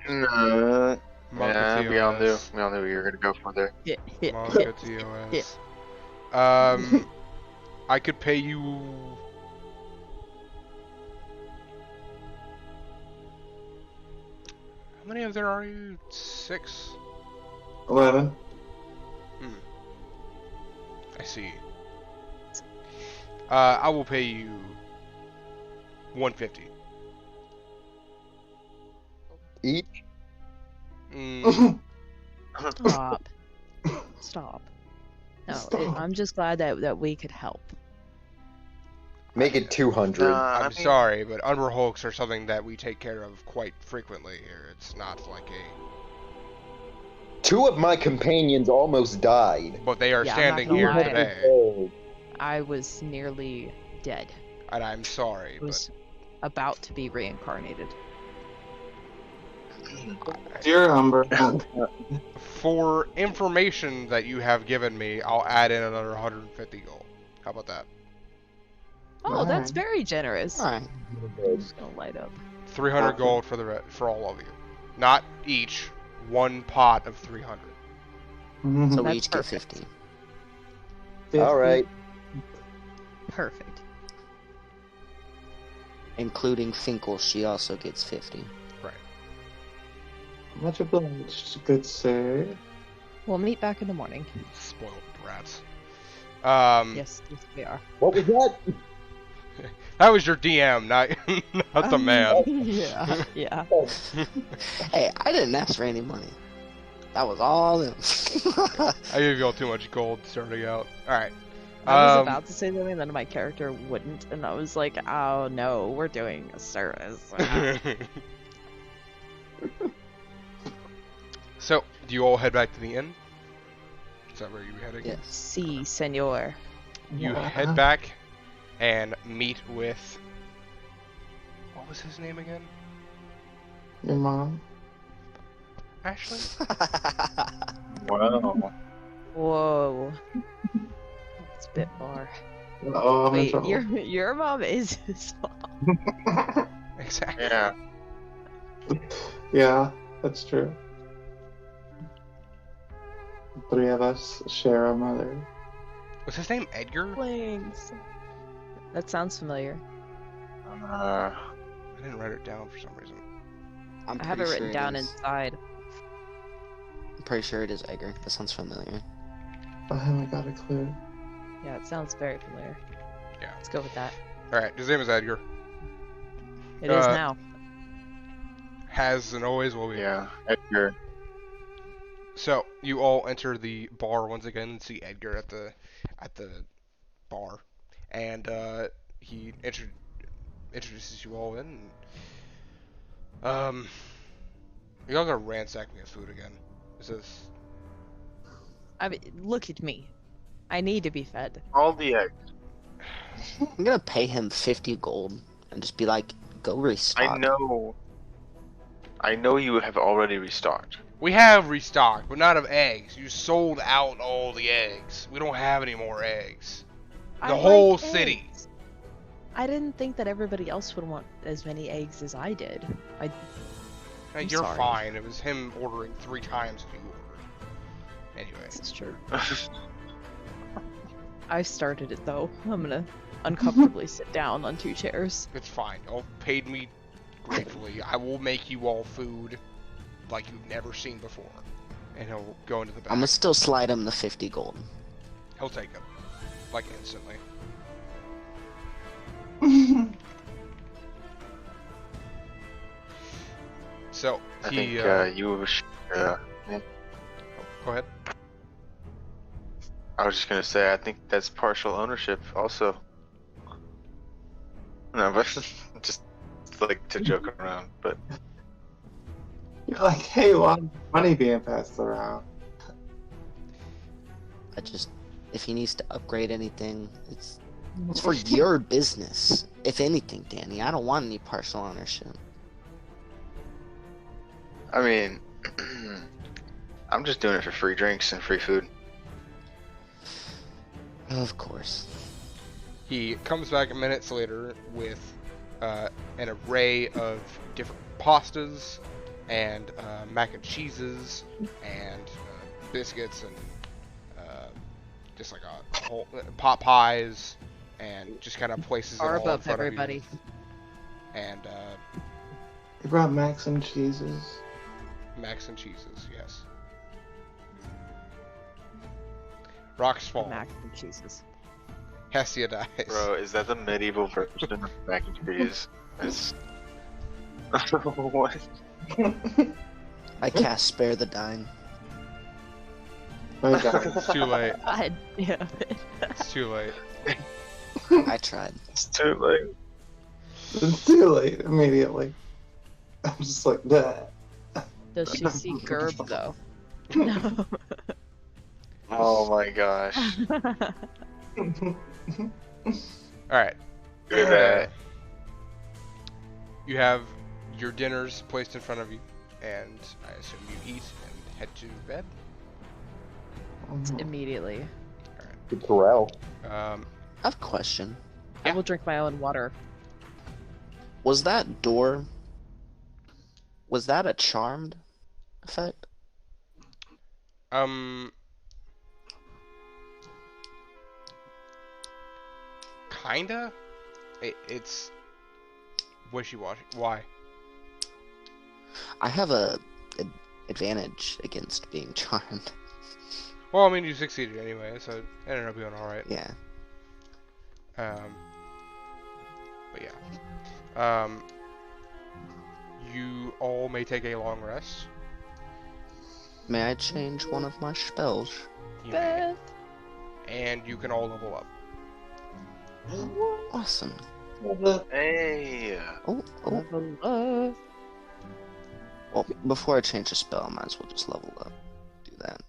Speaker 7: No.
Speaker 1: Monka
Speaker 7: Yeah, we all knew.
Speaker 1: TOS.
Speaker 7: We all knew you were gonna go for there.
Speaker 1: Monka TOS. I could pay you many of there are you? 6?
Speaker 6: 11.
Speaker 1: I see. I will pay you 150.
Speaker 10: Each?
Speaker 9: Stop. Stop. No,
Speaker 6: Stop.
Speaker 9: I'm just glad that we could help.
Speaker 10: Make it 200.
Speaker 1: I'm sorry, but underhulks are something that we take care of quite frequently here. It's not like a...
Speaker 10: 2 of my companions almost died.
Speaker 1: But they are
Speaker 9: Yeah, I'm not
Speaker 1: standing
Speaker 9: gonna
Speaker 1: here
Speaker 9: lie.
Speaker 1: today.
Speaker 10: Oh.
Speaker 9: I was nearly dead.
Speaker 1: And I'm sorry,
Speaker 9: I was about to be reincarnated.
Speaker 6: Dear Umber.
Speaker 1: for information that you have given me, I'll add in another 150 gold. How about that?
Speaker 9: Oh, that's
Speaker 6: Alright.
Speaker 9: very generous.
Speaker 2: Alright.
Speaker 9: I'm just gonna light up.
Speaker 1: 300 gold for for all of you. Not each, one pot of 300.
Speaker 2: So we
Speaker 9: That's
Speaker 2: each get
Speaker 9: perfect.
Speaker 2: 50.
Speaker 10: Alright.
Speaker 9: Perfect.
Speaker 2: Including Finkel, she also gets 50.
Speaker 1: Right.
Speaker 6: Much obliged, good sir.
Speaker 9: We'll meet back in the morning.
Speaker 1: Spoiled brats.
Speaker 9: Yes, yes, we are.
Speaker 10: What was that?
Speaker 1: That was your DM, not not the man.
Speaker 9: Yeah, yeah.
Speaker 2: Hey, I didn't ask for any money. That was all them.
Speaker 1: I gave you all too much gold starting out. Alright.
Speaker 9: I was about to say something, then my character wouldn't, and I was like, oh no, we're doing a service.
Speaker 1: So, do you all head back to the inn? Is that where you were heading?
Speaker 2: Yes.
Speaker 9: Si, senor.
Speaker 1: You
Speaker 6: Yeah.
Speaker 1: head back and meet with... What was his name again?
Speaker 6: Your mom.
Speaker 1: Ashley?
Speaker 8: Wow.
Speaker 9: Whoa. It's a bit far.
Speaker 6: Oh, I'm in
Speaker 9: Wait,
Speaker 6: trouble.
Speaker 9: your mom is his mom.
Speaker 1: Exactly.
Speaker 8: Yeah.
Speaker 6: Yeah, that's true. 3 of us share a mother.
Speaker 1: Was his name Edgar?
Speaker 9: Siblings. That sounds familiar.
Speaker 1: I didn't write it down for some reason.
Speaker 2: I'm
Speaker 9: I have it
Speaker 2: pretty
Speaker 9: written
Speaker 2: sure
Speaker 9: down
Speaker 2: it is.
Speaker 9: inside.
Speaker 2: I'm pretty sure it is Edgar. That sounds familiar.
Speaker 6: I haven't got a clue.
Speaker 9: Yeah, it sounds very familiar.
Speaker 1: Yeah.
Speaker 9: Let's go with that.
Speaker 1: Alright, his name is Edgar.
Speaker 9: It is
Speaker 1: Uh,
Speaker 9: now.
Speaker 1: Has and always will be.
Speaker 8: Yeah. Edgar.
Speaker 1: So, you all enter the bar once again and see Edgar at the bar. And he introduces you all in. Y'all gonna ransack me of food again. Is this...
Speaker 9: I mean, look at me. I need to be fed.
Speaker 8: All the eggs.
Speaker 2: I'm gonna pay him 50 gold and just be like, go restock.
Speaker 8: I know you have already restocked.
Speaker 1: We have restocked, but not of eggs. You sold out all the eggs. We don't have any more eggs.
Speaker 9: I
Speaker 1: The
Speaker 9: like
Speaker 1: whole city.
Speaker 9: eggs. I didn't think that everybody else would want as many eggs as I did. I'm
Speaker 1: You're
Speaker 9: sorry.
Speaker 1: fine. It was him ordering 3 times what you ordered. Anyway.
Speaker 9: This is true. I started it though. I'm gonna uncomfortably sit down on 2 chairs.
Speaker 1: It's fine. Y'all paid me gratefully. I will make you all food like you've never seen before. And he'll go into the back.
Speaker 2: I'm gonna still slide him the 50 gold.
Speaker 1: He'll take them. Like instantly. So,
Speaker 8: I
Speaker 1: he,
Speaker 8: think you should,
Speaker 1: go ahead.
Speaker 8: I was just gonna say, I think that's partial ownership also. No, but just like to joke around, but
Speaker 6: You're like, hey, a lot of money being passed around.
Speaker 2: I just, if he needs to upgrade anything, it's for your business. If anything, Danny, I don't want any partial ownership.
Speaker 8: I mean, I'm just doing it for free drinks and free food.
Speaker 2: Of course.
Speaker 1: He comes back minutes later with an array of different pastas and mac and cheeses and biscuits and just like a whole pot pies and just kind of places it
Speaker 9: Far
Speaker 1: all in
Speaker 9: above
Speaker 1: front
Speaker 9: everybody.
Speaker 1: of you. And
Speaker 6: You brought macs and cheeses.
Speaker 1: Macs and cheeses, yes. Rocks fall.
Speaker 9: Mac and cheeses.
Speaker 1: Hestia dies.
Speaker 7: Bro, is that the medieval version of mac and cheese? It's... what?
Speaker 2: I cast Spare the Dying.
Speaker 6: Oh, God.
Speaker 1: It's too late.
Speaker 9: Yeah.
Speaker 1: It's too late.
Speaker 2: I tried.
Speaker 7: It's too late.
Speaker 6: It's too late immediately. I'm just like, that.
Speaker 9: Does she see Gerb though? No.
Speaker 7: Oh my gosh.
Speaker 1: Alright.
Speaker 7: Look at that.
Speaker 1: You have your dinners placed in front of you, and I assume you eat and head to bed.
Speaker 9: Immediately.
Speaker 10: Good corral.
Speaker 2: I have a question.
Speaker 9: I will drink my own water.
Speaker 2: Was that door... Was that a charmed effect?
Speaker 1: Kinda? It's wishy-washy. Why?
Speaker 2: I have a advantage against being charmed.
Speaker 1: Well, I mean, you succeeded anyway, so it ended up being alright.
Speaker 2: Yeah.
Speaker 1: But yeah. You all may take a long rest.
Speaker 2: May I change one of my spells?
Speaker 1: You may. And you can all level up.
Speaker 2: Awesome.
Speaker 7: Hey.
Speaker 2: Oh. Well, before I change the spell, I might as well just level up. Do that.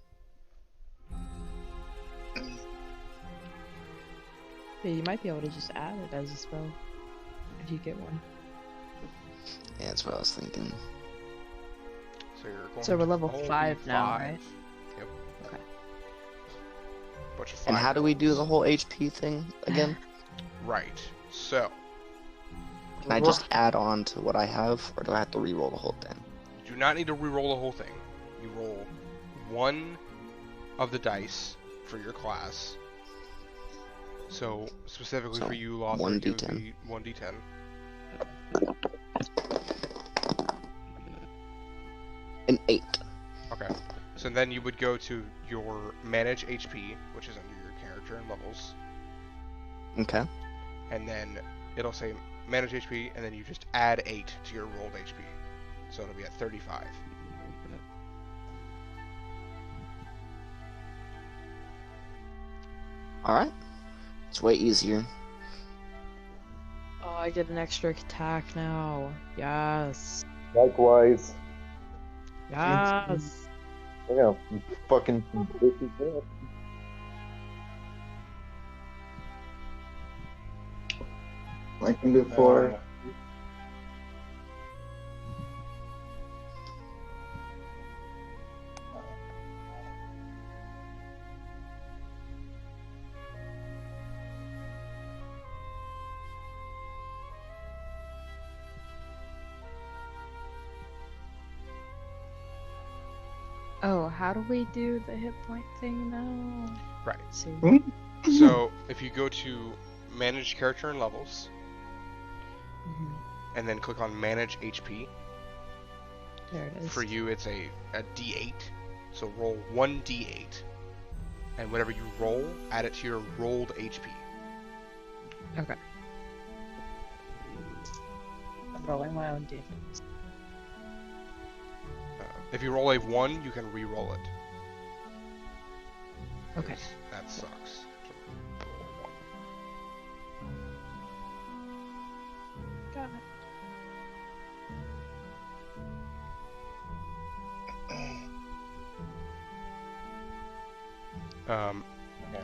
Speaker 9: Yeah, you might be able to just add it as a spell if you get one.
Speaker 2: Yeah, that's what I was thinking.
Speaker 1: So you're going
Speaker 9: So we're
Speaker 1: to
Speaker 9: level
Speaker 1: all be
Speaker 9: 5 now, right?
Speaker 1: Yep.
Speaker 9: Okay.
Speaker 1: Bunch of
Speaker 2: And
Speaker 1: 5
Speaker 2: how do we do
Speaker 1: rolls.
Speaker 2: the whole HP thing again?
Speaker 1: Right. So,
Speaker 2: Can I just add on to what I have, or do I have to re-roll the whole thing?
Speaker 1: you do not need to re-roll the whole thing. You roll one of the dice for your class. So, specifically
Speaker 2: So,
Speaker 1: for you, Lothar,
Speaker 2: one
Speaker 1: it would
Speaker 2: d10.
Speaker 1: be 1d10.
Speaker 2: An 8.
Speaker 1: Okay. So then you would go to your manage HP, which is under your character and levels,
Speaker 2: Okay.
Speaker 1: and then it'll say manage HP, and then you just add 8 to your rolled HP. So it'll be at 35.
Speaker 2: Alright. It's way easier.
Speaker 9: Oh, I get an extra attack now. Yes.
Speaker 10: Likewise.
Speaker 9: Yes.
Speaker 10: I got fucking bitchy shit.
Speaker 6: I can do 4.
Speaker 9: Oh, how do we do the hit point thing now?
Speaker 1: Right.
Speaker 9: See.
Speaker 1: So if you go to manage character and levels,
Speaker 9: Mhm.
Speaker 1: and then click on manage HP,
Speaker 9: There it is.
Speaker 1: for you it's a D8. So roll 1 D8, and whatever you roll, add it to your rolled HP.
Speaker 9: Okay. I'm rolling my own defense.
Speaker 1: If you roll a 1, you can re-roll it.
Speaker 9: Okay.
Speaker 1: That sucks. So roll a 1.
Speaker 9: Got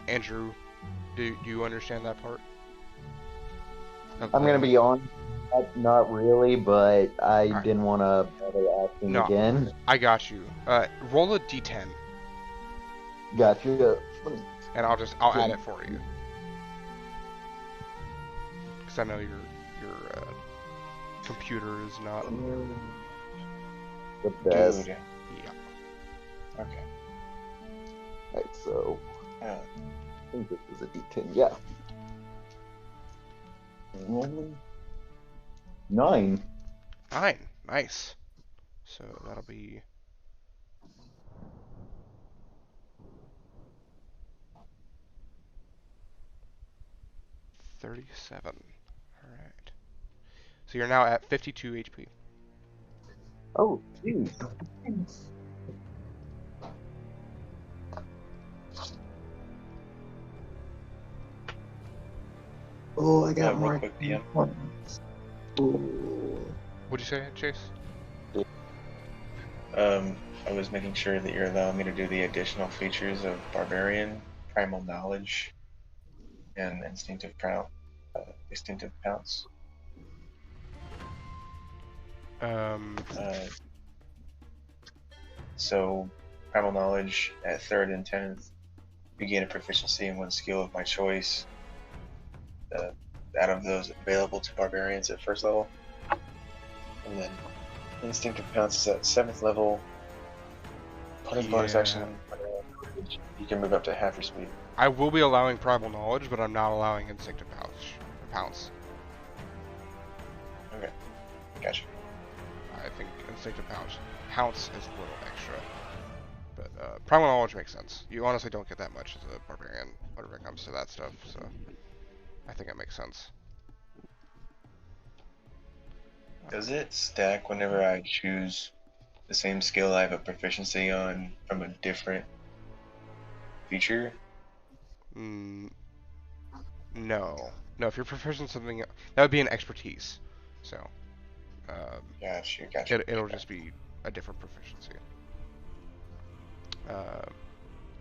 Speaker 1: Andrew, do you understand that part?
Speaker 10: I'm gonna be on. Not really, but I
Speaker 1: Alright.
Speaker 10: didn't want to bother asking
Speaker 1: No.
Speaker 10: again.
Speaker 1: I got you. Roll a D10,
Speaker 10: Gotcha.
Speaker 1: and I'll add it for you. Because I know your computer is not.
Speaker 10: The best.
Speaker 7: Dude.
Speaker 1: Yeah.
Speaker 7: Okay.
Speaker 10: Right, so
Speaker 7: Yeah.
Speaker 10: I think this is a D10. Yeah. 9.
Speaker 1: 9. Nice. So that'll be 37. Alright. So you're now at 52 HP.
Speaker 6: Oh, jeez. Oh, I got
Speaker 7: real
Speaker 6: more.
Speaker 7: quick, DM.
Speaker 6: Ooh.
Speaker 1: What'd you say, Chase?
Speaker 7: I was making sure that you're allowing me to do the additional features of Barbarian, Primal Knowledge, and Instinctive Pounce. So, Primal Knowledge at 3rd and 10th, you gain a proficiency in one skill of my choice. Out of those available to Barbarians at 1st level. And then Instinctive Pounce is at 7th level. Part of the bonus action, you can move up to half your speed.
Speaker 1: I will be allowing Primal Knowledge, but I'm not allowing Instinctive Pounce.
Speaker 7: Okay, gotcha.
Speaker 1: I think Instinctive Pounce is a little extra. But Primal Knowledge makes sense. You honestly don't get that much as a Barbarian whenever it comes to that stuff, so I think it makes sense.
Speaker 7: Does it stack whenever I choose the same skill I have a proficiency on from a different feature?
Speaker 1: No. No, if you're proficient in something, that would be an expertise. So,
Speaker 7: Gotcha.
Speaker 1: it'll just be a different proficiency.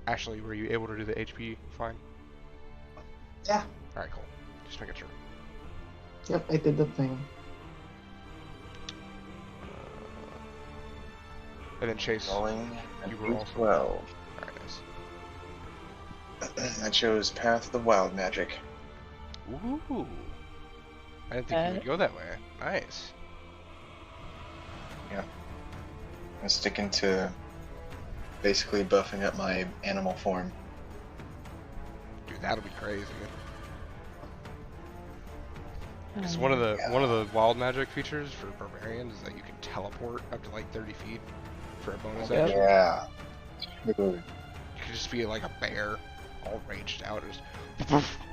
Speaker 1: Ashley, were you able to do the HP fine?
Speaker 6: Yeah.
Speaker 1: Alright, cool. Just making sure.
Speaker 6: Yep, I did the thing.
Speaker 1: And then Chase,
Speaker 7: Rolling
Speaker 1: you were also...
Speaker 7: 12.
Speaker 1: Alright, nice.
Speaker 7: I chose Path of the Wild Magic.
Speaker 1: Ooh. I didn't think you would go that way. Nice.
Speaker 7: Yeah. I'm sticking to basically buffing up my animal form.
Speaker 1: Dude, that'll be crazy. Because one of the wild magic features for barbarians is that you can teleport up to like 30 feet for a bonus action.
Speaker 7: Yeah.
Speaker 1: You could just be like a bear, all raged out,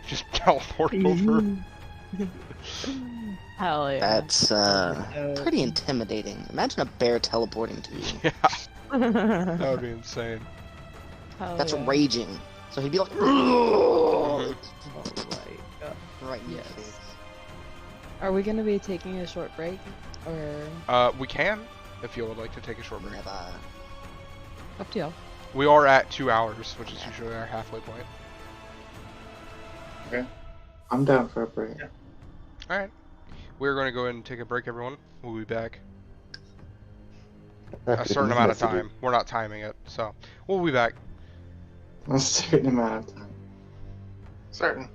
Speaker 1: just teleport over.
Speaker 9: Hell yeah.
Speaker 2: That's pretty intimidating. Imagine a bear teleporting to you.
Speaker 1: Yeah, that would be insane.
Speaker 9: Hell
Speaker 2: That's
Speaker 9: yeah.
Speaker 2: raging. So he'd be like,
Speaker 1: Mhm.
Speaker 2: right in your
Speaker 9: Yes.
Speaker 2: face.
Speaker 9: Are we gonna be taking a short break, or
Speaker 1: We can, if you would like to take a short break.
Speaker 2: Never.
Speaker 9: up to y'all?
Speaker 1: We are at 2 hours, which is usually our halfway point.
Speaker 6: I'm down for a break.
Speaker 1: Alright. We're going to go ahead and take a break, everyone. We'll be back a certain amount of time. We're not timing it, so we'll be back.
Speaker 6: A certain amount of time.
Speaker 7: Certain.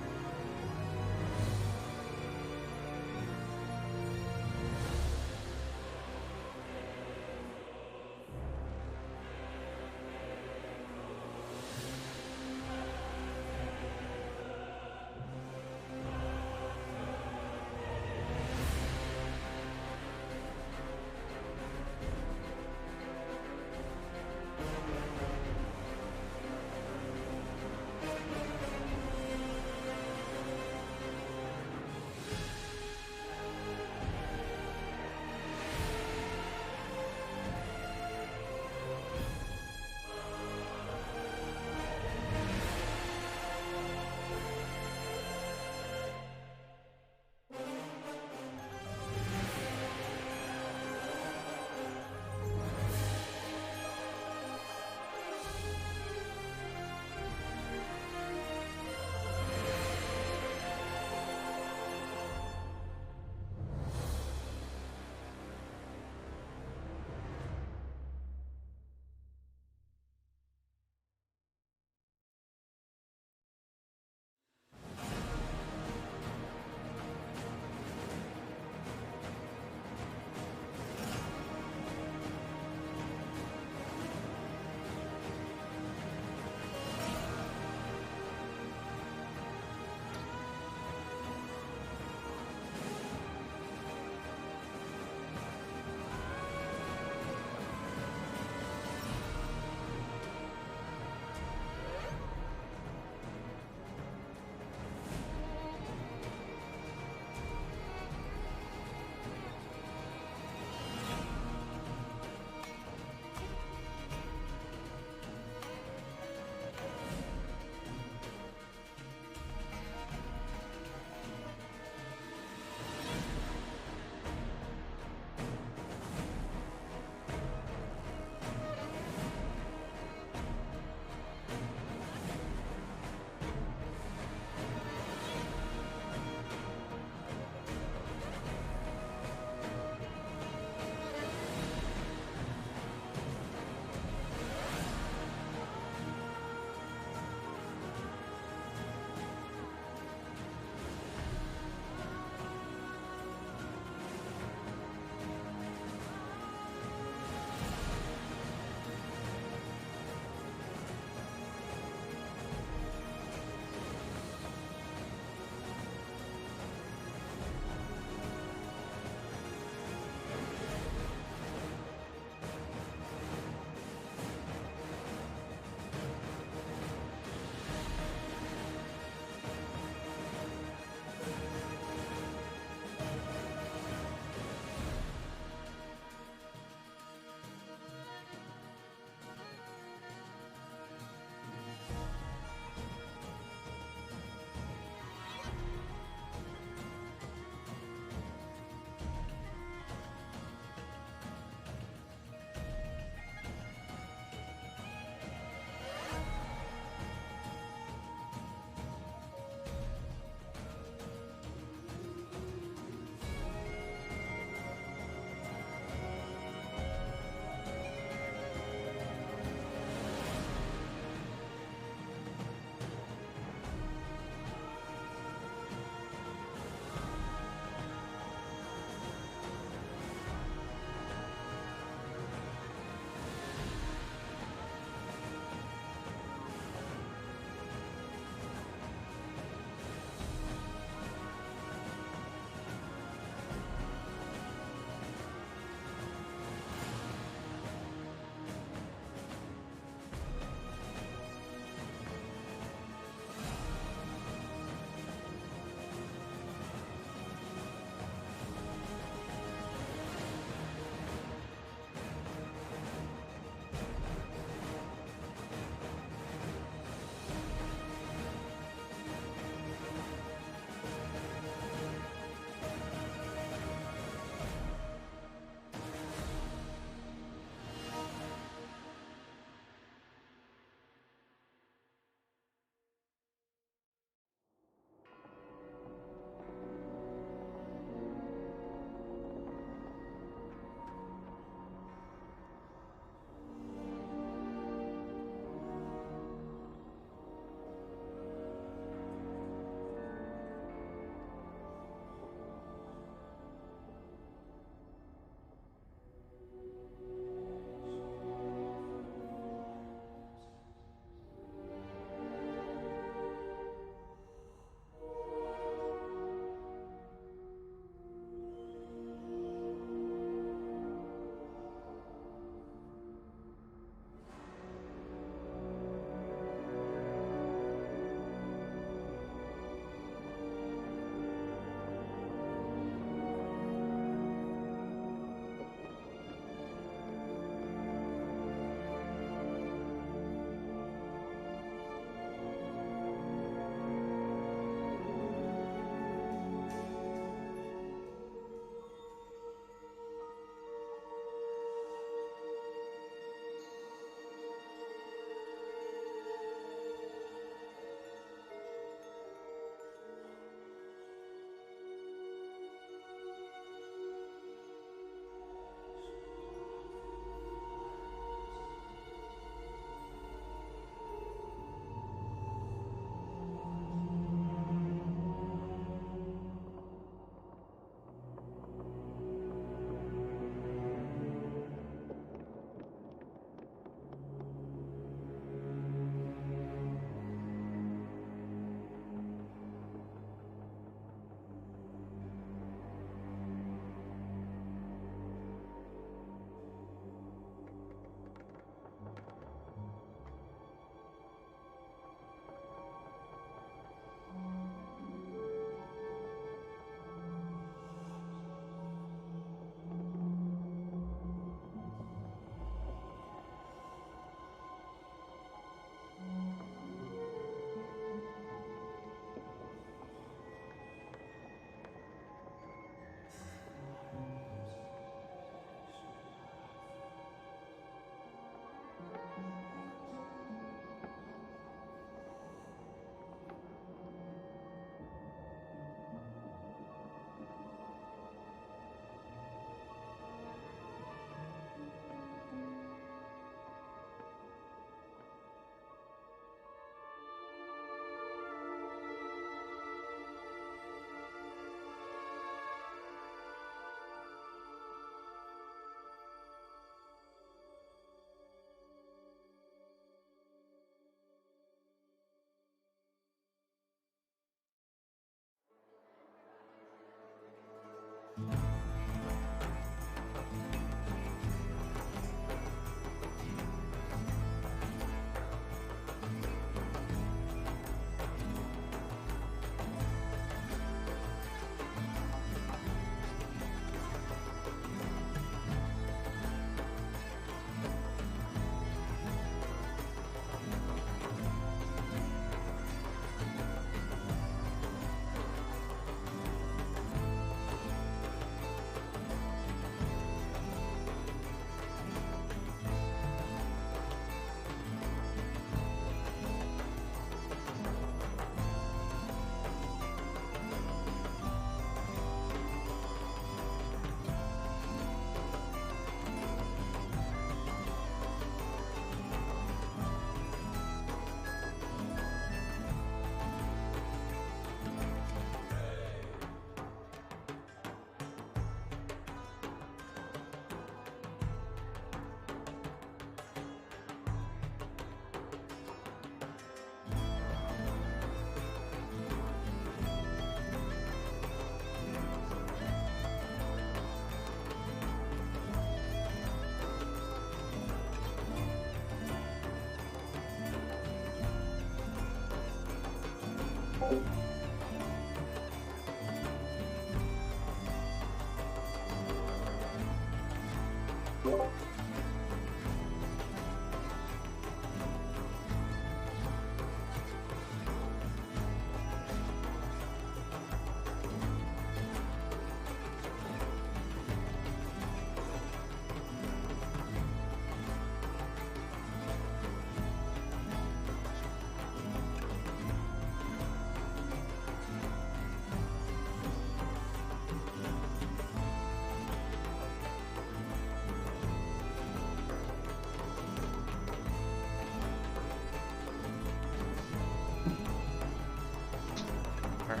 Speaker 1: Alright.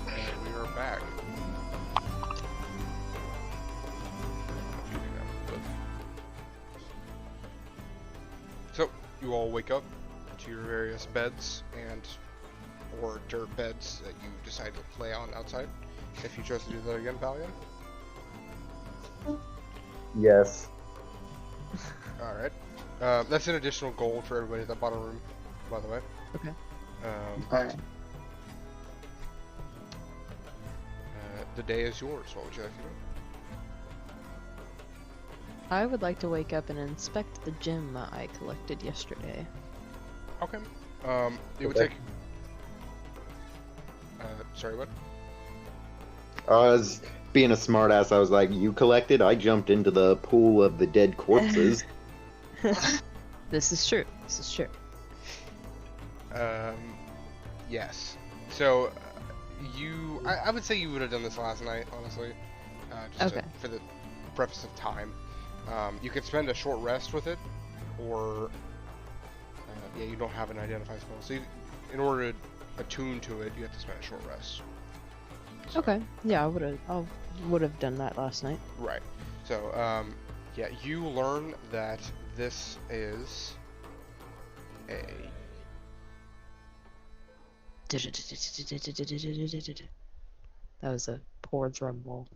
Speaker 1: And we are back. So, you all wake up to your various beds or dirt beds that you decide to lay on outside. If you chose to do that again, Valiant.
Speaker 10: Yes.
Speaker 1: Alright. That's an additional gold for everybody at that bottom room, by the way.
Speaker 3: Okay.
Speaker 6: Alright.
Speaker 1: The day is yours. What would you like to do?
Speaker 9: I would like to wake up and inspect the gem I collected yesterday.
Speaker 1: Okay. It would
Speaker 10: Okay.
Speaker 1: take... sorry, what?
Speaker 10: I was being a smartass. I was like, "You collected." I jumped into the pool of the dead corpses.
Speaker 9: This is true. This is true.
Speaker 1: Yes. So, I would say you would have done this last night, honestly. Just
Speaker 9: Okay.
Speaker 1: for the purpose of time. You could spend a short rest with it, or... yeah, you don't have an identify spell. So, in order to attune to it, you have to spend a short rest. So,
Speaker 9: Okay. Yeah, I would have done that last night.
Speaker 1: Right. So, yeah, you learn that this is a...
Speaker 9: That was a poor drum roll.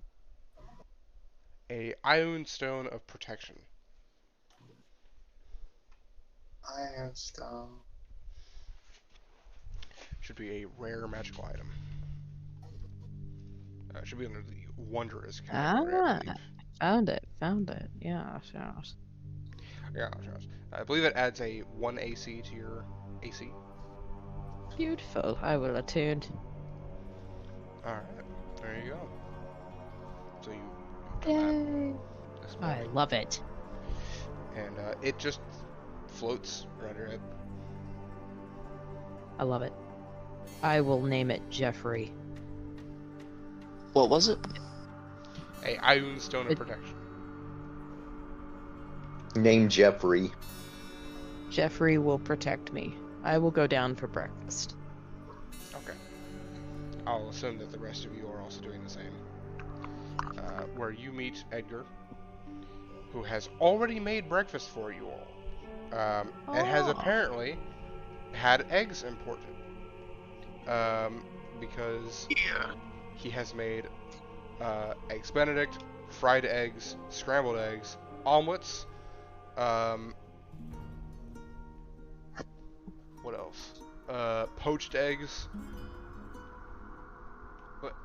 Speaker 1: a Ion Stone of Protection.
Speaker 6: Ironstone.
Speaker 1: Should be a rare magical item. Should be under the Wondrous category, I believe.
Speaker 9: Found it. Yeah, yes.
Speaker 1: Yeah, I believe it adds a 1 AC to your AC.
Speaker 9: Beautiful. I will attune.
Speaker 1: Alright, there you go. So you come
Speaker 9: Yay!
Speaker 1: out this
Speaker 9: I
Speaker 1: morning,
Speaker 9: love it.
Speaker 1: and it just floats around your head.
Speaker 9: I love it. I will name it Jeffrey.
Speaker 2: What was it?
Speaker 1: A Ion Stone of
Speaker 9: It-
Speaker 1: Protection.
Speaker 10: Name Jeffrey.
Speaker 9: Jeffrey will protect me. I will go down for breakfast.
Speaker 1: Okay. I'll assume that the rest of you are also doing the same. Where you meet Edgar, who has already made breakfast for you all. And has
Speaker 9: Oh.
Speaker 1: apparently had eggs imported. Because he has made eggs Benedict, fried eggs, scrambled eggs, omelets, what else? Poached eggs.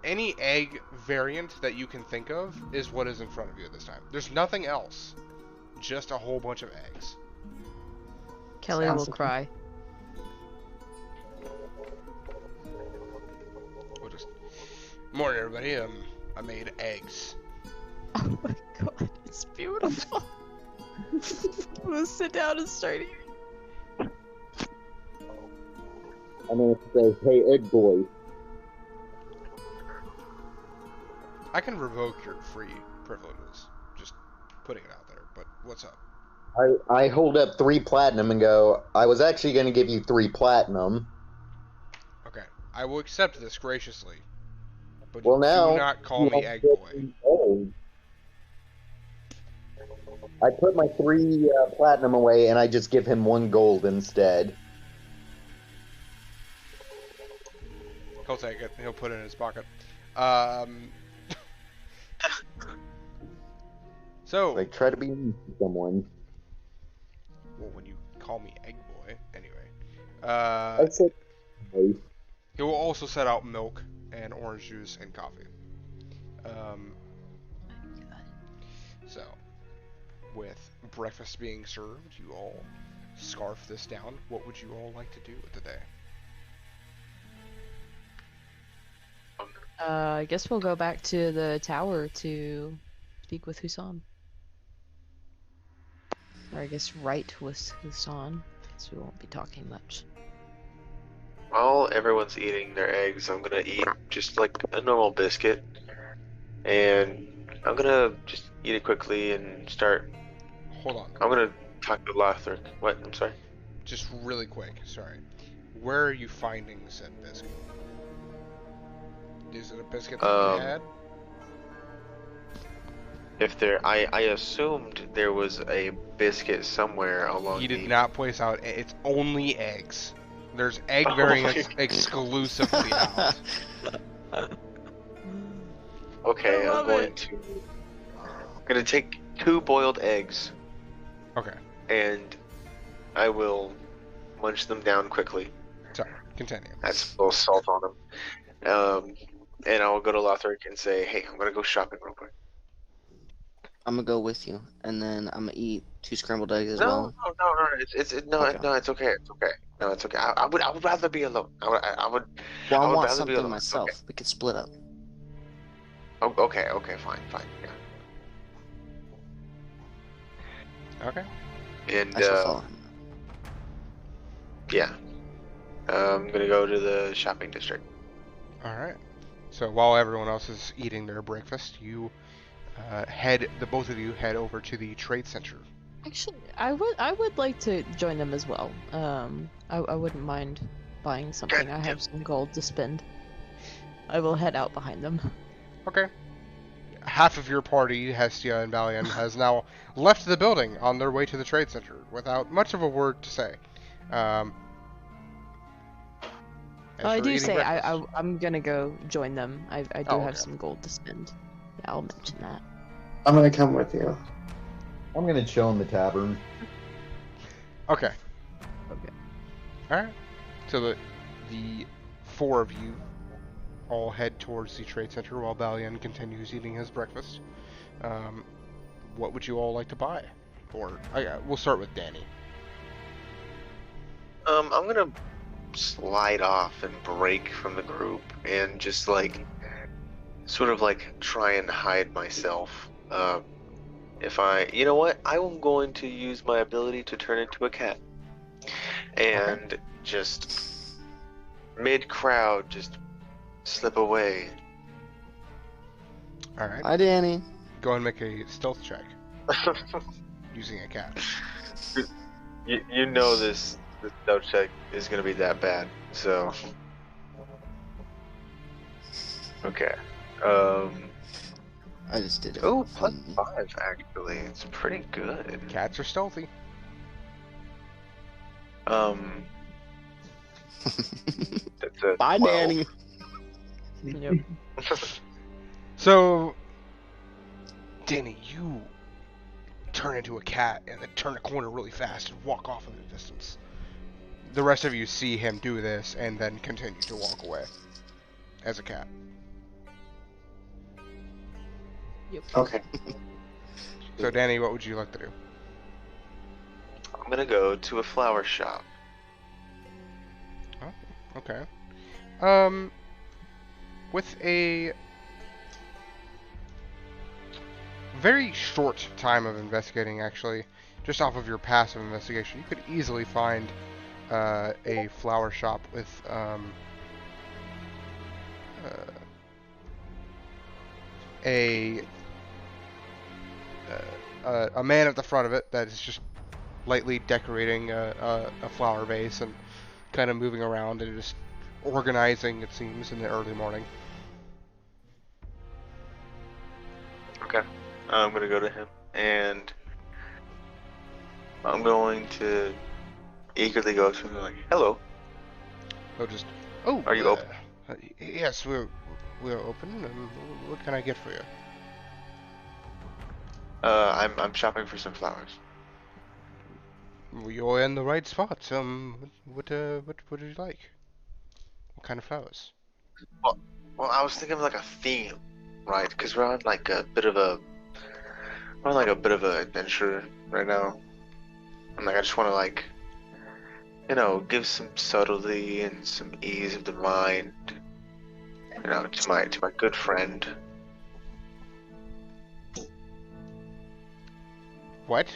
Speaker 1: Any egg variant that you can think of is what is in front of you at this time. There's nothing else. Just a whole bunch of eggs.
Speaker 9: Kelly
Speaker 6: Sounds
Speaker 9: will
Speaker 6: like-
Speaker 9: cry.
Speaker 1: We'll just... Morning, everybody. I made eggs.
Speaker 9: Oh my god, it's beautiful. I'm gonna sit down and start eating.
Speaker 10: I'm gonna say, "Hey, egg boy."
Speaker 1: I can revoke your free privileges. Just putting it out there. But what's up?
Speaker 10: I hold up 3 platinum and go, "I was actually gonna give you 3 platinum."
Speaker 1: Okay. I will accept this graciously. But
Speaker 10: Well, now
Speaker 1: do not call me
Speaker 10: you
Speaker 1: Egg
Speaker 10: get
Speaker 1: Boy.
Speaker 10: me gold. I put my 3 platinum away and I just give him 1 gold instead.
Speaker 1: He'll take it. He'll put it in his pocket. So,
Speaker 10: Like, try to be nice to someone.
Speaker 1: well, when you call me Egg Boy, anyway.
Speaker 10: I said, "Hey."
Speaker 1: He will also set out milk and orange juice and coffee. So, with breakfast being served, you all scarf this down. What would you all like to do with the day?
Speaker 9: I guess we'll go back to the tower to speak with Husan. Or I guess write with Husan, so we won't be talking much.
Speaker 7: While everyone's eating their eggs, I'm gonna eat just like a normal biscuit. And I'm gonna just eat it quickly and start.
Speaker 1: Hold on.
Speaker 7: I'm gonna talk to Lothric. What? I'm sorry.
Speaker 1: Just really quick, sorry. Where are you finding said biscuit? Is it a biscuit that you had?
Speaker 7: If there, I assumed there was a biscuit somewhere along.
Speaker 1: He did not place out. It's only eggs. There's egg variants exclusively out.
Speaker 7: Okay, I'm gonna take 2 boiled eggs.
Speaker 1: Okay.
Speaker 7: And I will munch them down quickly.
Speaker 1: Sorry, continue.
Speaker 7: That's a little salt on them. And I'll go to Lothric and say, hey, I'm gonna go shopping real quick.
Speaker 2: I'm gonna go with you, and then I'm gonna eat 2 scrambled eggs as
Speaker 7: No,
Speaker 2: well.
Speaker 7: no,
Speaker 2: Okay.
Speaker 7: no, it's okay, it's okay. No, it's okay. I would rather be alone. I would
Speaker 2: Well, I
Speaker 7: would
Speaker 2: want
Speaker 7: rather be
Speaker 2: something
Speaker 7: alone.
Speaker 2: myself.
Speaker 7: Okay.
Speaker 2: We could split up.
Speaker 7: Oh, okay, fine, yeah.
Speaker 1: Okay.
Speaker 7: And
Speaker 2: I shall follow him.
Speaker 7: yeah, I'm gonna go to the shopping district.
Speaker 1: All right. So while everyone else is eating their breakfast, you the both of you head over to the trade center.
Speaker 9: Actually, I would like to join them as well. I wouldn't mind buying something. I have some gold to spend. I will head out behind them.
Speaker 1: Okay. Half of your party, Hestia and Valian, has now left the building on their way to the trade center without much of a word to say. As
Speaker 9: I
Speaker 1: for
Speaker 9: do
Speaker 1: eating
Speaker 9: say
Speaker 1: breakfast-
Speaker 9: I'm gonna go join them. I do
Speaker 1: Oh,
Speaker 9: have
Speaker 1: okay.
Speaker 9: some gold to spend. Yeah, I'll mention that.
Speaker 6: I'm gonna come with you.
Speaker 11: I'm gonna chill in the tavern.
Speaker 1: Okay.
Speaker 9: Okay.
Speaker 1: Alright. So the 4 of you all head towards the trade center while Valian continues eating his breakfast. What would you all like to buy? Or we'll start with Danny.
Speaker 7: I'm gonna slide off and break from the group and just like sort of like try and hide myself. You know what? I am going to use my ability to turn into a cat and just mid-crowd just slip away.
Speaker 1: Alright.
Speaker 2: Hi, Danny.
Speaker 1: Go ahead and make a stealth check using a cat.
Speaker 7: You know this stealth check is gonna be that bad, so okay.
Speaker 2: I just did it.
Speaker 7: Oh, +5 actually. It's pretty good.
Speaker 1: Cats are stealthy.
Speaker 7: That's a
Speaker 2: Bye,
Speaker 7: 12.
Speaker 2: Danny.
Speaker 9: Yep.
Speaker 1: So, Danny, you turn into a cat and then turn a corner really fast and walk off in the distance. The rest of you see him do this and then continue to walk away as a cat.
Speaker 9: Yep.
Speaker 6: Okay.
Speaker 1: So, Danny, what would you like to do?
Speaker 7: I'm gonna go to a flower shop.
Speaker 1: Oh, okay. With a very short time of investigating, actually, just off of your passive investigation, you could easily find a flower shop with a man at the front of it that is just lightly decorating a flower vase and kind of moving around and just organizing, it seems, in the early morning.
Speaker 7: Okay. I'm gonna go to him and I'm going to eagerly go to him like, hello. Are you open?
Speaker 1: Yes, we're open. What can I get for you?
Speaker 7: I'm shopping for some flowers.
Speaker 1: Well, you're in the right spot. What would you like? What kind of flowers?
Speaker 7: Well, I was thinking of like a theme, right? Because we're on like a bit of a I'm like a bit of an adventurer right now. I'm like, I just want to like, give some subtlety and some ease of the mind, to my good friend.
Speaker 1: What?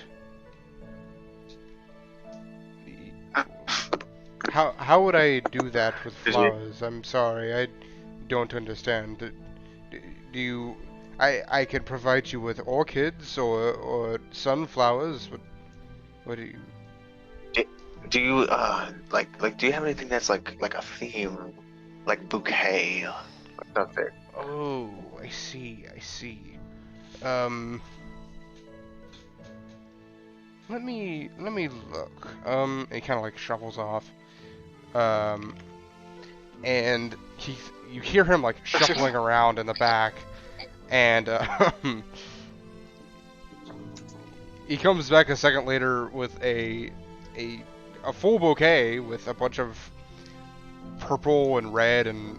Speaker 1: How would I do that with flowers? I'm sorry, I don't understand. Do you? I can provide you with orchids or sunflowers. What do you?
Speaker 7: Do you do you have anything that's like a theme, like bouquet or something?
Speaker 1: Oh, I see. Let me look. He kind of like shuffles off. And you hear him like shuffling around in the back, and he comes back a second later with a full bouquet with a bunch of purple and red and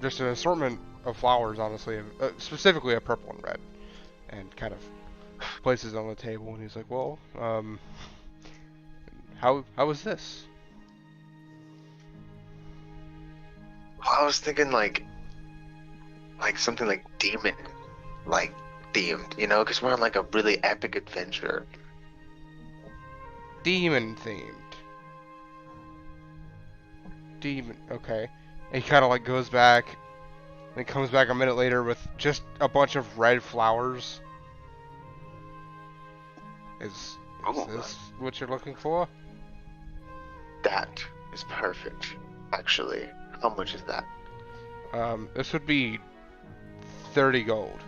Speaker 1: just an assortment of flowers, honestly, specifically a purple and red, and kind of places it on the table, and he's like, well, how was this?
Speaker 7: Well, I was thinking like something like demon, like themed, because we're on like a really epic adventure.
Speaker 1: Demon themed. Demon, okay. And he kind of like goes back, and he comes back a minute later with just a bunch of red flowers. Is this what you're looking for?
Speaker 7: That is perfect, actually. How much is that?
Speaker 1: This would be 30 gold.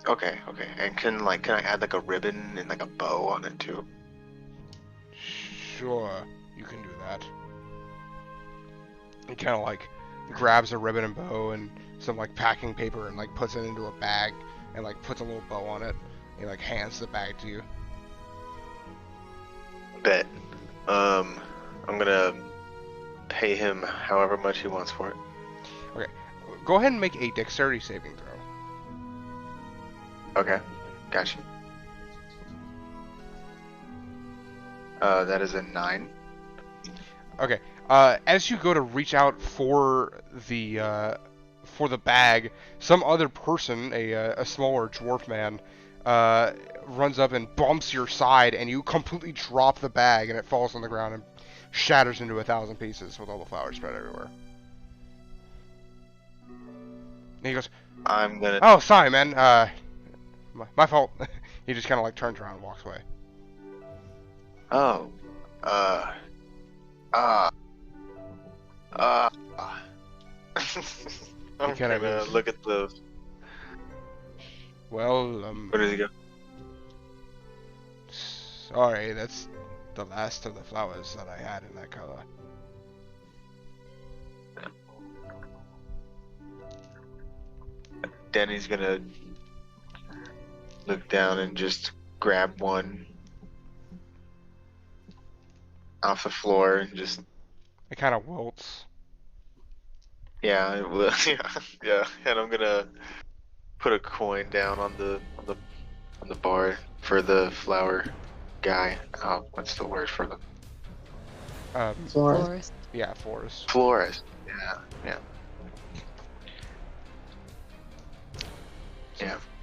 Speaker 7: Okay. And can I add like a ribbon and like a bow on it too?
Speaker 1: Sure, you can do that. He kind of like grabs a ribbon and bow and some like packing paper and like puts it into a bag and like puts a little bow on it. He like hands the bag to you.
Speaker 7: Bet. I'm gonna pay him however much he wants for it.
Speaker 1: Okay, go ahead and make a dexterity saving throw.
Speaker 7: Okay, gotcha. That is a 9.
Speaker 1: Okay, as you go to reach out for the bag, some other person, a smaller dwarf man, runs up and bumps your side, and you completely drop the bag, and it falls on the ground and shatters into 1,000 pieces with all the flowers spread everywhere. And he goes,
Speaker 7: I'm gonna...
Speaker 1: Oh, sorry, man. My fault. He just kind of like turns around and walks away.
Speaker 7: Oh. I'm gonna look at the...
Speaker 1: Well,
Speaker 7: Where does he go?
Speaker 1: Sorry, that's the last of the flowers that I had in that color.
Speaker 7: Danny's gonna look down and just grab one off the floor and just...
Speaker 1: It kind of wilts.
Speaker 7: Yeah, it will. Yeah. And I'm gonna put a coin down on the bar for the flower guy. Oh, what's the word for them?
Speaker 9: Florist.
Speaker 1: Yeah, florist.
Speaker 7: Florist. Yeah.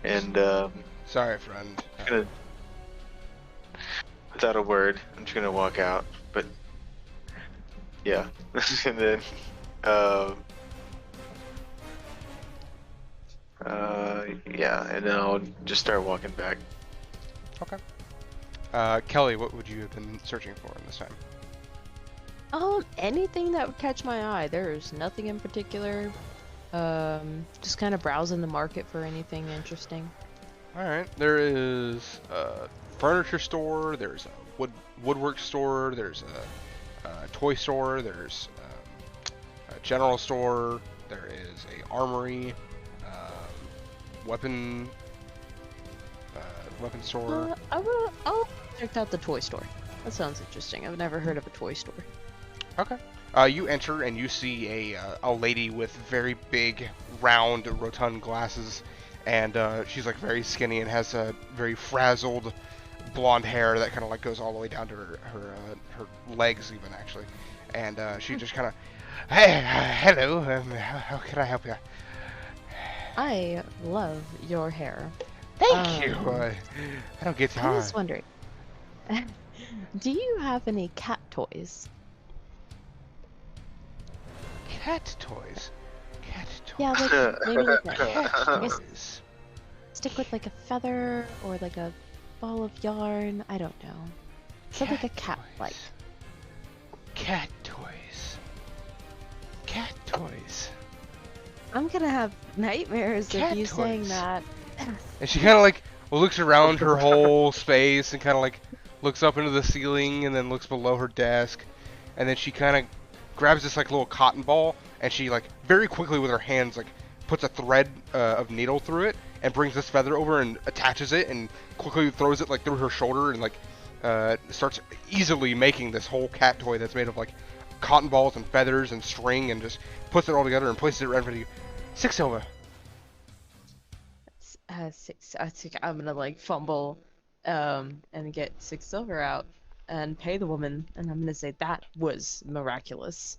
Speaker 7: And
Speaker 1: sorry, friend.
Speaker 7: Without a word, I'm just gonna walk out. But yeah, and then and then I'll just start walking back.
Speaker 1: Okay. Kelly, what would you have been searching for in this time?
Speaker 9: Anything that would catch my eye. There's nothing in particular. Just kind of browsing the market for anything interesting.
Speaker 1: Alright, there is a furniture store, there's a woodwork store, there's a toy store, there's a general store, there is a armory, weapon store.
Speaker 9: I'll check out the toy store. That sounds interesting. I've never heard of a toy store.
Speaker 1: Okay. You enter and you see a lady with very big, round, rotund glasses, and she's like very skinny and has a very frazzled blonde hair that kind of like goes all the way down to her legs even actually, and she just kind of, hey, hello, how can I help you?
Speaker 9: I love your hair.
Speaker 1: Thank you. I don't get
Speaker 9: I was
Speaker 1: tired.
Speaker 9: wondering, do you have any cat toys?
Speaker 1: Cat toys. Cat toys.
Speaker 9: Yeah, like maybe like a
Speaker 1: Cat
Speaker 9: I guess
Speaker 1: toys.
Speaker 9: stick with like a feather or like a ball of yarn. I don't know. Something like a cat like.
Speaker 1: toys. Cat toys. Cat toys.
Speaker 9: I'm gonna have nightmares
Speaker 1: Cat
Speaker 9: of you saying
Speaker 1: toys.
Speaker 9: that.
Speaker 1: And she kind of like looks around her whole space and kind of like looks up into the ceiling and then looks below her desk, and then she kind of grabs this like little cotton ball and she like very quickly with her hands like puts a thread of needle through it and brings this feather over and attaches it and quickly throws it like through her shoulder and like starts easily making this whole cat toy that's made of like cotton balls and feathers and string and just puts it all together and places it right in front of you. 6 silver.
Speaker 9: I'm gonna like fumble, and get 6 silver out and pay the woman, and I'm gonna say that was miraculous,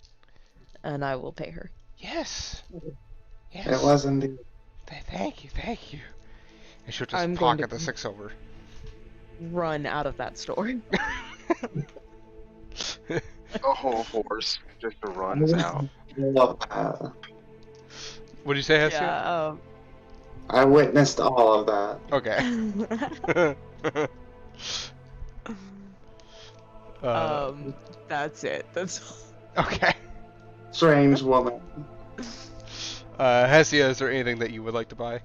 Speaker 9: and I will pay her.
Speaker 1: Yes. Yes.
Speaker 6: It was indeed.
Speaker 1: Thank you, thank you. And she'll just
Speaker 9: I'm going
Speaker 1: pocket
Speaker 9: to-
Speaker 1: the 6 silver.
Speaker 9: Run out of that store.
Speaker 8: A whole horse just runs out.
Speaker 6: I love that.
Speaker 1: What did you say, Hestia?
Speaker 9: Yeah.
Speaker 6: I witnessed all of that.
Speaker 1: Okay.
Speaker 9: That's it. That's all.
Speaker 1: Okay.
Speaker 6: Strange woman.
Speaker 1: Hestia, is there anything that you would like to buy?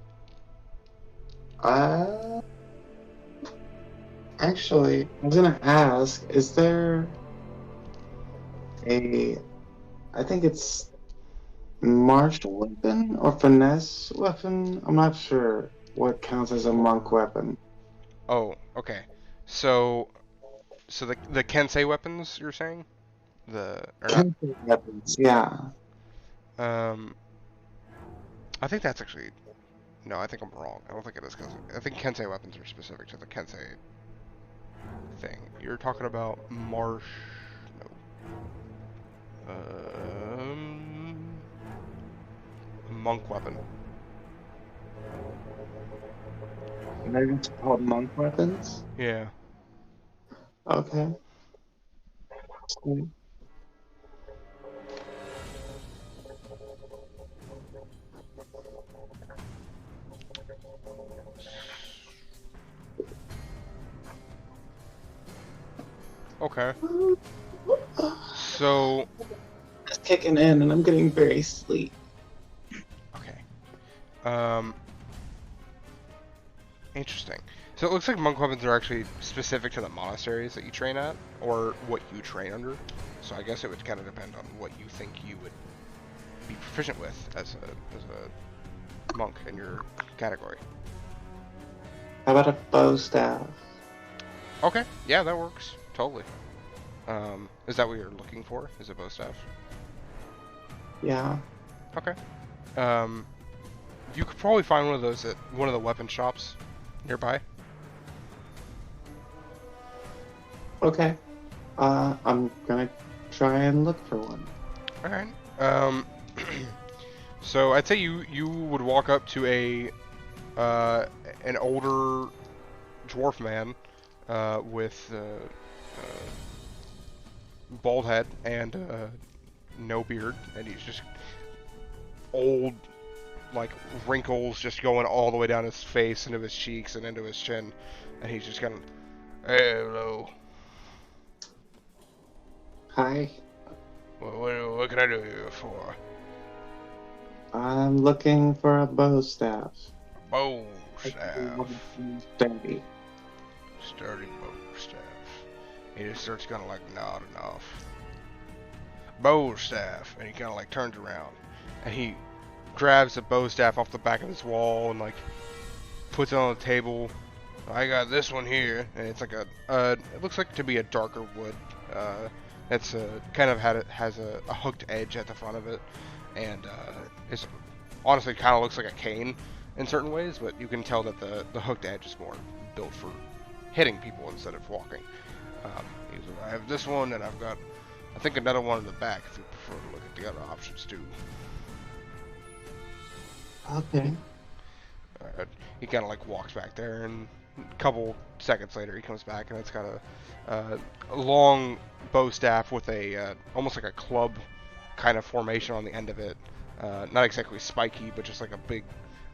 Speaker 6: Actually, I was gonna ask, is there I think it's martial weapon or finesse weapon? I'm not sure what counts as a monk weapon.
Speaker 1: Oh, okay. So the Kensei weapons you're saying? Or not?
Speaker 6: Weapons, yeah.
Speaker 1: I think that's actually no. I think I'm wrong. I don't think it is because I think Kensei weapons are specific to the Kensei thing. You're talking about marsh. No. A monk weapon.
Speaker 6: Maybe it's called monk weapons?
Speaker 1: Yeah.
Speaker 6: Okay. Sweet.
Speaker 1: Okay. So.
Speaker 6: It's kicking in and I'm getting very sleepy.
Speaker 1: Okay. Interesting. So it looks like monk weapons are actually specific to the monasteries that you train at, or what you train under. So I guess it would kind of depend on what you think you would be proficient with as a monk in your category.
Speaker 6: How about a bow staff?
Speaker 1: Okay. Yeah, that works. Totally. Is that what you're looking for? Is a bow staff?
Speaker 6: Yeah.
Speaker 1: Okay. You could probably find one of those at one of the weapon shops nearby.
Speaker 6: Okay. I'm gonna try and look for one.
Speaker 1: Alright. So I'd say you would walk up to an older dwarf man with bald head and no beard, and he's just old, like wrinkles just going all the way down his face, into his cheeks, and into his chin, and he's just kind of, hello.
Speaker 6: Hi.
Speaker 1: What can I do you for?
Speaker 6: I'm looking for a bow staff.
Speaker 1: Bow staff.
Speaker 6: Sturdy.
Speaker 1: Sturdy bow staff. He just starts kind of like nodding off. Bow staff, and he kind of like turns around, and he grabs a bow staff off the back of his wall and like puts it on the table. I got this one here, and it's like it looks like to be a darker wood, It's kind of has a hooked edge at the front of it, and it's honestly kind of looks like a cane in certain ways, but you can tell that the hooked edge is more built for hitting people instead of walking. I have this one, and I've got, I think, another one in the back if you prefer to look at the other options too.
Speaker 6: Okay.
Speaker 1: He kind of like walks back there, and a couple seconds later he comes back, and it's got a long bow staff with a almost like a club kind of formation on the end of it. Not exactly spiky, but just like a big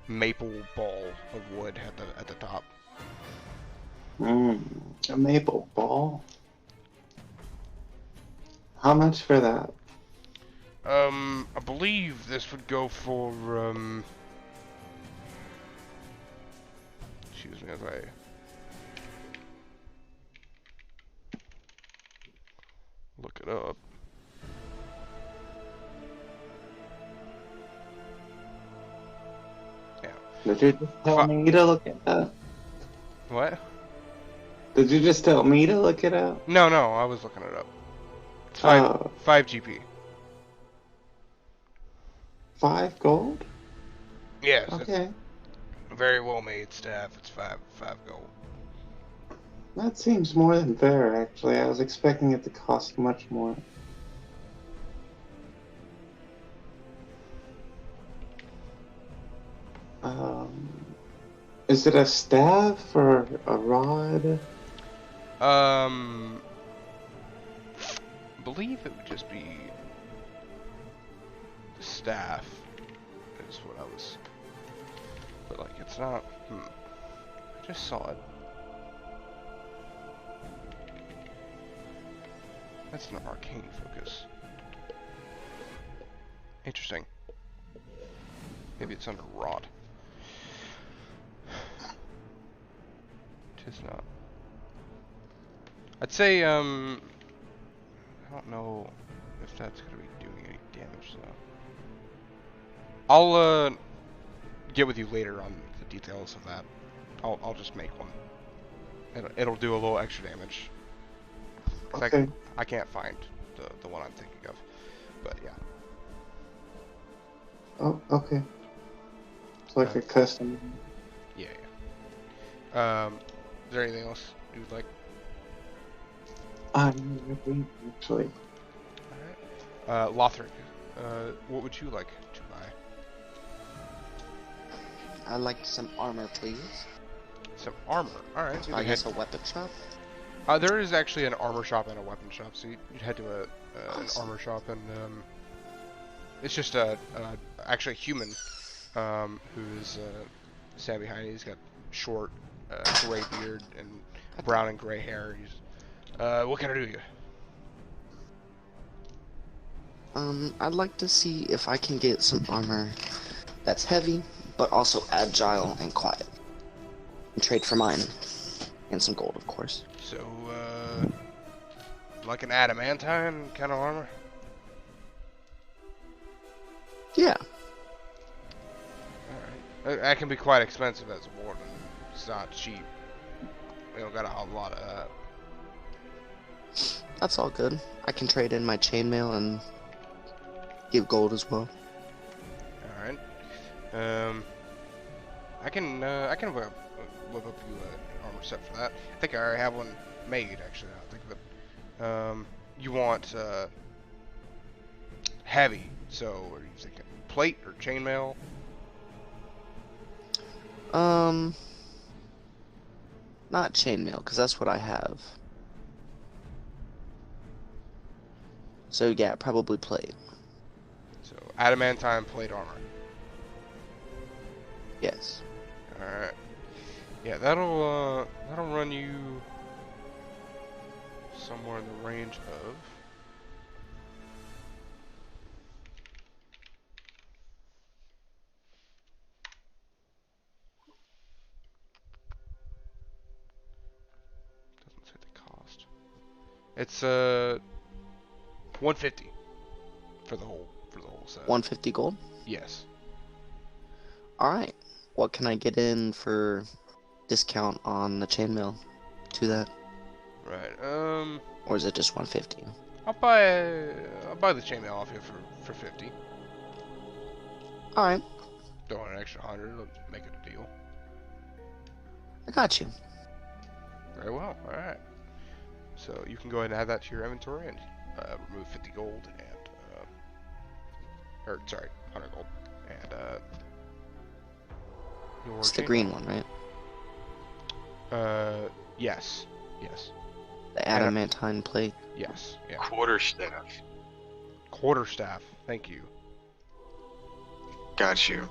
Speaker 1: maple ball of wood at the top.
Speaker 6: A maple ball. How much for that?
Speaker 1: I believe this would go for excuse me as I look it up. Yeah.
Speaker 6: Did you just tell me to look at that?
Speaker 1: What?
Speaker 6: Did you just tell me to look it up?
Speaker 1: No, I was looking it up. It's 5 GP.
Speaker 6: 5 gold?
Speaker 1: Yes.
Speaker 6: Okay.
Speaker 1: It's a very well made staff. It's 5 gold.
Speaker 6: That seems more than fair, actually. I was expecting it to cost much more. Is it a staff or a rod?
Speaker 1: Believe it would just be the staff is what I was, but like it's not. I just saw it. That's an arcane focus. Interesting. Maybe it's under rod. Tis not. I'd say, I don't know if that's gonna be doing any damage though. I'll, get with you later on the details of that. I'll just make one. It'll do a little extra damage.
Speaker 6: Okay.
Speaker 1: I can't find the one I'm thinking of, but yeah.
Speaker 6: Oh, okay. It's like a custom.
Speaker 1: Yeah. Is there anything else you would like?
Speaker 6: Actually.
Speaker 1: Alright. Lothric, what would you like to buy?
Speaker 2: I'd like some armor, please.
Speaker 1: Some armor. Alright.
Speaker 2: I guess a weapon shop?
Speaker 1: There is actually an armor shop and a weapon shop, so you'd head to an armor shop, and it's just actually a human who's standing behind you. He's got short gray beard and brown and gray hair. He's, what can I do you?
Speaker 2: I'd like to see if I can get some armor that's heavy, but also agile and quiet. And trade for mine. And some gold, of course.
Speaker 1: So, like an adamantine kind of armor?
Speaker 2: Yeah.
Speaker 1: Alright. That can be quite expensive as a warden. It's not cheap. We don't got a whole lot of that.
Speaker 2: That's all good. I can trade in my chainmail and give gold as well.
Speaker 1: Alright. I can whip up you an armor set for that. I think I already have one made, actually. I think of it. You want heavy, so are you thinking plate or chainmail?
Speaker 2: Not chainmail, because that's what I have. So yeah, probably plate.
Speaker 1: So adamantine plate armor.
Speaker 2: Yes.
Speaker 1: Alright. Yeah, that'll run you somewhere in the range of doesn't say the cost. It's 150 for the whole set.
Speaker 2: 150 gold?
Speaker 1: Yes.
Speaker 2: Alright. What can I get in for discount on the chainmail to that?
Speaker 1: Right.
Speaker 2: Or is it just 150?
Speaker 1: I'll buy the chainmail off you for 50.
Speaker 2: Alright,
Speaker 1: Throw in an extra 100. Let's make it a deal.
Speaker 2: I got you.
Speaker 1: Very well. All right. So you can go ahead and add that to your inventory and remove 50 gold and or sorry, 100 gold and your
Speaker 2: It's the
Speaker 1: chainmail.
Speaker 2: green one, right?
Speaker 1: Yes. Yes.
Speaker 2: The adamantine plate.
Speaker 1: Yes. Yeah.
Speaker 7: Quarterstaff.
Speaker 1: Quarterstaff. Thank you.
Speaker 7: Got you.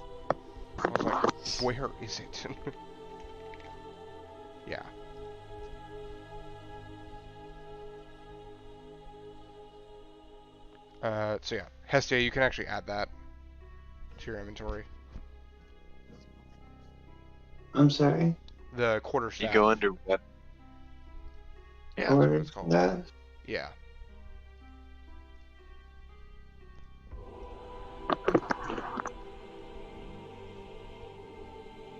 Speaker 1: I was like, where is it? Yeah. So yeah, Hestia, you can actually add that to your inventory.
Speaker 6: I'm sorry.
Speaker 1: The quarterstaff.
Speaker 7: You go under weapon.
Speaker 1: Yeah, that's what it's called.
Speaker 6: That
Speaker 1: Yeah.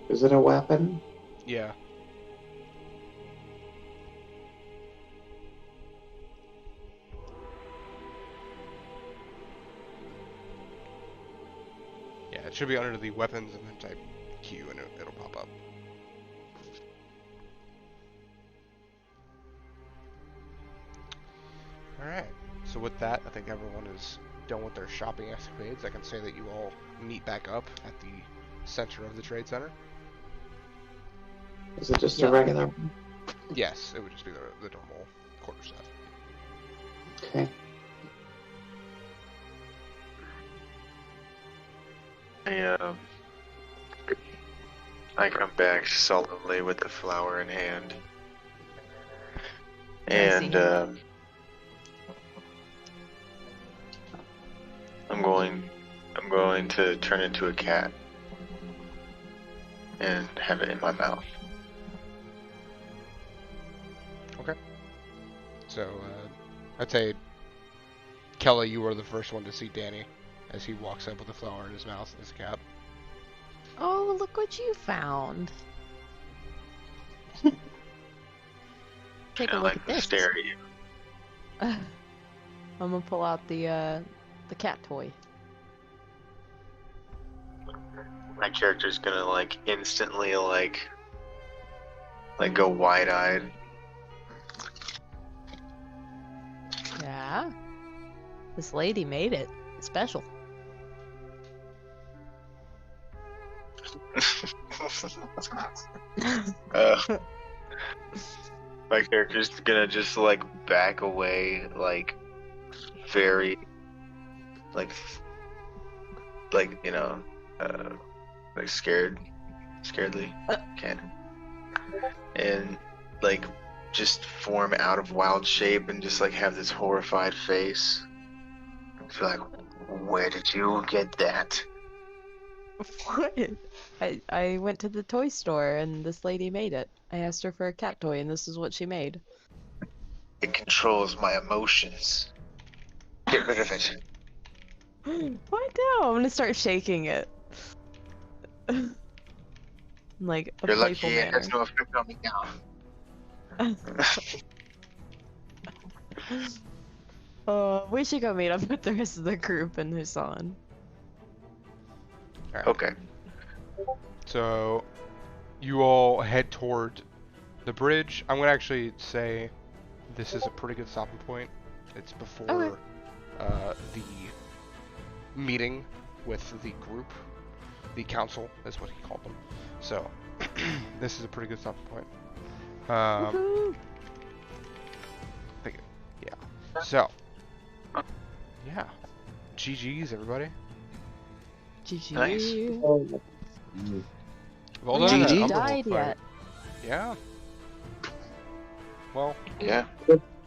Speaker 6: is it a weapon?
Speaker 1: Yeah. Yeah, it should be under the weapons and then type Q and it'll pop up. Alright, so with that, I think everyone is done with their shopping escapades. I can say that you all meet back up at the center of the trade center.
Speaker 6: Is it just
Speaker 3: Yeah.
Speaker 6: a regular one?
Speaker 1: Yes, it would just be the normal quarterstaff.
Speaker 6: Okay.
Speaker 7: I come back sullenly with the flower in hand.
Speaker 9: I see
Speaker 7: And
Speaker 9: him.
Speaker 7: I'm going to turn into a cat and have it in my mouth.
Speaker 1: So, I'd say, Kelly, you were the first one to see Danny as he walks up with a flower in his mouth as a cat.
Speaker 9: Oh, look what you found. Take a
Speaker 7: I
Speaker 9: look
Speaker 7: like
Speaker 9: at
Speaker 7: to
Speaker 9: this.
Speaker 7: stare at you.
Speaker 9: I'm gonna pull out the cat toy.
Speaker 7: My character's gonna like instantly like go wide-eyed.
Speaker 9: Yeah. This lady made it special.
Speaker 7: My character's gonna just like back away, like very, like you know, like scaredly, can, and like just form out of wild shape and just like have this horrified face. It's like, where did you get that?
Speaker 9: What? I went to the toy store and this lady made it. I asked her for a cat toy and this is what she made.
Speaker 7: It controls my emotions. Get rid of it.
Speaker 9: Why no? I'm gonna start shaking it. Like a
Speaker 7: You're
Speaker 9: playful
Speaker 7: lucky it
Speaker 9: manner.
Speaker 7: has no effect on me now.
Speaker 9: We should go meet up with the rest of the group in Husan.
Speaker 7: Okay.
Speaker 1: So, you all head toward the bridge. I'm gonna actually say this is a pretty good stopping point. It's before
Speaker 9: Okay.
Speaker 1: The meeting with the group. The council is what he called them. So, this is a pretty good stopping point.
Speaker 9: Woohoo!
Speaker 1: Yeah. So, yeah. GG's, everybody.
Speaker 9: GG.
Speaker 7: Nice.
Speaker 1: Well
Speaker 9: We
Speaker 1: done.
Speaker 2: GG.
Speaker 9: haven't
Speaker 1: Umberwolf
Speaker 9: died
Speaker 1: fight.
Speaker 9: yet.
Speaker 1: Yeah. Well,
Speaker 7: Yeah.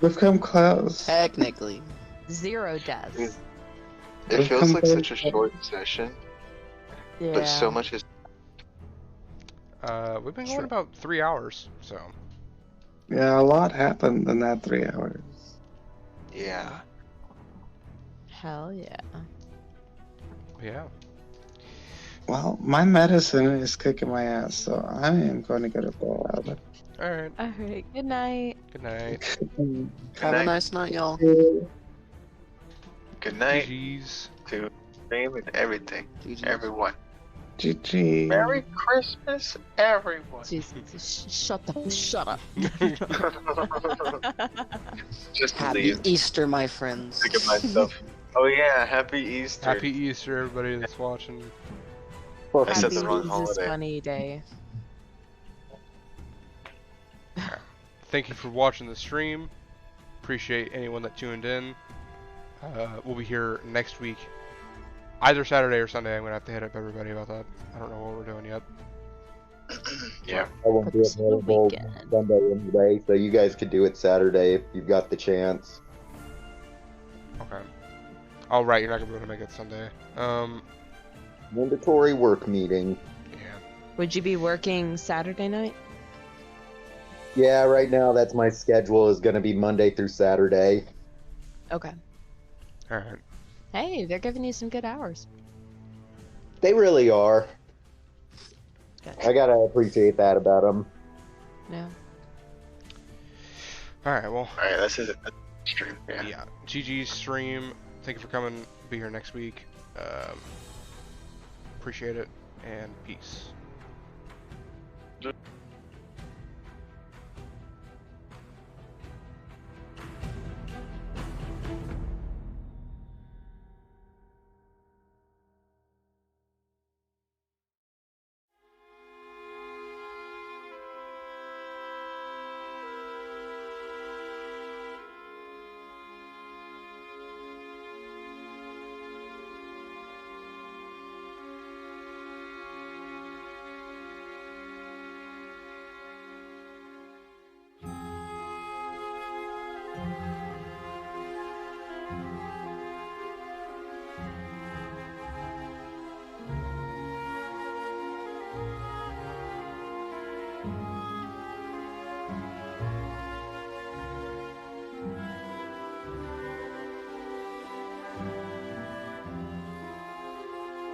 Speaker 6: We've come close.
Speaker 2: Technically.
Speaker 9: 0 deaths.
Speaker 7: It
Speaker 6: We've
Speaker 7: feels
Speaker 6: come
Speaker 7: like
Speaker 6: very
Speaker 7: such a short session,
Speaker 9: Yeah.
Speaker 7: but so much is.
Speaker 1: we've been going about 3 hours, so.
Speaker 6: Yeah, a lot happened in that 3 hours.
Speaker 7: Yeah.
Speaker 9: Hell yeah.
Speaker 1: Yeah.
Speaker 6: Well, my medicine is kicking my ass, so I am going to go to bed.
Speaker 1: Alright.
Speaker 9: Alright, good night.
Speaker 1: Good night.
Speaker 2: Have a
Speaker 7: night.
Speaker 2: nice night, y'all.
Speaker 7: Good night
Speaker 1: GG's.
Speaker 7: to stream and everything.
Speaker 2: GG's.
Speaker 7: Everyone.
Speaker 6: GG.
Speaker 7: Merry Christmas, everyone.
Speaker 9: Jesus, shut up.
Speaker 7: Just
Speaker 2: Happy
Speaker 7: leave.
Speaker 2: Easter, my friends.
Speaker 7: Think of myself. Oh yeah, Happy Easter.
Speaker 1: Happy Easter, everybody that's watching.
Speaker 7: I said
Speaker 9: Happy
Speaker 7: the wrong
Speaker 9: Jesus
Speaker 7: holiday.
Speaker 9: Funny Day.
Speaker 1: Thank you for watching the stream. Appreciate anyone that tuned in. We'll be here next week, either Saturday or Sunday. I'm gonna have to hit up everybody about that. I don't know what we're doing yet.
Speaker 7: Yeah.
Speaker 11: I won't be
Speaker 9: Focus on the
Speaker 11: available
Speaker 9: weekend.
Speaker 11: Sunday anyway, so you guys could do it Saturday if you've got the chance.
Speaker 1: Okay. Oh right, you're not gonna be able to make it Sunday.
Speaker 11: Mandatory work meeting.
Speaker 1: Yeah.
Speaker 9: Would you be working Saturday night?
Speaker 11: Yeah, right now that's my schedule is going to be Monday through Saturday.
Speaker 9: Okay.
Speaker 1: All right.
Speaker 9: Hey, they're giving you some good hours.
Speaker 11: They really are.
Speaker 9: Good.
Speaker 11: I gotta appreciate that about them.
Speaker 9: Yeah.
Speaker 1: All right. Well.
Speaker 7: Alright, this is a stream. Yeah.
Speaker 1: Yeah. GG's stream. Thank you for coming. Be here next week. Appreciate it and peace.